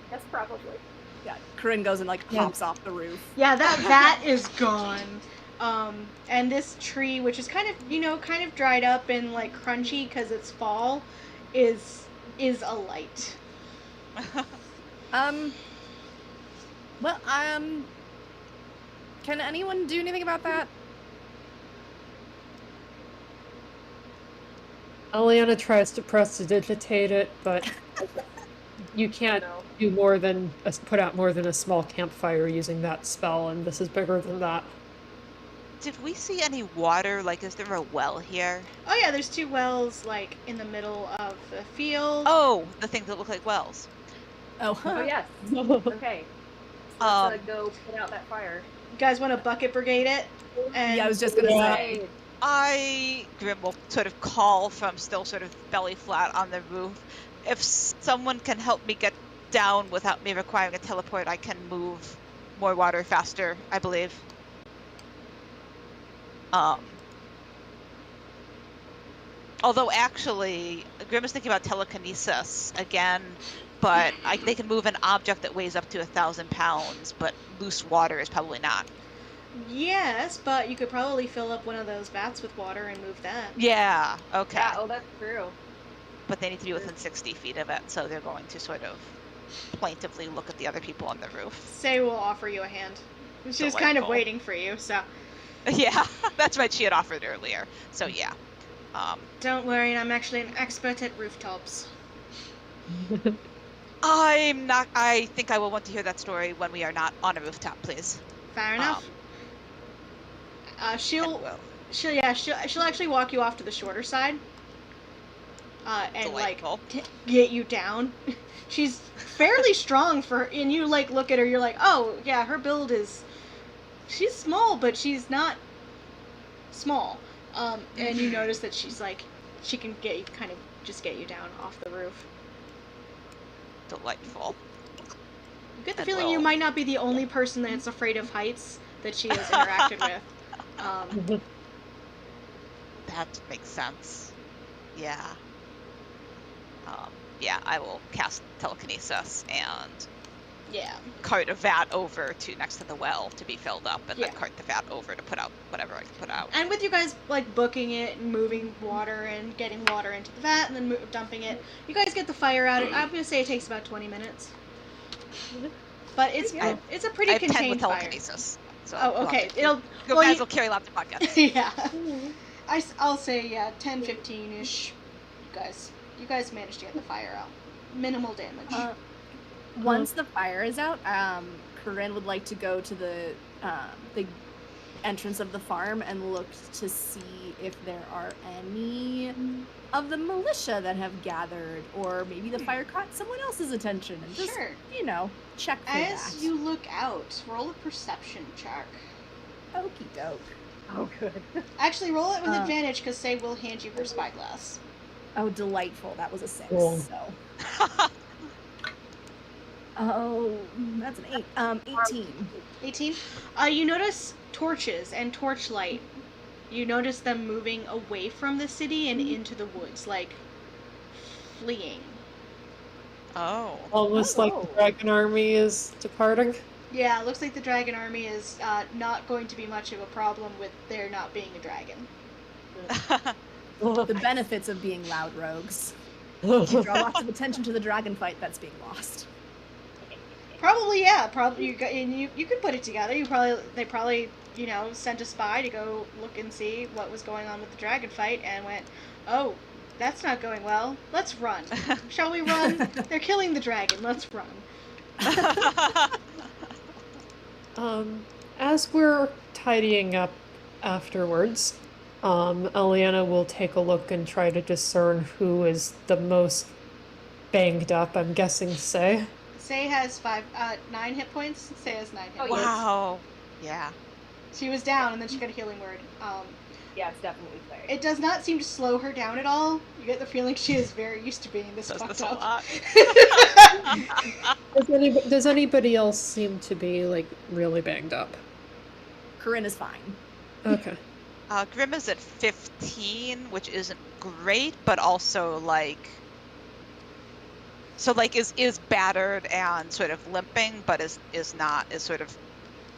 Yes, probably. Yeah, Corinne goes and hops off the roof. Yeah, that is gone. And this tree, which is kind of dried up and crunchy because it's fall, is alight. Well, can anyone do anything about that? Eliana tries to prestidigitate it, but you can't do more than put out more than a small campfire using that spell, and this is bigger than that. Did we see any water? Is there a well here? Oh yeah, there's 2 wells in the middle of the field. Oh, the things that look like wells. Oh, Oh yes. Okay. So let's go put out that fire. You guys want to bucket brigade it? And Yeah, I was just gonna say. Grim will sort of call from still sort of belly flat on the roof. If someone can help me get down without me requiring a teleport, I can move more water faster, I believe. Although actually, Grim is thinking about telekinesis again, but they can move an object that weighs up to 1,000 pounds, but loose water is probably not. Yes, but you could probably fill up one of those vats with water and move that. Yeah, okay. Yeah, oh, that's true. But they need to be within 60 feet of it, so they're going to sort of plaintively look at the other people on the roof. Say will offer you a hand. She was kind of waiting for you, so. Yeah, that's what she had offered earlier. So yeah. Don't worry, I'm actually an expert at rooftops. I'm not. I think I will want to hear that story when we are not on a rooftop, please. Fair enough. She'll actually walk you off to the shorter side. And Delightful. get you down. She's fairly strong and you look at her, you're like, oh yeah, her build she's small, but she's not small. And you notice that she's she can get you down off the roof. Delightful. You get the feeling you might not be the only person that's afraid of heights that she has interacted with. That makes sense. Yeah. Yeah, I will cast telekinesis and cart a vat over to next to the well to be filled up, and then cart the vat over to put out whatever I can put out. And with you guys booking it and moving water and getting water into the vat and then dumping it, you guys get the fire out. I'm gonna say it takes about 20 minutes. But it's a pretty contained 10 with fire. Telekinesis. So okay. You guys will carry lots of podcasts. Yeah. I'll say 10, 15-ish. You guys managed to get the fire out. Minimal damage. Once the fire is out, Corinne would like to go to the entrance of the farm and look to see if there are any of the militia that have gathered, or maybe the fire caught someone else's attention, and just, check for that. As you look out, roll a perception check. Okie doke. Oh, good. Actually, roll it with advantage, because Say will hand you her spyglass. Oh, delightful. That was a 6, Cool. so... Oh, that's an 18. 18? You notice torches and torchlight. You notice them moving away from the city and into the woods, fleeing. Oh. Almost like the dragon army is departing. Yeah, it looks like the dragon army is not going to be much of a problem with there not being a dragon. The benefits of being loud rogues. You draw lots of attention to the dragon fight that's being lost. Probably, yeah. Probably you could put it together. They probably sent a spy to go look and see what was going on with the dragon fight and went, oh, that's not going well. Let's run. Shall we run? They're killing the dragon. Let's run. As we're tidying up afterwards, Eliana will take a look and try to discern who is the most banged up. I'm guessing Say. Say has 9 hit points. Say has 9 hit points. Wow. Yeah. She was down and then she got a healing word. Yeah, it's definitely Say. It does not seem to slow her down at all. You get the feeling she is very used to being this fucked up. Does anybody else seem to be really banged up? Corinne is fine. Okay. Grim is at 15, which isn't great, but also is battered and sort of limping, but is sort of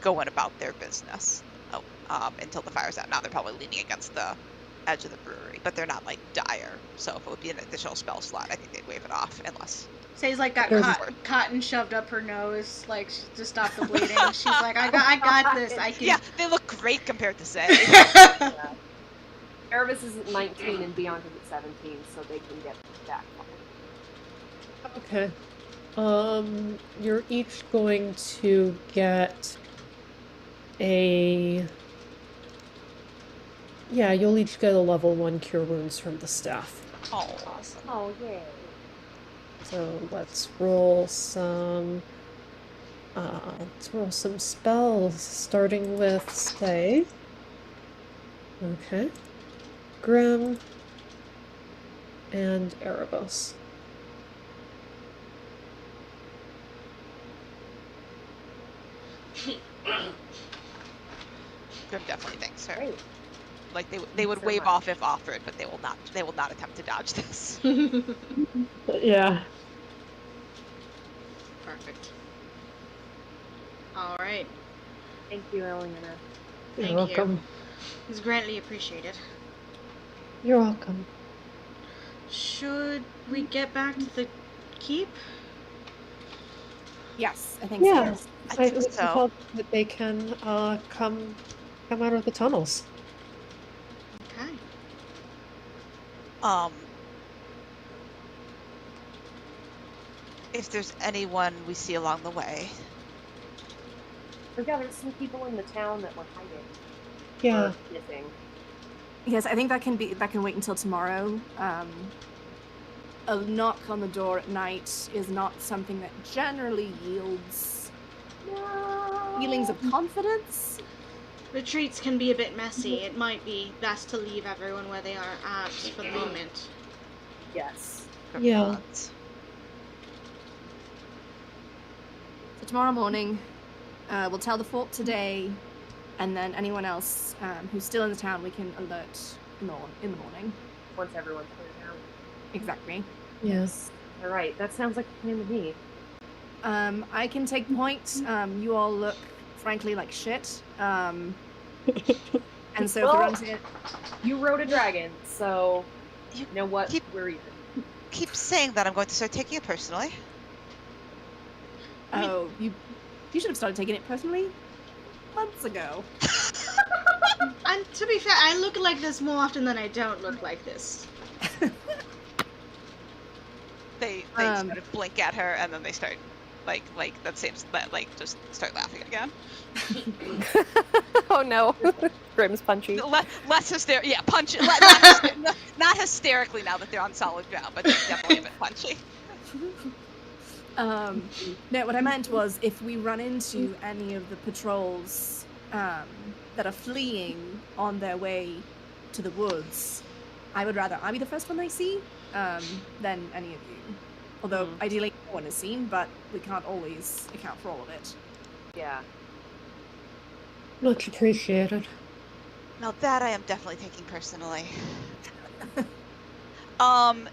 going about their business until the fire's out. Now they're probably leaning against the edge of the brewery, but they're not dire. So if it would be an additional spell slot, I think they'd wave it off unless. Say's got cotton shoved up her nose, to stop the bleeding. She's like, I got this. I can. Yeah, they look great compared to Say. Erebus is at 19 and Bianca's at 17, so they can get back. Okay. You're each going to get you'll each get a level 1 cure wounds from the staff. Oh, awesome. Oh, yay. So let's roll some Throw some spells, starting with Stay. Okay. Grim. And Erebos. Grim definitely thinks her. Great. Like they would so wave much. off if offered, but they will not attempt to dodge this. Yeah. Perfect. All right. Thank you, Eleanor. You're Thank welcome. you. It's greatly appreciated. You're welcome. Should we get back to the keep? Yes, I think Yeah. so. I think we so. hope that they can come out of the tunnels. Okay. If there's anyone we see along the way. We've gathered some people in the town that were hiding. Yeah. Or missing. Yes, I think that can wait until tomorrow. A knock on the door at night is not something that generally yields feelings of confidence. Retreats can be a bit messy. It might be best to leave everyone where they are at for the moment. Yes. Yeah. So tomorrow morning, we'll tell the fort today, and then anyone else who's still in the town, we can alert in the morning. Once everyone's cleared out. Exactly. Yes. All right. That sounds like a plan to me. I can take point. You all look, frankly, like shit. And so if Well, we're on to it, you rode a dragon, so You know what? keep- We're even. Keep saying that. I'm going to start taking it personally. oh, you should have started taking it personally months ago. And to be fair, I look like this more often than I don't look like this. They sort of blink at her and then they start just start laughing again. Oh no. Grim's punchy. Less hysterical. Yeah, punch. Not hysterically now that they're on solid ground, but they're definitely a bit punchy. No, what I meant was if we run into any of the patrols that are fleeing on their way to the woods, I would rather I be the first one they see than any of you. Although ideally no one is seen, but we can't always account for all of it. Yeah. Much appreciated. Now that I am definitely taking personally.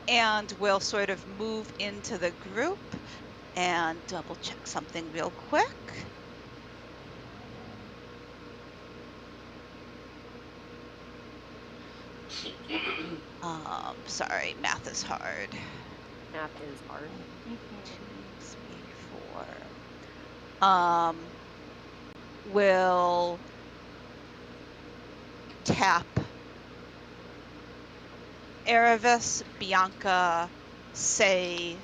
And we'll sort of move into the group and double check something real quick. Sorry, math is hard. Math is hard. 2, 3, 4. We'll tap Erebus, Bianca, Say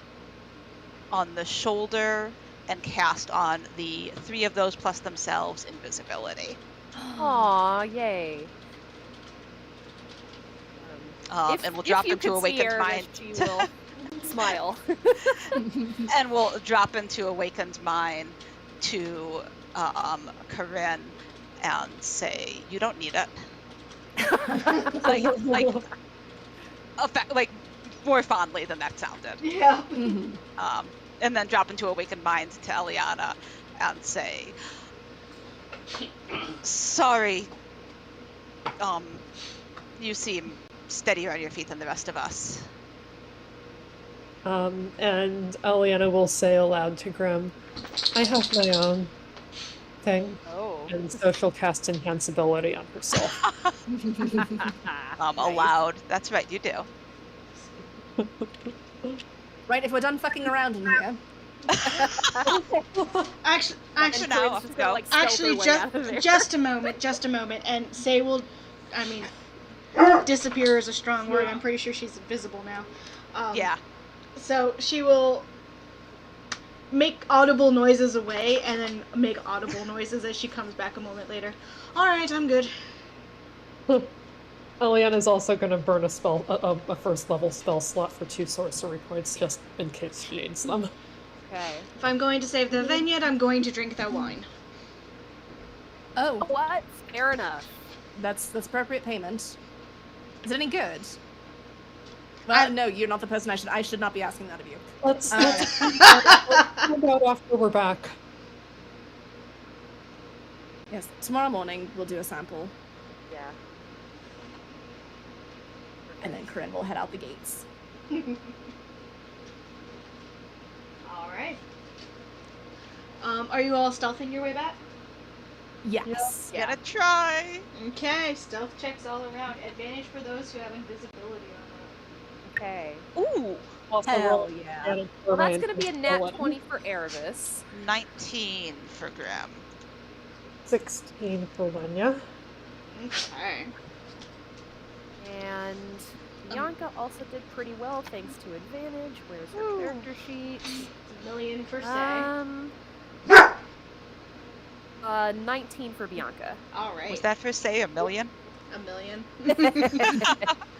on the shoulder and cast on the 3 of those plus themselves invisibility. Aw, yay. And we'll drop into Awakened Mind. She will smile. And we'll drop into Awakened Mind to Corinne and say, "You don't need it." like more fondly than that sounded. Yeah. And then drop into Awakened Mind to Eliana and say, "Sorry, you seem steadier on your feet than the rest of us." And Eliana will say aloud to Grim, "I have my own thing." Oh. And so she'll cast Enhanceability on herself. Aloud. That's right, you do. Right, if we're done fucking around in here. Actually, now, Just gonna, like, stealth actually, her way out of there. just a moment, and Say will, disappear is a strong word. I'm pretty sure she's invisible now. Yeah. So she will make audible noises away, and then make audible noises as she comes back a moment later. All right, I'm good. Eliana's also going to burn a first level spell slot for 2 sorcery points just in case she needs them. Okay. If I'm going to save the vineyard, I'm going to drink their wine. Oh, What? Fair enough. that's appropriate payment. Is it any good? Well, no, you're not the person I should not be asking that of you. Let's find out after we're back. Yes, tomorrow morning we'll do a sample, Yeah. and then Corinne will head out the gates. All right. Are you all stealthing your way back? Yes. Yeah. Gonna try. Okay, stealth checks all around. Advantage for those who have invisibility Okay. Ooh, Hell yeah. Well, that's gonna be a nat 20 for Erebus. 19 for Graham. 16 for Lenya. Okay. And Bianca also did pretty well thanks to advantage. Where's her character sheet? $1 million for say. 19 for Bianca. All right. Was that for say $1 million? $1 million?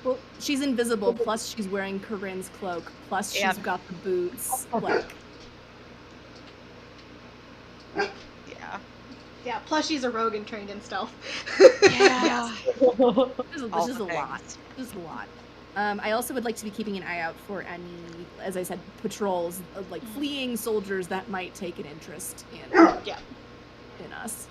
Well, she's invisible, plus she's wearing Corinne's cloak, plus she's And- got the boots. Like, Yeah. Yeah, plus she's a rogue and trained in stealth. Yeah. this All is the a lot. things. This is a lot. I also would like to be keeping an eye out for any, as I said, patrols of like fleeing soldiers that might take an interest in Yeah. in us.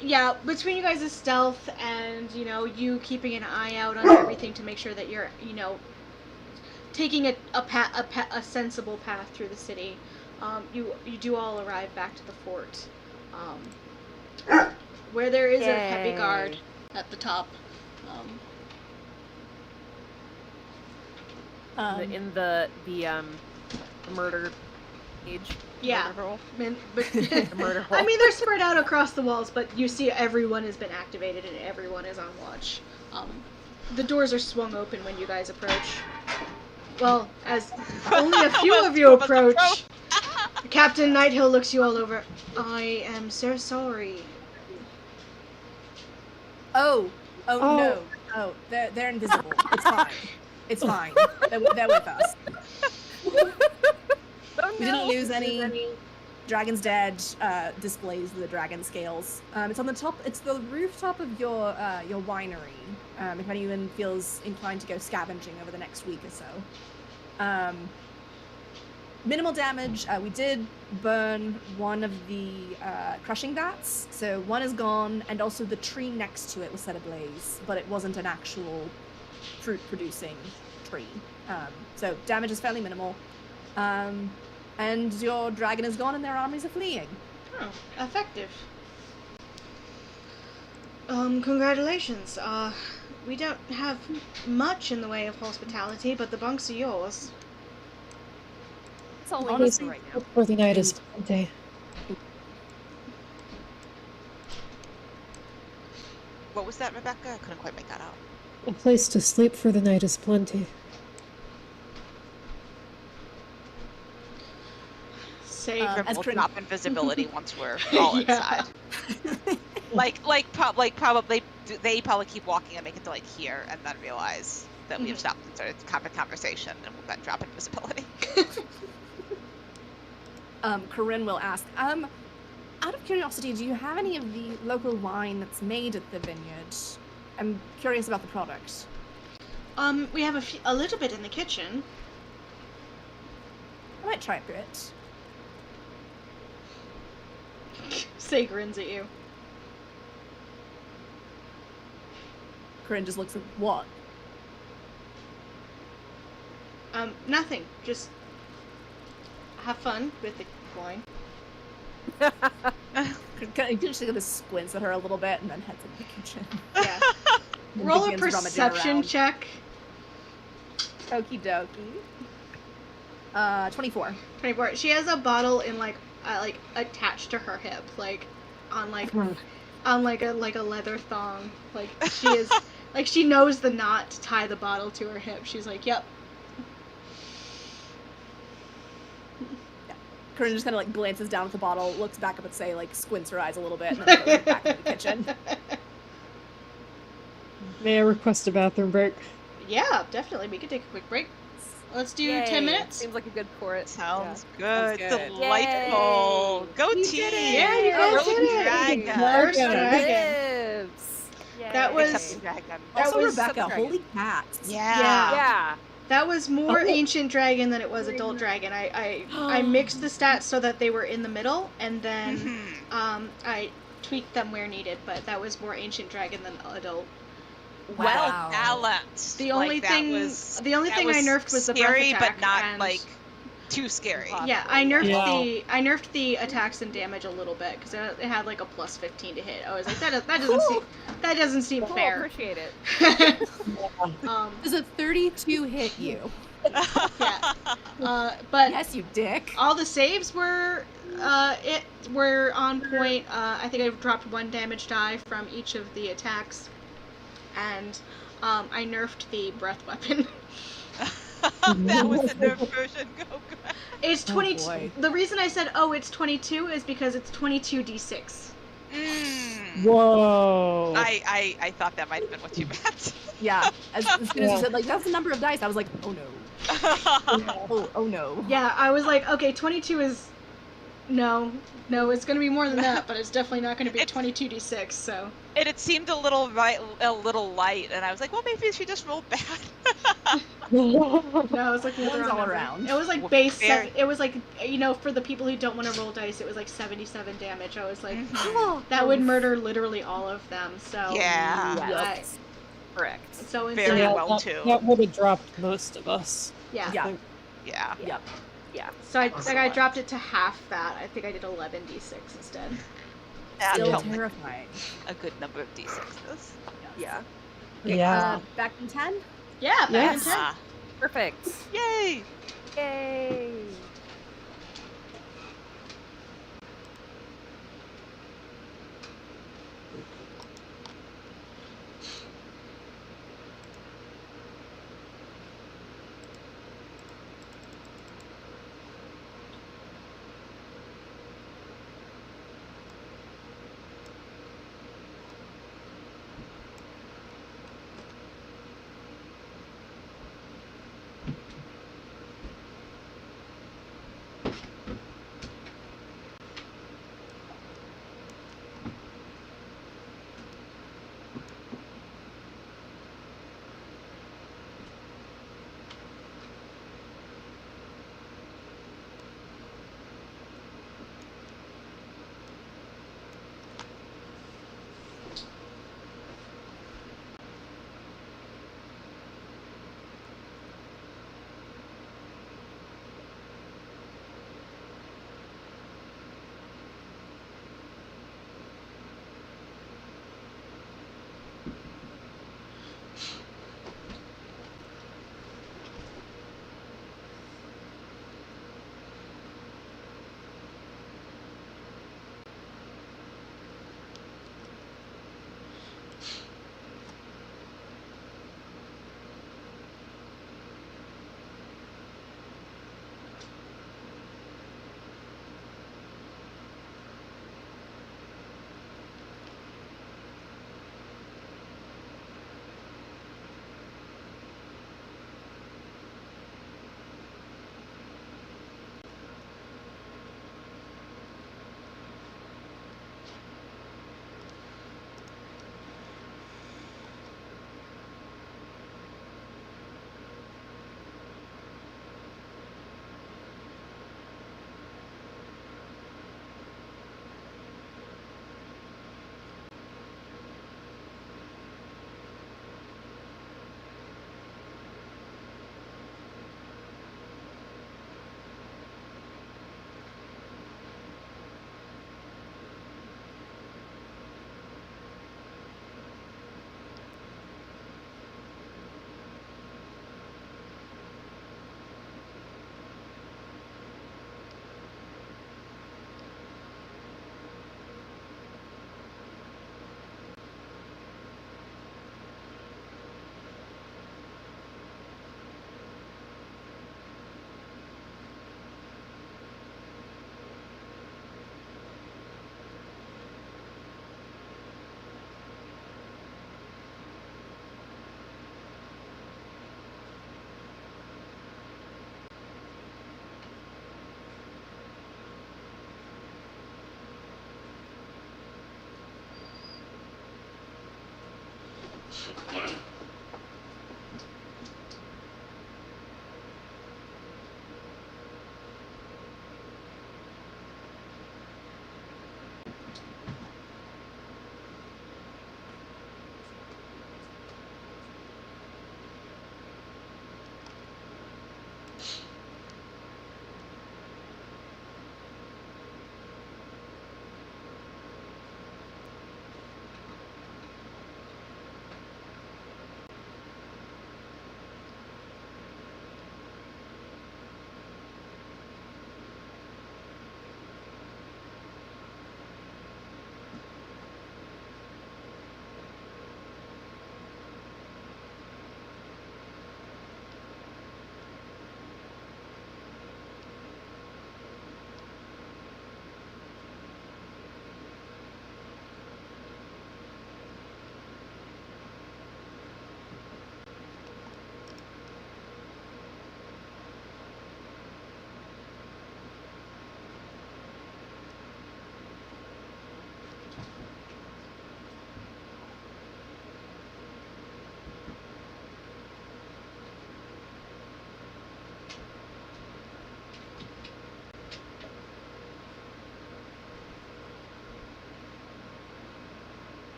Yeah, between you guys' stealth and, you keeping an eye out on everything to make sure that you're, taking a sensible path through the city, you do all arrive back to the fort, where there is a heavy guard at the top. In the murder page. Yeah. Murder roll. But The murder roll. I mean, they're spread out across the walls, but you see everyone has been activated and everyone is on watch. The doors are swung open when you guys approach. Well, as only a few of you approach, Captain Nighthill looks you all over. I am so sorry. Oh no. Oh, they're invisible. It's fine. It's fine. They're with us. We didn't lose any Dragon's Dead displays of the dragon scales. It's on the top. It's the rooftop of your winery. If anyone feels inclined to go scavenging over the next week or so. Minimal damage. We did burn one of the crushing vats, so one is gone, and also the tree next to it was set ablaze, but it wasn't an actual fruit-producing tree. So damage is fairly minimal. And your dragon is gone and their armies are fleeing. Oh, effective. Congratulations. We don't have much in the way of hospitality, but the bunks are yours. That's all we need Honestly, right now. For the night is plenty. What was that, Rebecca? I couldn't quite make that out. A place to sleep for the night is plenty. Say, Grim as will Corinne- drop invisibility once we're all Yeah. inside. Probably they probably keep walking and make it to here and then realize that we've stopped and started a conversation and we'll then drop invisibility. Corinne will ask, out of curiosity, do you have any of the local wine that's made at the vineyard? I'm curious about the product. we have a little bit in the kitchen. I might try a bit. Say grins at you. Corinne just looks at what? Nothing. Just have fun with the wine. Corinne just kind of squints at her a little bit and then heads into the kitchen. Yeah. And Roll a begins rummaging perception around. check. Okie dokie. 24. 24. She has a bottle in attached to her hip, on a leather thong. She is she knows the knot to tie the bottle to her hip. She's like, yep. Corinne just kind of glances down at the bottle, looks back up at Say, squints her eyes a little bit, and then goes back into the kitchen. May I request a bathroom break? Yeah, definitely. We could take a quick break. Let's do Yay. 10 minutes. Seems like a good port. Sounds Yeah. good. Sounds good. Delightful. Yay. Go We team. did it. Yeah, you guys First did it. dragon. First Dragon. dragon. Lives. That was- Except the dragon. That Also, was- Rebecca, Dragon. holy cats. Yeah. Yeah. That was more Oh. ancient dragon than it was adult dragon. I mixed the stats so that they were in the middle, and then Mhm. I tweaked them where needed. But that was more ancient dragon than adult. Well Wow. balanced. The only that thing, was, the only that thing I nerfed was the breath scary, attack, but not and- like too scary. Yeah, I nerfed Yeah. I nerfed the attacks and damage a little bit because it had like a plus 15 to hit. I was like, that doesn't seem Cool. fair. Appreciate it. Does a 32 hit you? Yeah. But Yes, you dick. all the saves were on point. I think I dropped 1 damage die from each of the attacks, and I nerfed the breath weapon. That was the nerf version. Go, go. It's Oh, 22. boy. The reason I said it's 22 is because it's 22d6. Whoa. I thought that might have been what you meant. Yeah. As soon as you Yeah. said, like, that's the number of dice, I was like, oh no. Oh no. Yeah, I was like, okay, 22 is no, it's gonna be more than that, but it's definitely not gonna be 22d6. So And it seemed a little light, and I was like, well, maybe she just rolled bad. no, I was looking at the Ones wrong all number. around. It was like base. Fair. It was like, for the people who don't want to roll dice, it was like 77 damage. I was like, Mhm. Oh, that would murder literally all of them. So Yeah. Yes. Correct. So Very instead, well, that, too. That would have dropped most of us. yeah. Yeah. Yeah. Yep. Yeah. So I dropped it to half that. I think I did 11d6 instead. That Still felt like terrifying. a good number of d6s. Yeah. Yeah. Back in 10? Yeah, back in Yes. 10. Perfect. Yay! Yay.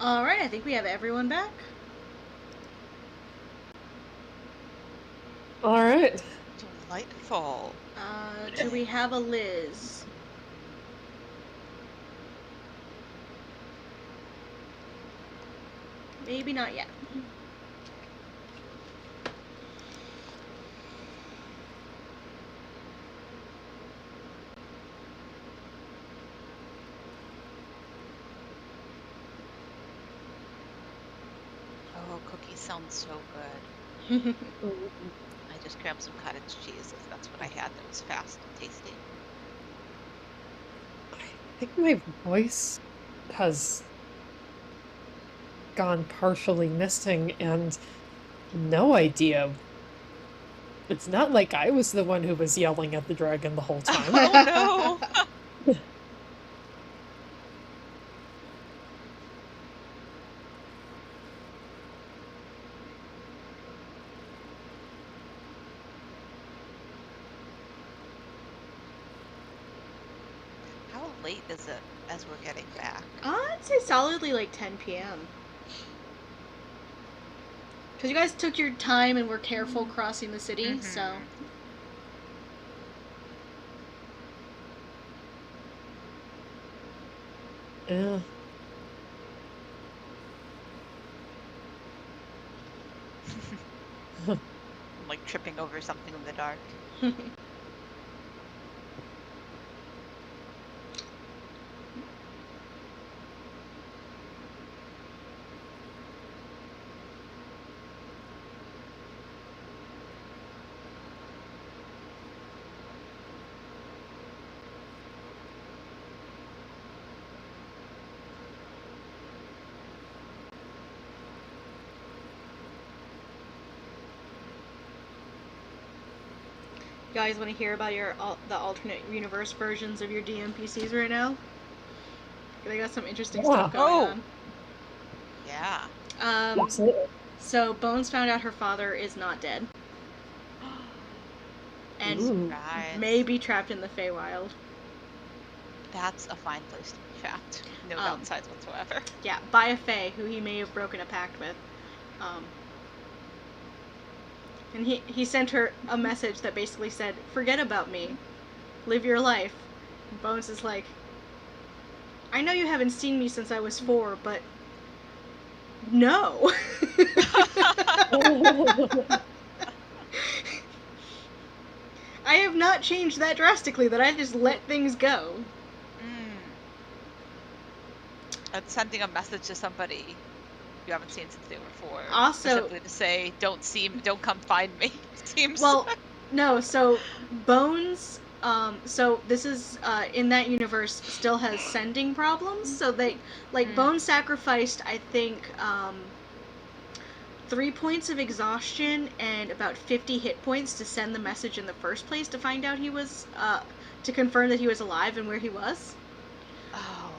Alright, I think we have everyone back. Alright. Delightful. Do we have a Liz? Maybe not yet. Oh, cookies sound so good. Ooh. I just grabbed some cottage cheese. That's what I had. That was fast and tasty. I think my voice has gone partially missing and no idea. It's not like I was the one who was yelling at the dragon the whole time. Oh no! How late is it as we're getting back? I'd say solidly like 10 p.m. Because you guys took your time and were careful crossing the city, so... Yeah. I'm like tripping over something in the dark. You guys want to hear about the alternate universe versions of your DMPCs right now? They got some interesting stuff going on. Yeah. Absolutely. So Bones found out her father is not dead. And Surprise. may be trapped in the Feywild. That's a fine place to be trapped. No downsides whatsoever. Yeah, by a Fey who he may have broken a pact with. And he sent her a message that basically said, "Forget about me. Live your life." And Bones is like, "I know you haven't seen me since I was 4, but no." I have not changed that drastically, that I just let things go. That's sending a message to somebody you haven't seen since they were 4. Also, simply to say, don't come find me. Seems. Well, no. So Bones. So this is in that universe still has sending problems. So they Bones sacrificed, I think, 3 points of exhaustion and about 50 hit points to send the message in the first place to find out he was to confirm that he was alive and where he was. Oh.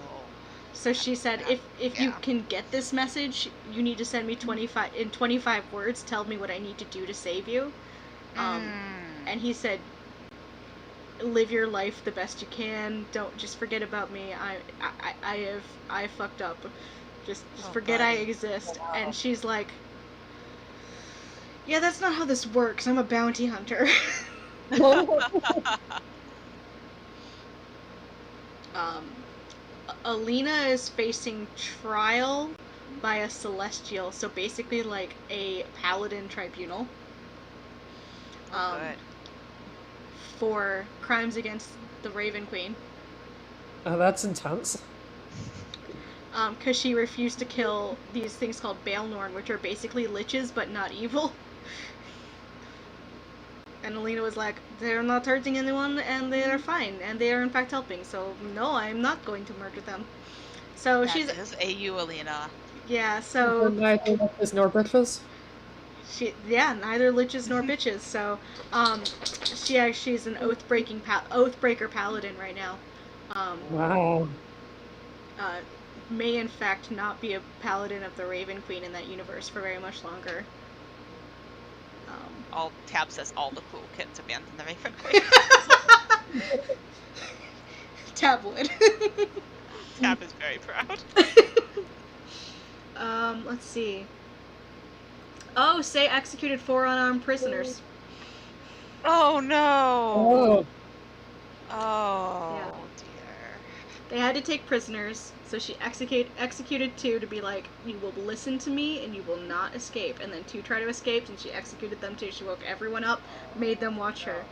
So she said, if you can get this message, you need to send me 25 words. Tell me what I need to do to save you. And he said, live your life the best you can. Don't just forget about me. I fucked up. Just forget buddy. I exist. Wow. And she's like, yeah, that's not how this works. I'm a bounty hunter. Alina is facing trial by a celestial, so basically like a paladin tribunal. Good. For crimes against the Raven Queen. Oh, that's intense. Because she refused to kill these things called Baelnorn, which are basically liches but not evil. And Alina was like, they're not hurting anyone and they are fine, and they are in fact helping, so no, I'm not going to murder them. So That is AU Alina. Yeah, so... Neither liches nor bitches? Neither liches nor bitches, so, she's an Oathbreaker paladin right now. Wow. May in fact not be a paladin of the Raven Queen in that universe for very much longer. All Tab says all the cool kids abandoned the Raven Queen. Tab would. Tab is very proud. Let's see. Oh, say executed 4 unarmed prisoners. Oh no! Oh Yeah. dear. They had to take prisoners, so she executed 2 to be like, you will listen to me and you will not escape. And then 2 try to escape, and she executed them too. She woke everyone up, made them watch her.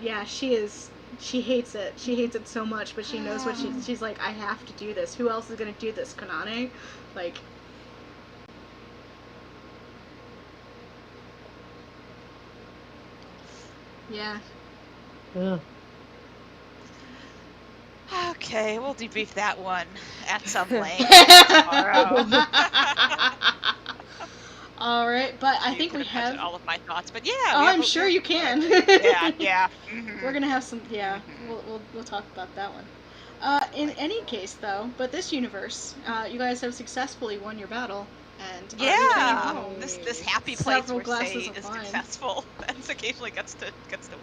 Yeah, she hates it. She hates it so much, but she knows what she's like, I have to do this. Who else is gonna do this? Kanane? Like, yeah. Yeah. Okay, we'll debrief that one at some length tomorrow. All right, but I You think can we imagine have. all of my thoughts, but yeah. Oh, I'm sure you can. Yeah. Mm-hmm. We're gonna have some. Yeah, Mm-hmm. we'll talk about that one. In any case, though, but this universe, you guys have successfully won your battle, and are returning home. This happy place Several where glasses Say of is wine. successful and occasionally gets to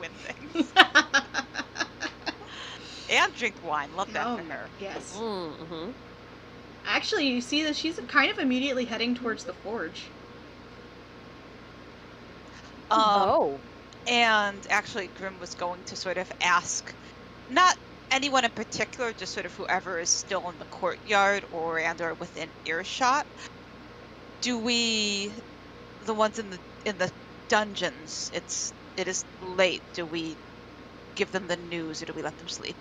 win things and drink wine. Love that for her. Yes. Mm-hmm. Actually, you see that she's kind of immediately heading towards the forge. And actually, Grim was going to sort of ask, not anyone in particular, just sort of whoever is still in the courtyard or within earshot. Do we, the ones in the dungeons? It is late. Do we give them the news, or do we let them sleep?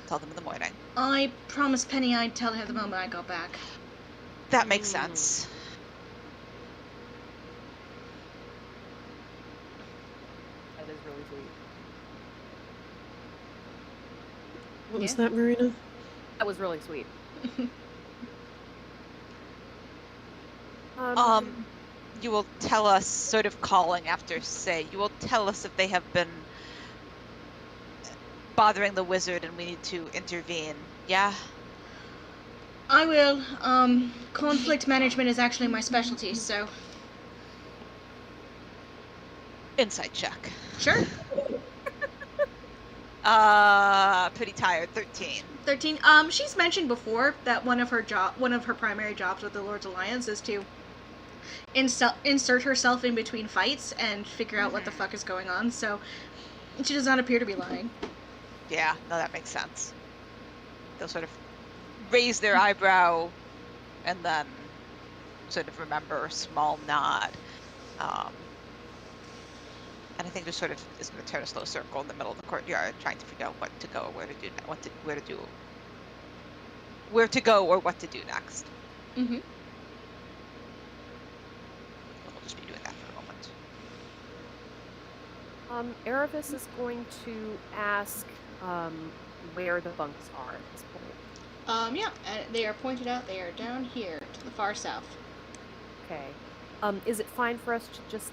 Tell them in the morning. I promised Penny I'd tell her the moment I got back. That makes sense. That is really sweet. What was that, Marina? That was really sweet. You will tell us, sort of calling after Say, you will tell us if they have been bothering the wizard and we need to intervene. Yeah? I will. Conflict management is actually my specialty, so. Insight check. Sure. Pretty tired. 13. 13. She's mentioned before that one of her primary jobs with the Lord's Alliance is to insert herself in between fights and figure out what the fuck is going on, so she does not appear to be lying. Yeah, no, that makes sense. They'll sort of raise their eyebrow and then sort of remember a small nod. And I think just sort of is going to turn a slow circle in the middle of the courtyard, trying to figure out what to go, where to do, where to go or what to do next. Mm-hmm. We'll just be doing that for a moment. Erebus is going to ask where the bunks are at this point. Yeah, they are pointed out. They are down here to the far south. Okay. Is it fine for us to just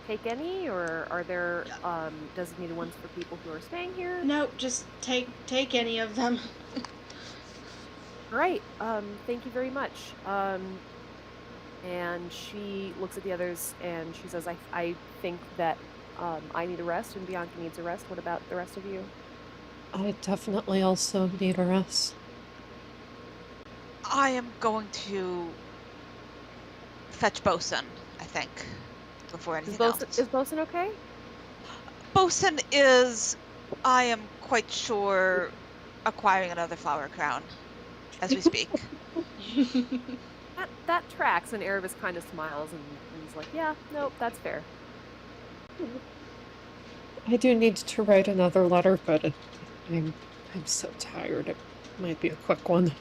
take any, or are there designated ones for people who are staying here? No, just take any of them. Right. Thank you very much. And she looks at the others and she says, I think that I need a rest and Bianca needs a rest. What about the rest of you? I definitely also need a rest. I am going to fetch Bosun, I think, before anything else. Is Bosun okay? Bosun is, I am quite sure, acquiring another flower crown as we speak. That tracks, and Erebus kind of smiles and he's like, yeah, nope, that's fair. I do need to write another letter, but I'm so tired. It might be a quick one.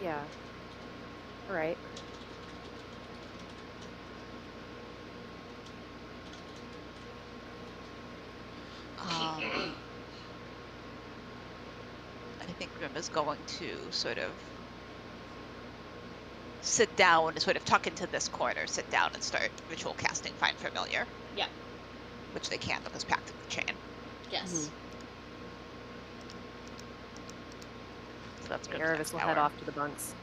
Yeah. All right. I think Grim is going to sort of sit down, sort of tuck into this corner, sit down and start ritual casting Find Familiar. Yeah. Which they can because Pact of the Chain. Yes. Mm-hmm. So that's good. Erebus will head off to the bunks.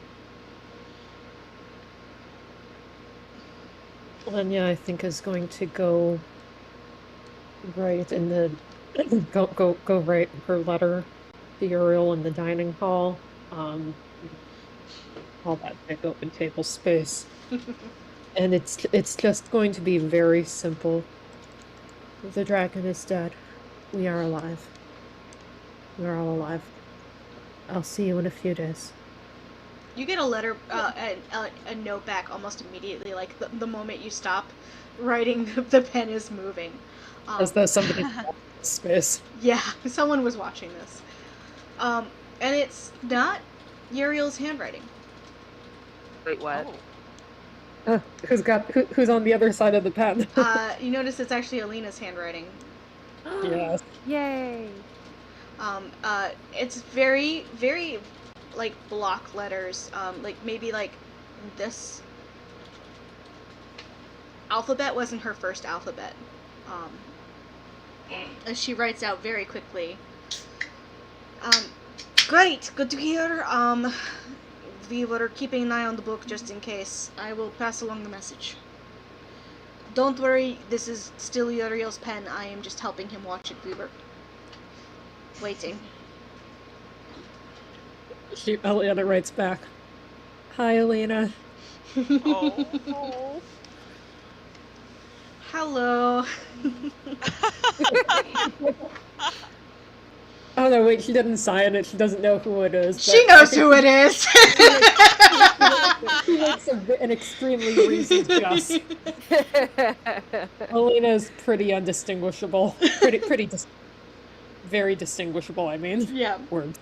Lenya, I think, is going to go right in the go right her letter to Uriel in the dining hall. all that big open table space. And it's just going to be very simple. The dragon is dead. We are alive. We're all alive. I'll see you in a few days. You get a letter, a note back almost immediately. Like the moment you stop writing, the pen is moving. As though somebody space. Yeah, someone was watching this. And it's not Uriel's handwriting. Wait, what? Who's on the other side of the pen? You notice it's actually Alina's handwriting. Yes. Yay! It's very, very, like, block letters. Like, maybe, like, this alphabet wasn't her first alphabet. And she writes out very quickly. Great, good to hear. We were keeping an eye on the book just in case. I will pass along the message. Don't worry, this is still Uriel's pen. I am just helping him watch it. We were waiting. Eliana writes back. Hi, Alina. Oh. Hello. Oh no, wait, she didn't sign it. She doesn't know who it is. She knows who it is. She makes an extremely reasoned guess. Alina's pretty undistinguishable. Very distinguishable, I mean. Yeah. Words.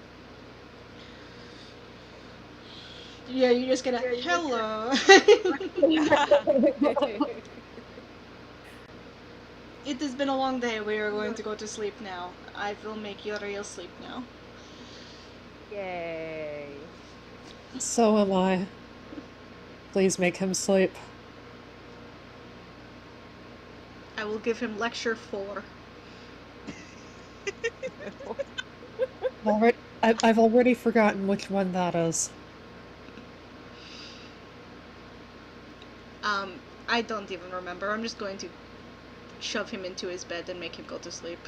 Yeah, you just get a hello. It has been a long day. We are going to go to sleep now. I will make Uriel sleep now. Yay! So am I. Please make him sleep. I will give him lecture 4. I've already forgotten which one that is. I don't even remember. I'm just going to shove him into his bed and make him go to sleep.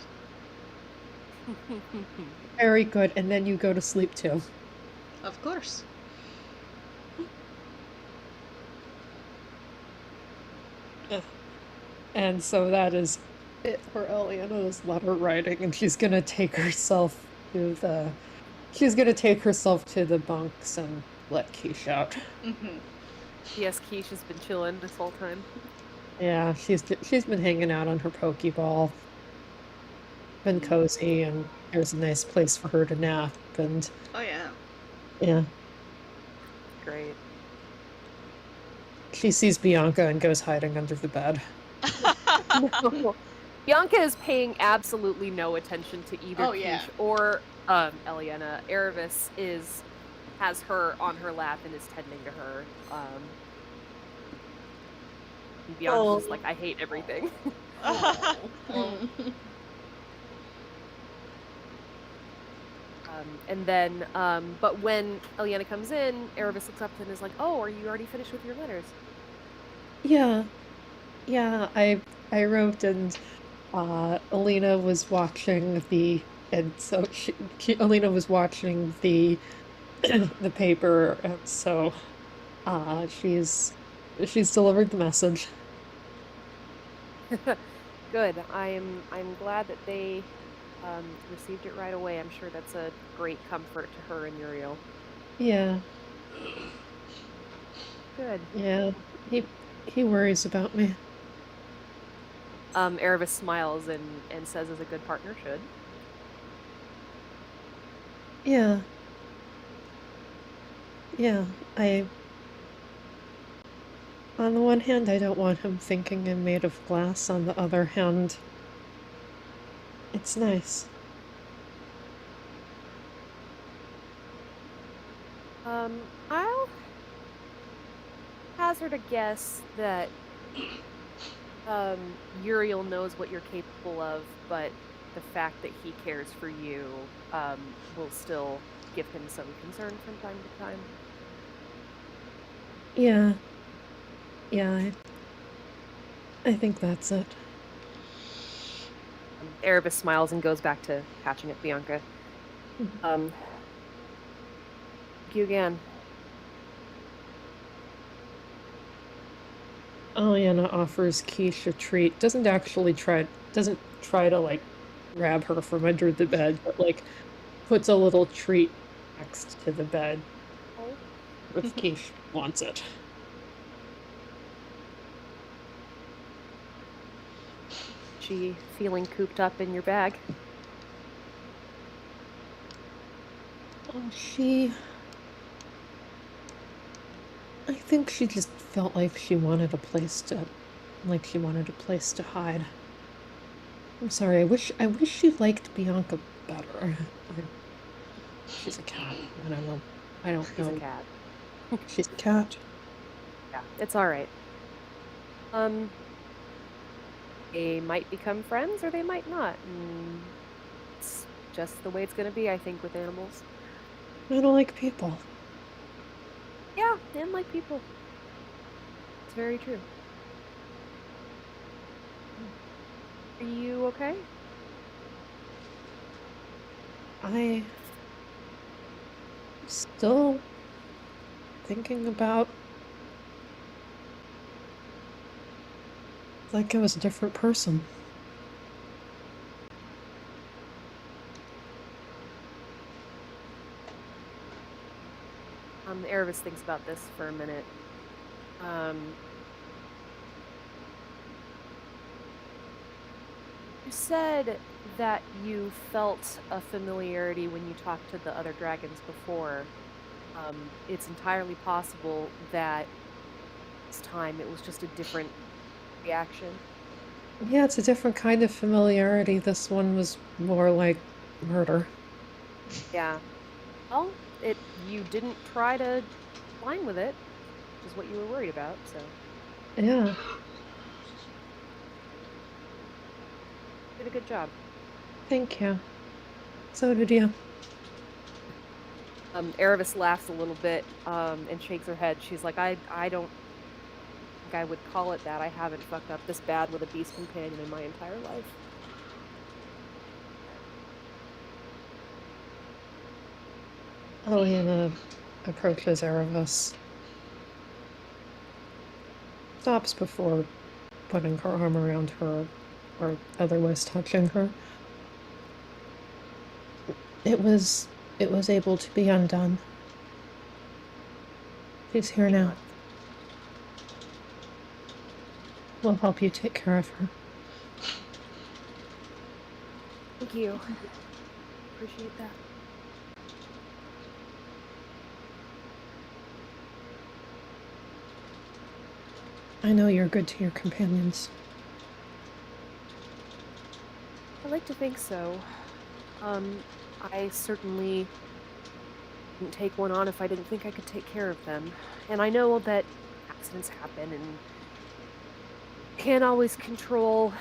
Very good, and then you go to sleep too. Of course. And so that is it for Eliana's letter writing, and she's gonna take herself to the bunks and let Quiche out. Mm-hmm. Yes, Quiche has been chilling this whole time. Yeah, she's been hanging out on her Pokeball. Been cozy, and there's a nice place for her to nap, and Oh yeah. yeah. Great. She sees Bianca and goes hiding under the bed. No. Bianca is paying absolutely no attention to either Quiche or Eliana. Erebus has her on her lap and is tending to her. Bianca's like, I hate everything. And then, but when Eliana comes in, Erebus looks up and is like, "Oh, are you already finished with your letters?" Yeah, I wrote, and Alina was watching Alina was watching the the paper, and so she's delivered the message. Good. I'm glad that they received it right away. I'm sure that's a great comfort to her and Uriel. Yeah. Good. Yeah. He worries about me. Erebus smiles and says, as a good partner should. Yeah. On the one hand, I don't want him thinking I'm made of glass. On the other hand, it's nice. I'll hazard a guess that Uriel knows what you're capable of, but the fact that he cares for you will still give him some concern from time to time. Yeah, I think that's it. Erebus smiles and goes back to patching at Bianca. Thank you again. Aliana offers Quiche a treat. Doesn't try to like grab her from under the bed, but like puts a little treat next to the bed Oh. if Quiche wants it. She feeling cooped up in your bag? Oh, I think she just felt like she wanted a place to hide. I'm sorry, I wish she liked Bianca better. She's a cat. I don't She's know. a cat. She's a cat. Yeah, it's all right. They might become friends or they might not. It's just the way it's gonna be, I think, with animals. I don't like people. Yeah, and like people. It's very true. Are you okay? I still thinking about like I was a different person. Erebus thinks about this for a minute. You said that you felt a familiarity when you talked to the other dragons before. It's entirely possible that this time it was just a different reaction. Yeah, it's a different kind of familiarity. This one was more like murder. Yeah. Well, you didn't try to line with it, which is what you were worried about, so. Yeah. Did a good job. Thank you. So did you. Erebus laughs a little bit, and shakes her head. She's like, I don't think I would call it that. I haven't fucked up this bad with a beast companion in my entire life. Aliana approaches Erebus. Stops before putting her arm around her or otherwise touching her. It was able to be undone. She's here now. We'll help you take care of her. Thank you. Appreciate that. I know you're good to your companions. I like to think so. I certainly wouldn't take one on if I didn't think I could take care of them. And I know that accidents happen and can't always control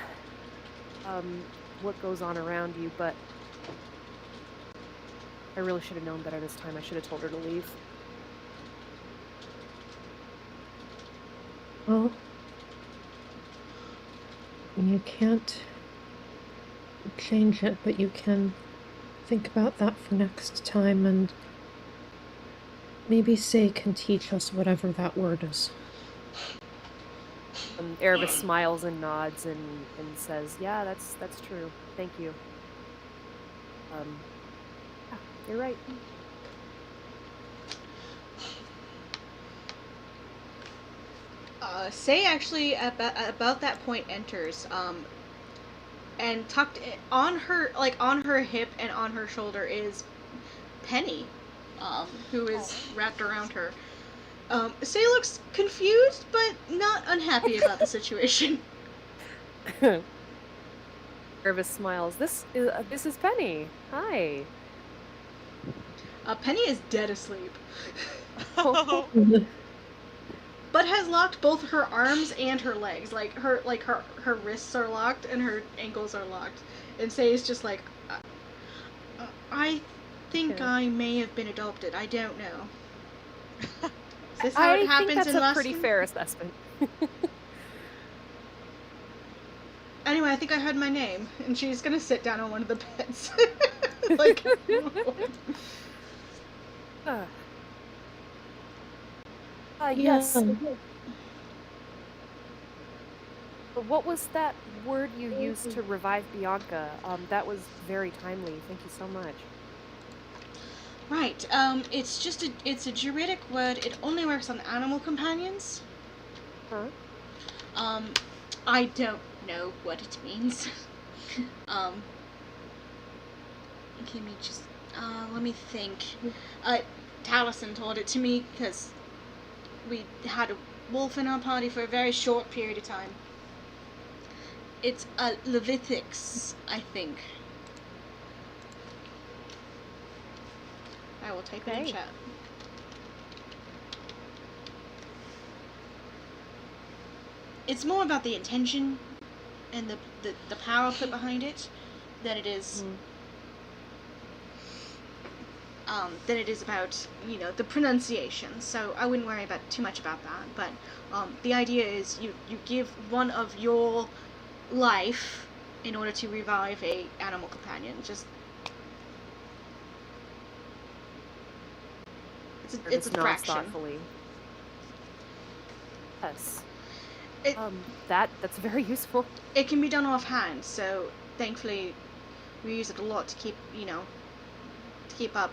what goes on around you, but I really should have known better this time. I should have told her to leave. Well, you can't change it, but you can think about that for next time, and maybe Say can teach us whatever that word is. Erebus smiles and nods and says, yeah, that's true. Thank you. Yeah, you're right. Say actually about that point enters, and tucked on her hip and on her shoulder is Penny, who is wrapped around her. Say looks confused but not unhappy about the situation. Erebus smiles. This is Penny. Hi. Penny is dead asleep. Oh. But has locked both her arms and her legs. Her wrists are locked and her ankles are locked. And Say is just like, I think I may have been adopted. I don't know. Is this how it happens in I think that's a pretty fair assessment. Anyway, I think I heard my name, and she's gonna sit down on one of the beds. Like, yes. What was that word you used to revive Bianca? That was very timely. Thank you so much. Right. It's a Druidic word. It only works on animal companions. Huh? I don't know what it means. Give me just, let me think. Taliesin told it to me because we had a wolf in our party for a very short period of time. It's Levithix, I think. I will type it in chat. It's more about the intention and the power put behind it than it is than it is about, the pronunciation. So I wouldn't worry about too much about that. But the idea is you give one of your life in order to revive a animal companion. Just it's a fraction. Thoughtfully. Yes. That's very useful. It can be done offhand, so thankfully we use it a lot to keep up,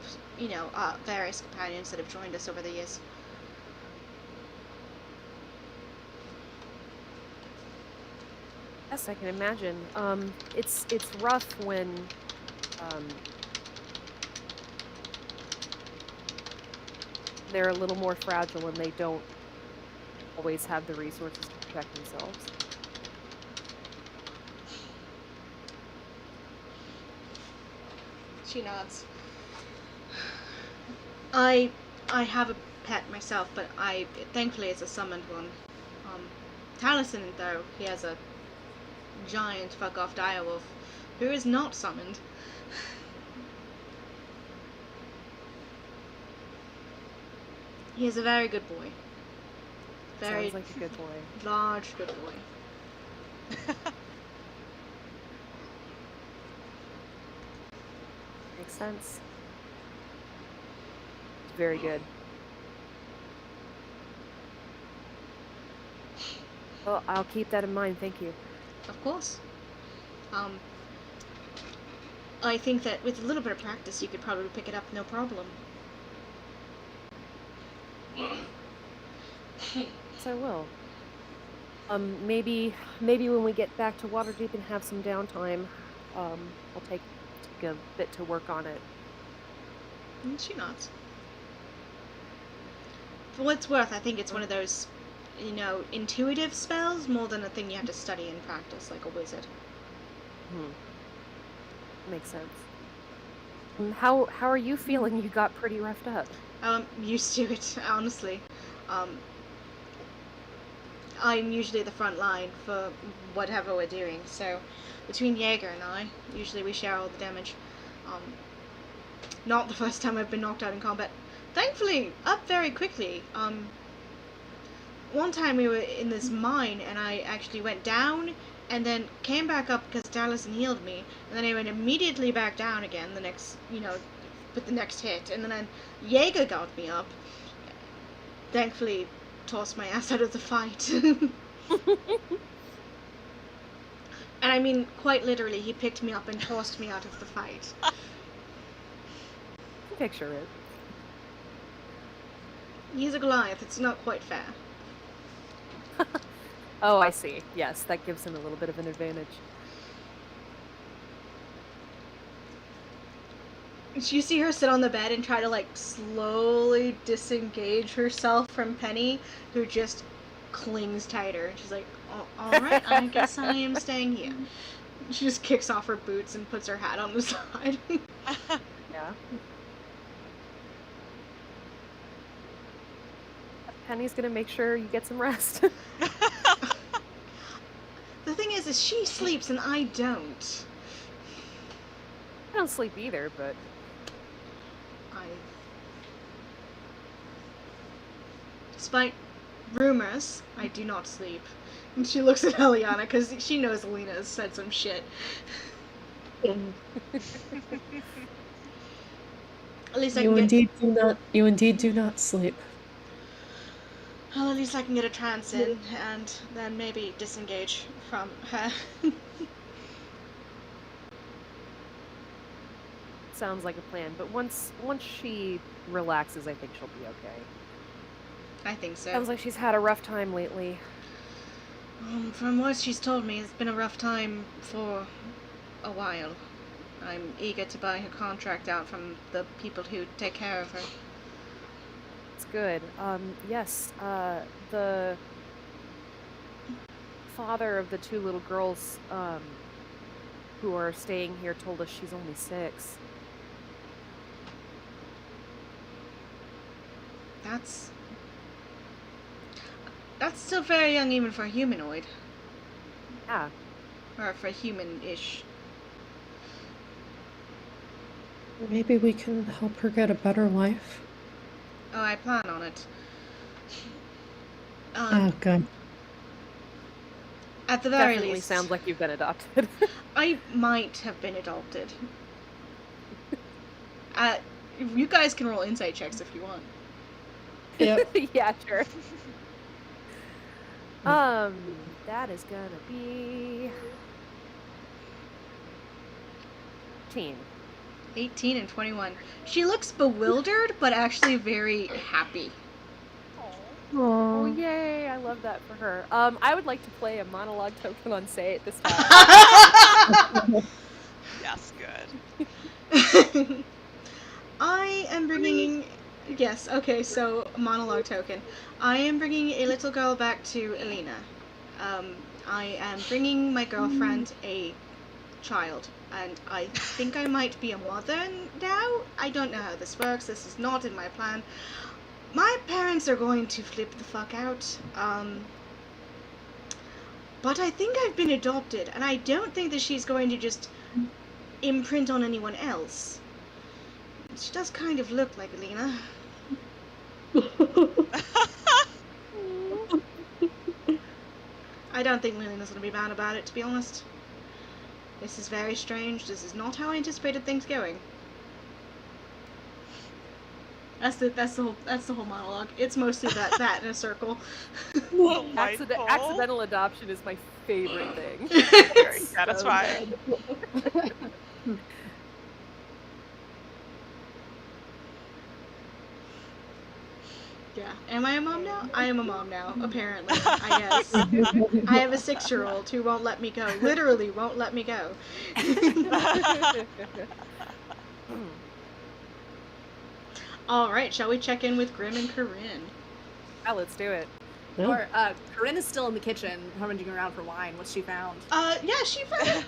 various companions that have joined us over the years. Yes, I can imagine. It's rough when they're a little more fragile and they don't always have the resources to protect themselves. She nods. I have a pet myself, but thankfully it's a summoned one. Taliesin, though, he has a giant fuck-off direwolf who is not summoned. He is a very good boy. Sounds like a good boy. Large good boy. Makes sense. Very good. Well, I'll keep that in mind, thank you. Of course. I think that with a little bit of practice you could probably pick it up no problem. Yes, I will. Maybe when we get back to Waterdeep and have some downtime, I'll take a bit to work on it. And she nods. For what it's worth, I think it's one of those, intuitive spells more than a thing you have to study and practice like a wizard. Makes sense. How are you feeling? You got pretty roughed up. Used to it, honestly. I'm usually the front line for whatever we're doing, so between Jaeger and I, usually we share all the damage. Not the first time I've been knocked out in combat. Thankfully, up very quickly. One time we were in this mine, and I actually went down, and then came back up because Taliesin healed me, and then I went immediately back down again the next, with the next hit, and then Jaeger got me up. Thankfully, tossed my ass out of the fight. And I mean, quite literally, he picked me up and tossed me out of the fight. Picture it. He's a Goliath, it's not quite fair. Oh, I see. Yes, that gives him a little bit of an advantage. You see her sit on the bed and try to, slowly disengage herself from Penny, who just clings tighter. She's like, alright, I guess I am staying here. She just kicks off her boots and puts her hat on the side. Yeah. Penny's gonna make sure you get some rest. The thing is she sleeps and I don't. I don't sleep either, but... Despite rumors, I do not sleep. And she looks at Eliana because she knows Alina has said some shit. At least I can You indeed do not sleep. Well, at least I can get a trance in, and then maybe disengage from her. Sounds like a plan, but once she relaxes, I think she'll be okay. I think so. Sounds like she's had a rough time lately. From what she's told me, it's been a rough time for a while. I'm eager to buy her contract out from the people who take care of her. It's good. Yes, the father of the 2 little girls, who are staying here told us she's only 6. That's still very young even for a humanoid. Yeah. Or for human-ish. Maybe we can help her get a better life. Oh, I plan on it. Oh, good. At the very Definitely least. sounds like you've been adopted. I might have been adopted. You guys can roll insight checks if you want. Yep. Yeah, sure. That is gonna be 18. 18 and 21. She looks bewildered, but actually very happy. Oh, yay! I love that for her. I would like to play a monologue token on Say It this time. Yes, good. I am bringing... Yes, okay, so monologue token. I am bringing a little girl back to Elena. I am bringing my girlfriend a child, and I think I might be a mother now. I don't know how this works. This is not in my plan. My parents are going to flip the fuck out. But I think I've been adopted, and I don't think that she's going to just imprint on anyone else. She does kind of look like Elena. I don't think Lena's gonna be mad about it, to be honest. This is very strange. This is not how I anticipated things going. That's the whole monologue. It's mostly that in a circle. Accidental adoption is my favorite thing. Very satisfying. Yeah. Am I a mom now? I am a mom now, apparently, I guess. I have a 6-year-old who won't let me go. Literally won't let me go. Alright, shall we check in with Grim and Corinne? Yeah, let's do it. Yeah. Or Corinne is still in the kitchen rummaging around for wine. What's she found? Yeah, she found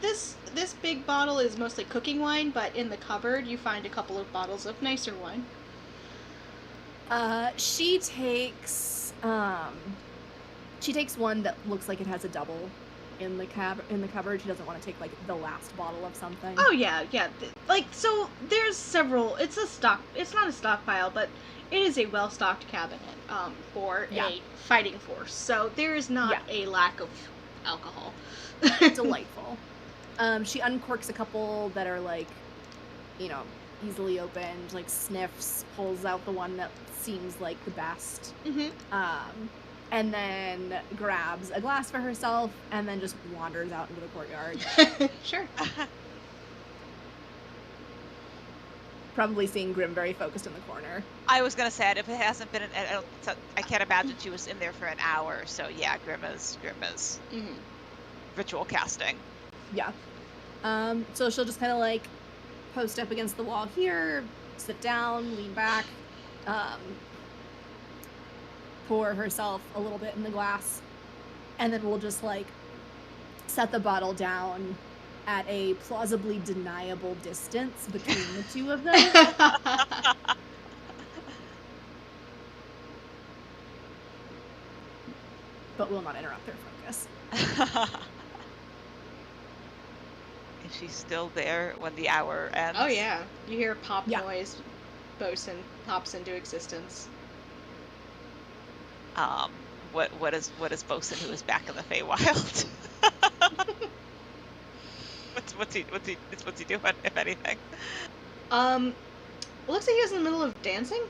this big bottle is mostly cooking wine, but in the cupboard you find a couple of bottles of nicer wine. She takes one that looks like it has a double in the cupboard. She doesn't want to take like the last bottle of something. Oh yeah. So there's several. It's not a stockpile, but it is a well-stocked cabinet for a fighting force. So there is not a lack of alcohol. Delightful. She uncorks a couple that are like, easily opened, like sniffs, pulls out the one that seems like the best. Mm-hmm. And then grabs a glass for herself and then just wanders out into the courtyard. Sure. Probably seeing Grim very focused in the corner. I was gonna say, if it hasn't been, I can't imagine she was in there for an hour. So yeah, Grim is Mm-hmm. ritual casting. Yeah. So she'll just kind of like post up against the wall here, sit down, lean back, pour herself a little bit in the glass, and then we'll just like set the bottle down at a plausibly deniable distance between the two of them. But will not interrupt their focus. Is she still there when the hour ends? Oh yeah, you hear a pop noise. Bosun pops into existence. What is Bosun, who is back in the Feywild? What's he doing, if anything? Looks like he was in the middle of dancing.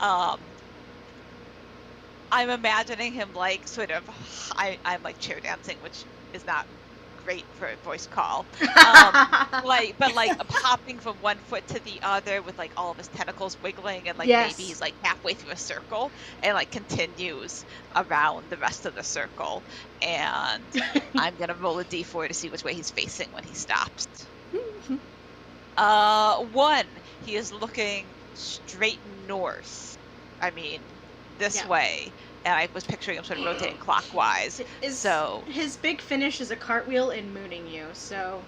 I'm imagining him like sort of, I'm like chair dancing, which is not great for a voice call. But hopping from one foot to the other with like all of his tentacles wiggling, and like Yes. maybe he's like halfway through a circle and like continues around the rest of the circle. And I'm gonna roll a d4 to see which way he's facing when he stops. 1. He is looking straight north. I mean, this way. And I was picturing him sort of rotating clockwise. So his big finish is a cartwheel and mooning you. So.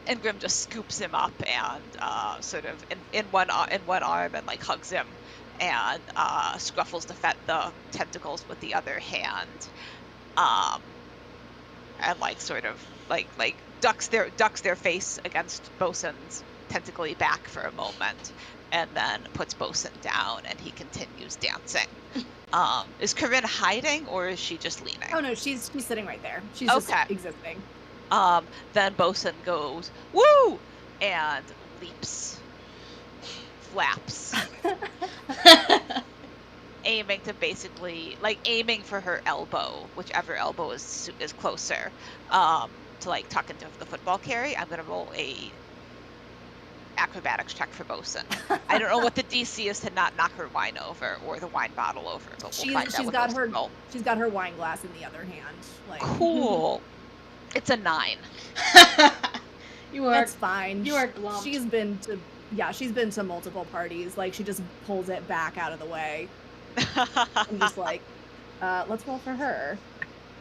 And Grim just scoops him up and sort of in one arm and like hugs him and scruffles the tentacles with the other hand. And like sort of like ducks their face against Bosun's tentacly back for a moment, and then puts Bosun down, and he continues dancing. Is Corinne hiding, or is she just leaning? Oh no, she's sitting right there. She's just existing. Then Bosun goes woo and leaps, flaps. Aiming to basically aiming for her elbow, whichever elbow is closer, to like tuck into the football carry. I'm gonna roll a acrobatics check for Bosun. I don't know what the DC is to not knock her wine over or the wine bottle over, but we'll find out. She's got her wine glass in the other hand. Cool. It's a 9. That's fine. You are glum. She's been to multiple parties. Like, she just pulls it back out of the way. I'm just like, let's roll for her.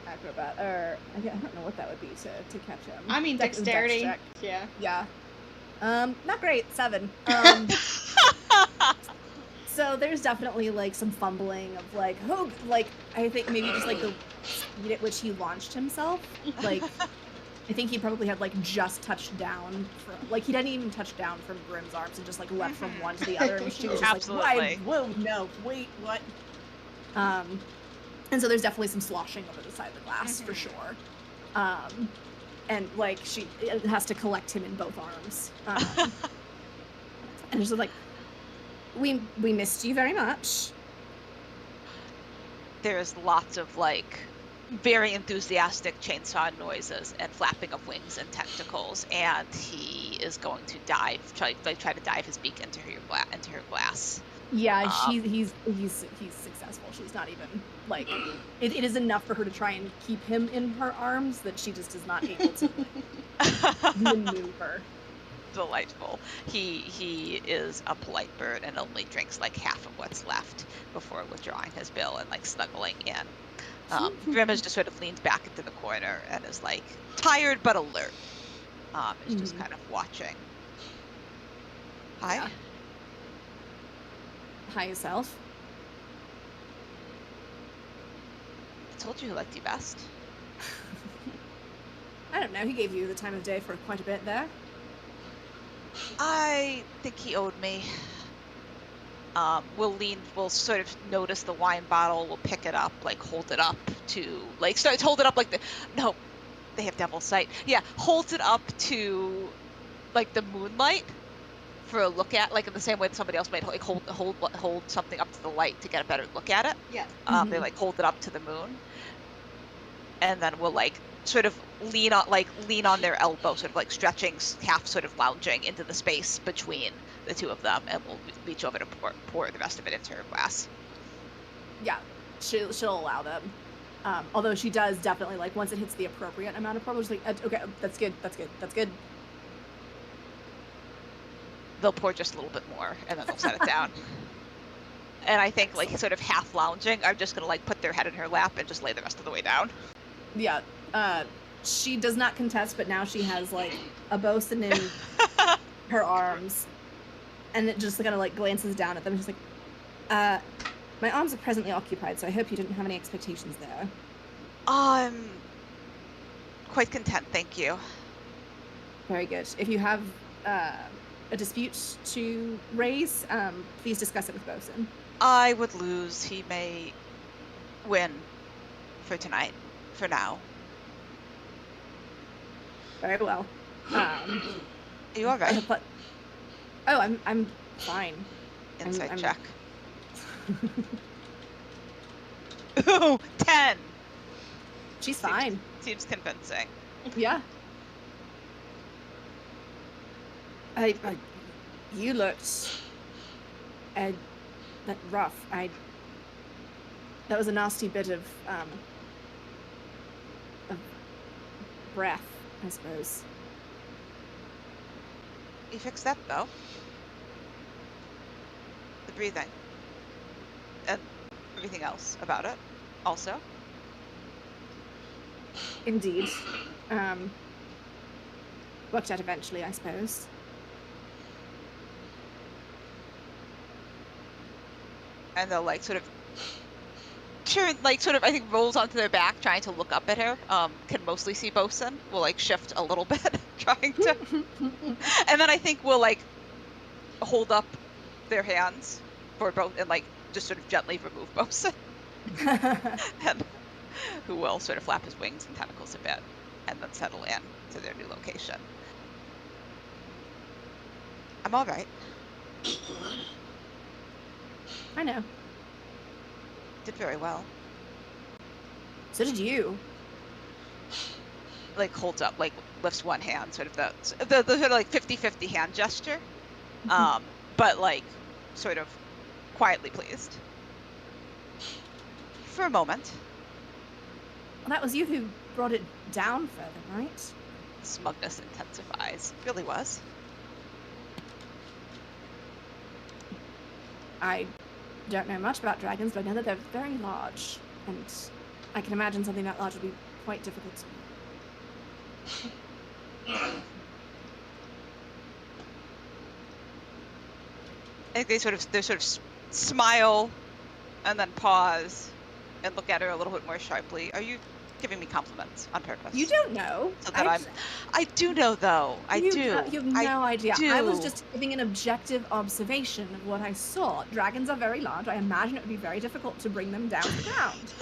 Acrobat, or I don't know what that would be to catch him. I mean, dexterity. Yeah. Yeah. Not great. 7. So there's definitely like some fumbling of like, I think maybe just like the speed at which he launched himself. Like, I think he probably had like just touched down from, like, he didn't even touch down from Grimm's arms and just like leapt from one to the other, and she was just like, whoa, no, wait, what? And so there's definitely some sloshing over the side of the glass for sure. And like she has to collect him in both arms. And she's like, we missed you very much. There's lots of like very enthusiastic chainsaw noises and flapping of wings and tentacles, and he is going to try to dive his beak into her glass. Yeah, he's successful. She's not even like it is enough for her to try and keep him in her arms that she just is not able to maneuver. Delightful. He is a polite bird and only drinks like half of what's left before withdrawing his bill and like snuggling in. Grim has just sort of leaned back into the corner and is like tired but alert. Is just kind of watching. Hi. Yeah. Hi yourself. I told you who liked you best. I don't know. He gave you the time of day for quite a bit there. I think he owed me. We'll sort of notice the wine bottle, we'll pick it up, like hold it up to, like hold it up like they have devil's sight. Yeah, holds it up to like the moonlight for a look at, like in the same way that somebody else might like hold something up to the light to get a better look at it. Yeah. They like hold it up to the moon, and then we'll like sort of lean on their elbow, sort of like stretching, half sort of lounging into the space between the two of them, and we'll reach over to pour the rest of it into her glass. Yeah, she'll allow them. Although she does definitely, like, once it hits the appropriate amount of pour, she's like, okay, that's good. They'll pour just a little bit more, and then they'll set it down. And I think, like, sort of half lounging, I'm just gonna like put their head in her lap and just lay the rest of the way down. Yeah. She does not contest, but now she has like a bosun in her arms, and it just kind of like glances down at them. She's like, my arms are presently occupied, so I hope you didn't have any expectations there. I'm quite content, thank you. Very good. If you have a dispute to raise, please discuss it with Bosun. I would lose. He may win for tonight, for now. Very well. Are you all right? Oh, I'm fine. Insight I'm... check. Ooh, 10. She's fine. Seems convincing. Yeah. You looked rough. That was a nasty bit of breath, I suppose. You fixed that though. The breathing. And everything else about it also. Indeed. Worked out eventually, I suppose. And they'll like sort of turn, like sort of I think rolls onto their back trying to look up at her. Can mostly see Bosun. Will like shift a little bit trying to and then I think we'll like hold up their hands for both and like just sort of gently remove Bosun. And who will sort of flap his wings and tentacles a bit and then settle in to their new location. I'm all right. I know. Did very well. So did you. Like holds up, like lifts one hand, sort of the sort of like 50-50 hand gesture. But like sort of quietly pleased. For a moment. Well, that was you who brought it down further, right? Smugness intensifies. Really was. I don't know much about dragons, but I know that they're very large, and I can imagine something that large would be quite difficult to I think they sort of smile and then pause and look at her a little bit more sharply. Are you giving me compliments on purpose? You don't know. So that I do know though. You have no idea. Do. I was just giving an objective observation of what I saw. Dragons are very large. I imagine it would be very difficult to bring them down to the ground.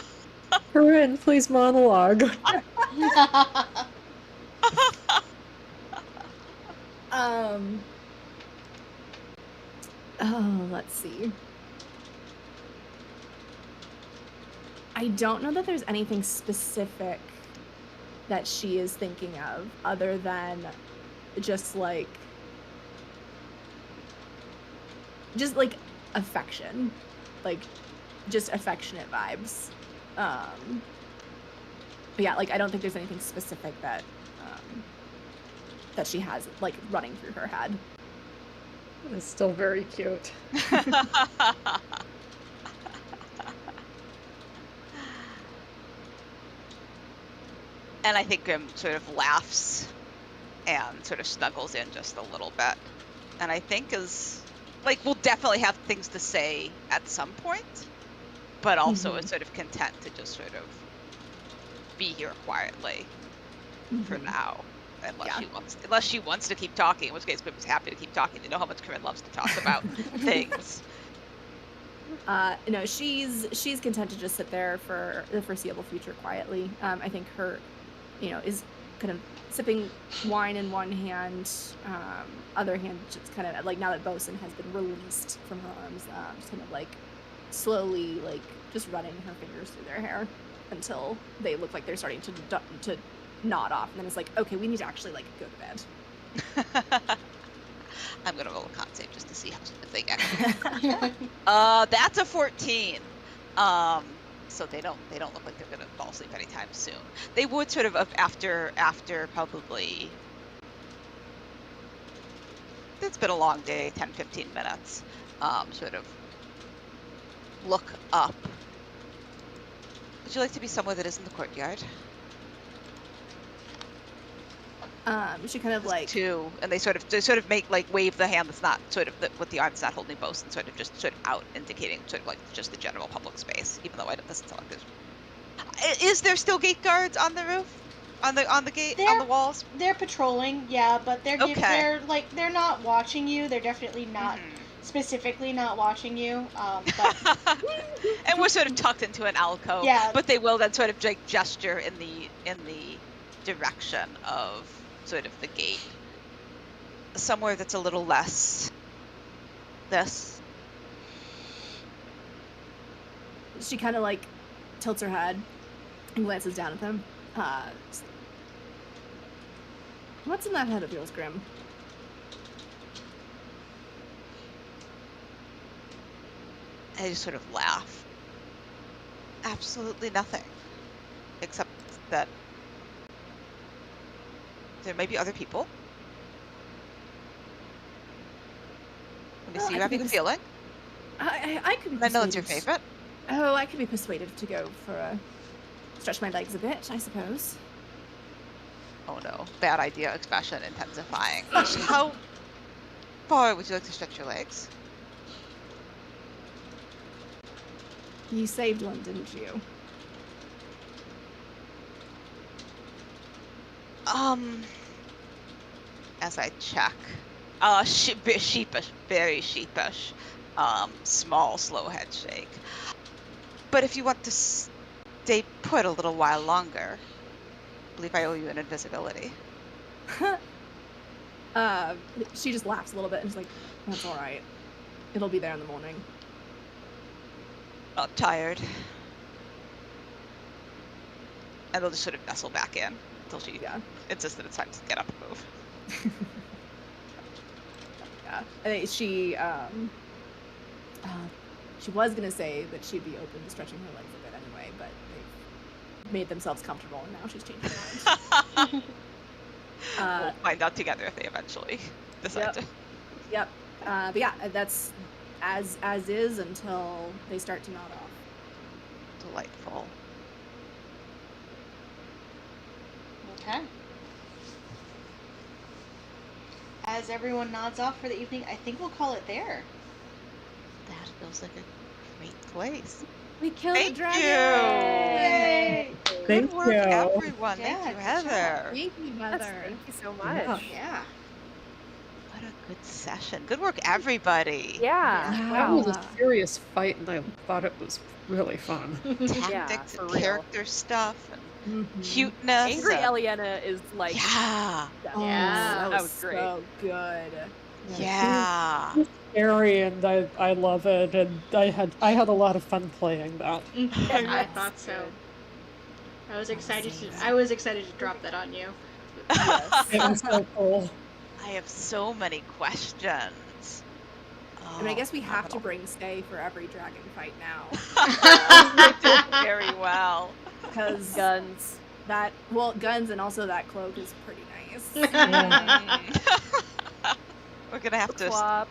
Corinne, please monologue. Oh, let's see. I don't know that there's anything specific that she is thinking of other than just like affection, like just affectionate vibes. But yeah, like I don't think there's anything specific that that she has like running through her head. It's still very cute. And I think Grim sort of laughs and sort of snuggles in just a little bit. And I think is like we'll definitely have things to say at some point, but also is sort of content to just sort of be here quietly for now. Unless she wants to keep talking, in which case Grim's happy to keep talking. You know how much Corinne loves to talk about things. No, she's content to just sit there for the foreseeable future quietly. I think her, is kind of sipping wine in one hand, other hand just kind of like now that Bosun has been released from her arms, just kind of like slowly like just running her fingers through their hair until they look like they're starting to nod off, and then it's like, okay, we need to actually like go to bed. I'm gonna roll a con save just to see how they get. That's a 14. So they don't look like they're gonna fall asleep anytime soon. They would sort of after probably. It's been a long day, 10-15 minutes. Sort of look up. Would you like to be somewhere that isn't the courtyard? She kind of like two, and they sort of make like wave the hand that's not sort of with the arm that's not holding both, and sort of out, indicating sort of like just the general public space. Even though it doesn't sound like there's. Is there still gate guards on the roof, on the gate, on the walls? They're patrolling, yeah, but they're not watching you. They're definitely not specifically not watching you. But and we're sort of tucked into an alcove. Yeah. But they will then sort of like gesture in the direction of sort of the gate. somewhere that's a little less this. She kind of like tilts her head and glances down at them. What's in that head of yours, Grim? I just sort of laugh. Absolutely nothing. Except that there may be other people. Let me see you having a feeling. I could be persuaded. I know it's your favorite. Oh, I could be persuaded to go for a stretch my legs a bit, I suppose. Oh no, bad idea expression intensifying. How far would you like to stretch your legs? You saved one, didn't you? As I check. Sheepish, very sheepish. Small, slow head shake. But if you want to stay put a little while longer, I believe I owe you an invisibility. She just laughs a little bit and is like, that's all right. It'll be there in the morning. Not tired. And they'll just sort of nestle back in until she insists that it's time to get up and move. Yeah, I think she was gonna say that she'd be open to stretching her legs a bit anyway, but they've made themselves comfortable and now she's changed her mind. We'll find out together if they eventually decide to. Yep. But yeah, that's as is until they start to nod off. Delightful. Okay. As everyone nods off for the evening, I think we'll call it there. That feels like a great place. We killed Thank the dragon! Yay! Good Thank work, you. everyone. Yeah, Thank you, good Heather. Thank you, Heather. Thank you so much. Yeah. What a good session. Good work, everybody. Yeah. That was Wow. a serious fight, and I thought it was really fun. Tactics for and real. character stuff and Mhm. cuteness. Angry and- Eliana is like. Yeah. Oh, Yeah. that was great. so good. Yeah. It's scary, and I love it, and I had a lot of fun playing that. I thought so. Good. I was excited Amazing. I was excited to drop that on you. Yes. It was so cool. I have so many questions. I mean, I guess we have to phenomenal. bring Stay for every dragon fight now. They did very well. Because Guns. guns and also that cloak is pretty nice. We're gonna have to. Flop.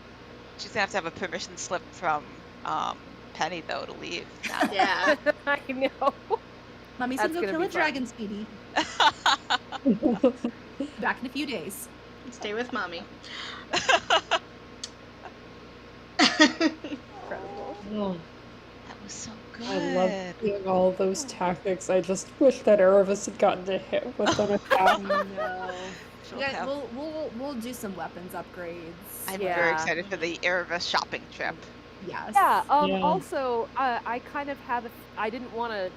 She's gonna have to have a permission slip from Penny though to leave now. Yeah. I know. Mommy That's said go gonna kill be a fun. dragon, Speedy. Back in a few days. Stay with mommy. Incredible. Oh, That was so good. I love seeing all those tactics. I just wish that Erebus had gotten to hit with an attack. No. She'll Yeah, have- we'll do some weapons upgrades. I'm Yeah. very excited for the Erebus shopping trip. Yes. Yeah. Yeah. Also, I kind of have. I didn't want to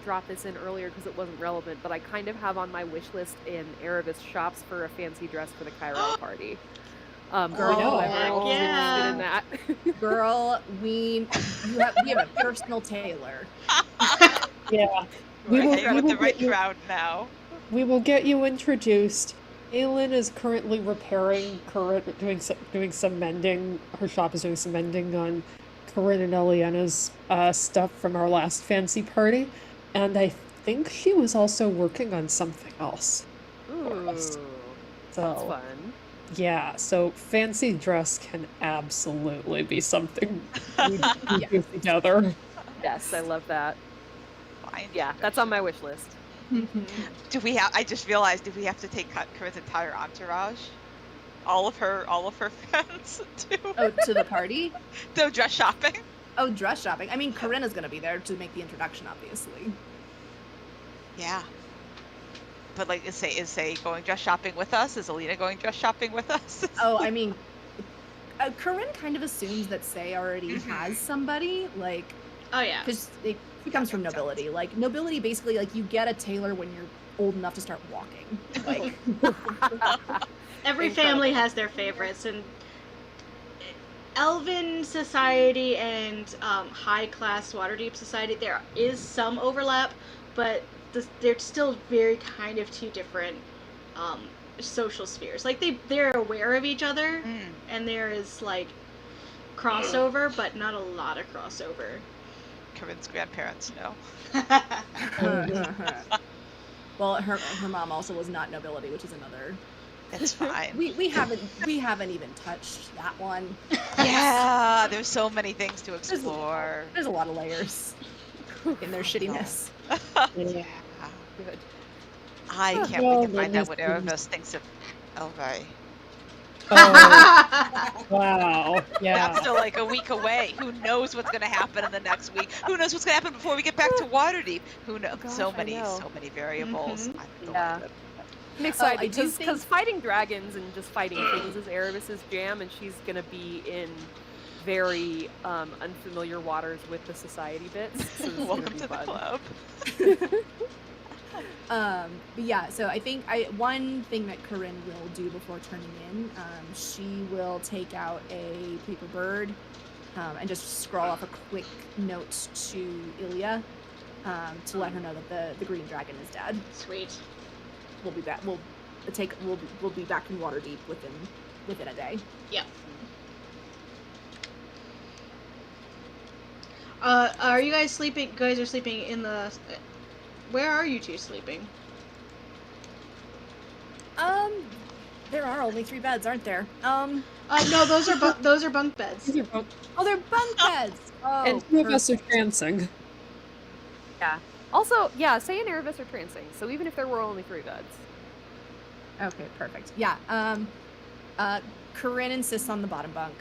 drop this in earlier because it wasn't relevant, but I kind of have on my wish list in Erebus shops for a fancy dress for the Cairo party. Girl, whoever is yeah. interested in that. Girl, we have a personal tailor. Yeah, We're will- hanging we with the will right get you- crowd now. we will get you introduced. Aylin is currently repairing doing some mending. Her shop is doing some mending on Corinne and Eliana's stuff from our last fancy party, and I think she was also working on something else. Ooh, that's So fun. yeah, so fancy dress can absolutely be something we do together. Yes, I love that. Fine. Yeah, that's on my wish list. Do we have? I just realized. Do we have to take Corinne's entire entourage? All of her friends Oh, to the party? to dress shopping. Oh, dress shopping. I mean, Corinna's gonna be there to make the introduction, obviously. Yeah. But like, is Say going dress shopping with us? Is Alina going dress shopping with us? Oh, I mean, Corinne kind of assumes that Say already has somebody, like, Oh yeah. because she comes from nobility. Like, nobility basically, like, you get a tailor when you're old enough to start walking. Like, Every Incredible. family has their favorites, and Elven society and high class Waterdeep society, there is some overlap, but they're still very kind of two different social spheres. Like they're aware of each other, and there is like crossover, but not a lot of crossover. Corinne's grandparents know. Well, her mom also was not nobility, which is another. It's fine. We haven't even touched that one. Yeah, there's so many things to explore. There's a lot of layers in their shittiness. Yeah. Good. I can't Well, wait to find then out what this Erebus thinks of Elvi. Oh, wow. Yeah. That's still like a week away. Who knows what's going to happen in the next week? Who knows what's going to happen before we get back to Waterdeep? Who knows? Gosh, so I know. many variables. Mhm. I'm Yeah. delighted. I'm excited I do because fighting dragons and just fighting things is Erebus's jam, and she's gonna be in very unfamiliar waters with the society bits. So this is gonna Welcome be to the fun. club. But yeah, so I think one thing that Corinne will do before turning in, she will take out a paper bird and just scrawl off a quick note to Ilya to let her know that the green dragon is dead. Sweet. We'll be back. We'll be back in Waterdeep within a day. Yep. Are you guys sleeping? You guys are sleeping in the. Where are you two sleeping? There are only 3 beds, aren't there? No, those are bunk beds. These are both- Oh, they're bunk beds. Oh, and 2 of us are perfect. trancing. Yeah. Also, yeah, say an Erebus or trancing. So even if there were only 3 beds. Okay, perfect. Yeah. Corinne insists on the bottom bunk.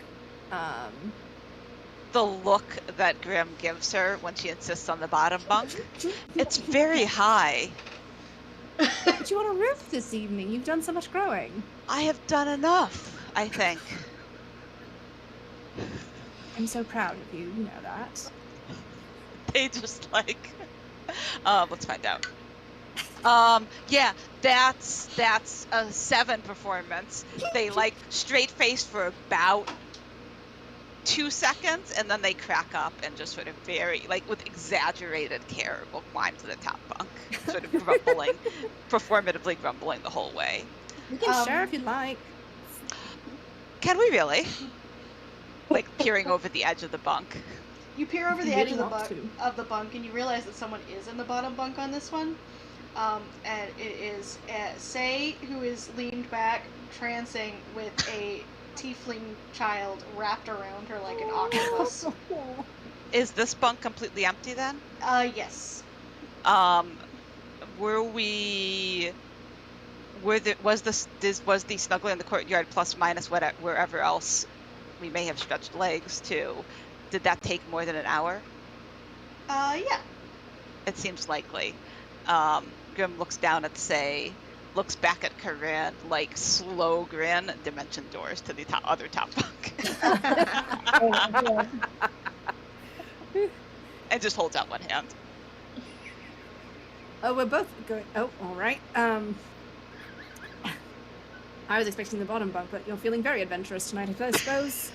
The look that Grim gives her when she insists on the bottom bunk, it's very high. But you want a roof this evening. You've done so much growing. I have done enough, I think. I'm so proud of you. You know that. They just like, let's find out. Yeah, that's a 7 performance. They like straight faced for about 2 seconds, and then they crack up and just sort of very, like, with exaggerated care, will climb to the top bunk, sort of grumbling, performatively grumbling the whole way. You can share if you like. Can we really? Like peering over the edge of the bunk. You peer over If the you edge really want of the bunk, and you realize that someone is in the bottom bunk on this one. And it is Say, who is leaned back, trancing with a tiefling child wrapped around her like an octopus. Is this bunk completely empty then? Yes. Was the snuggling in the courtyard plus minus whatever, wherever else we may have stretched legs to, did that take more than an hour? Yeah. It seems likely. Grim looks down at Say, looks back at Corinne, like slow grin, dimension doors to the other top bunk. And just holds out one hand. Oh, we're both going. Oh, all right. I was expecting the bottom bunk, but you're feeling very adventurous tonight, I suppose.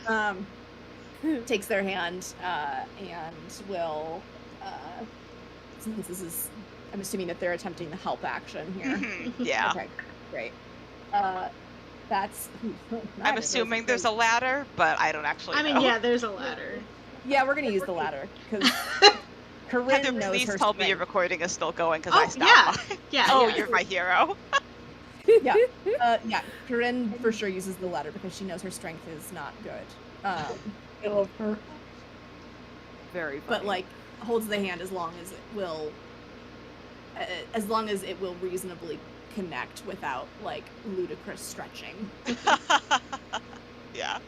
Takes their hand and will. Since this is, I'm assuming that they're attempting the help action here. Yeah. Okay, great. That's. I'm assuming there's a ladder, but I don't actually know. Yeah, there's a ladder. Yeah, we're gonna use the ladder because Corinne Heather, knows please her tell me your strength. recording is still going because Oh, I stopped. Yeah, Oh, yeah. you're my hero. Yeah, yeah. Corinne for sure uses the ladder because she knows her strength is not good. I love her. Very funny. But like holds the hand as long as it will, reasonably connect without like ludicrous stretching. Yeah.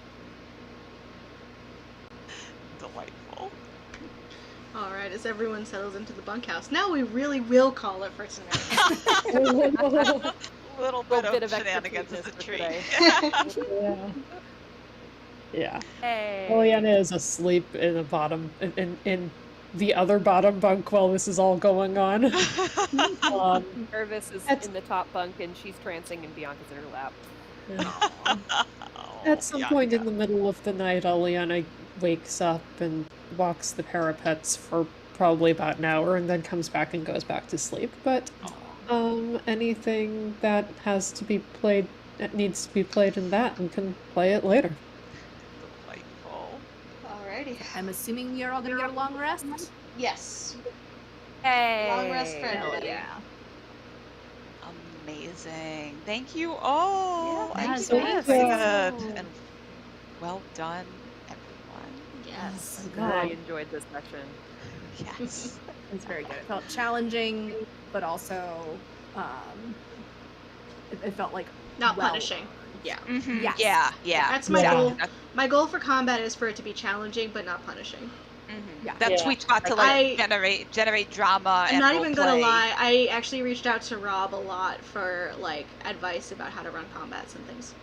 Delightful. All right, as everyone settles into the bunkhouse, now we really will call it for tonight. Little Little bit bit of of extra shenanigans is a cuteness for treat. today. Yeah. Yeah. Hey. Liliana is asleep in the bottom, in the other bottom bunk while this is all going on. Nervous is That's- in the top bunk and she's trancing and Bianca's in her lap. At some point in the middle of the night, Aliana wakes up and walks the parapets for probably about an hour and then comes back and goes back to sleep. But anything that has to be played, that needs to be played in that, we can play it later. Delightful. Alrighty. I'm assuming you're all gonna get a long rest. Yes. Hey. Long rest for Hell everybody. yeah. Amazing. Thank you all. Yeah, I'm thank so you. excited. And well done, everyone. Yes. So I good. enjoyed this session. Yes. It's very good. It felt challenging, but also it felt like Not well punishing. earned. Yeah. Mm-hmm. Yes. Yeah. That's my Yeah. goal. My goal for combat is for it to be challenging but not punishing. Mm-hmm. Yeah. That's Yeah. we taught to generate drama. I'm and not even gonna roleplay. lie. I actually reached out to Rob a lot for like advice about how to run combats and things.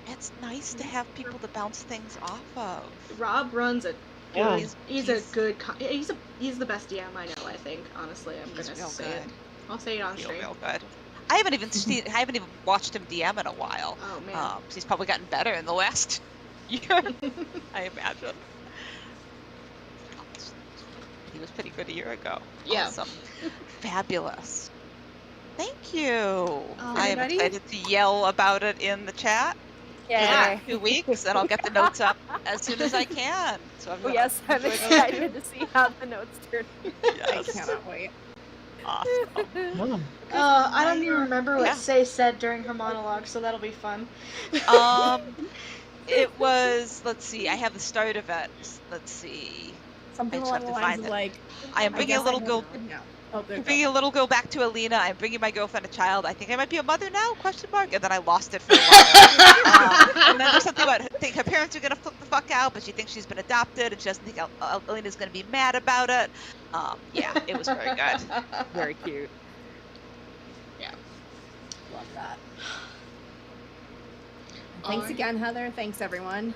It's nice to have people to bounce things off of. Rob runs a Yeah. good. He's a good. He's the best DM I know. I think honestly, I'm He's gonna real say good. it. I'll say it on stream. Real good. I haven't even watched him DM in a while. Oh man. He's probably gotten better in the last year, I imagine. He was pretty good a year ago. Yeah. Awesome. Fabulous. Thank you. I am Everybody? excited to yell about it in the chat Yeah. in 2 weeks, and I'll get the notes up as soon as I can. So Oh everyone, yes, I'm enjoy those excited to see how the notes turn. I Yes. cannot wait. Awesome. I don't even remember what Yeah. Say said during her monologue, so that'll be fun. It was, let's see, I have the start of it. Let's see. Something I just along have the to lines find of it. like, I am bringing a little girl. Oh, there you Bringing go. a little girl back to Alina. I'm bringing my girlfriend a child. I think I might be a mother now? Question mark. And then I lost it for a while. And then there's something about her parents are gonna flip the fuck out, but she thinks she's been adopted, and she doesn't think Alina's gonna be mad about it. Yeah, it was very good. Very cute. Love that. Thanks again, Heather. Thanks, everyone.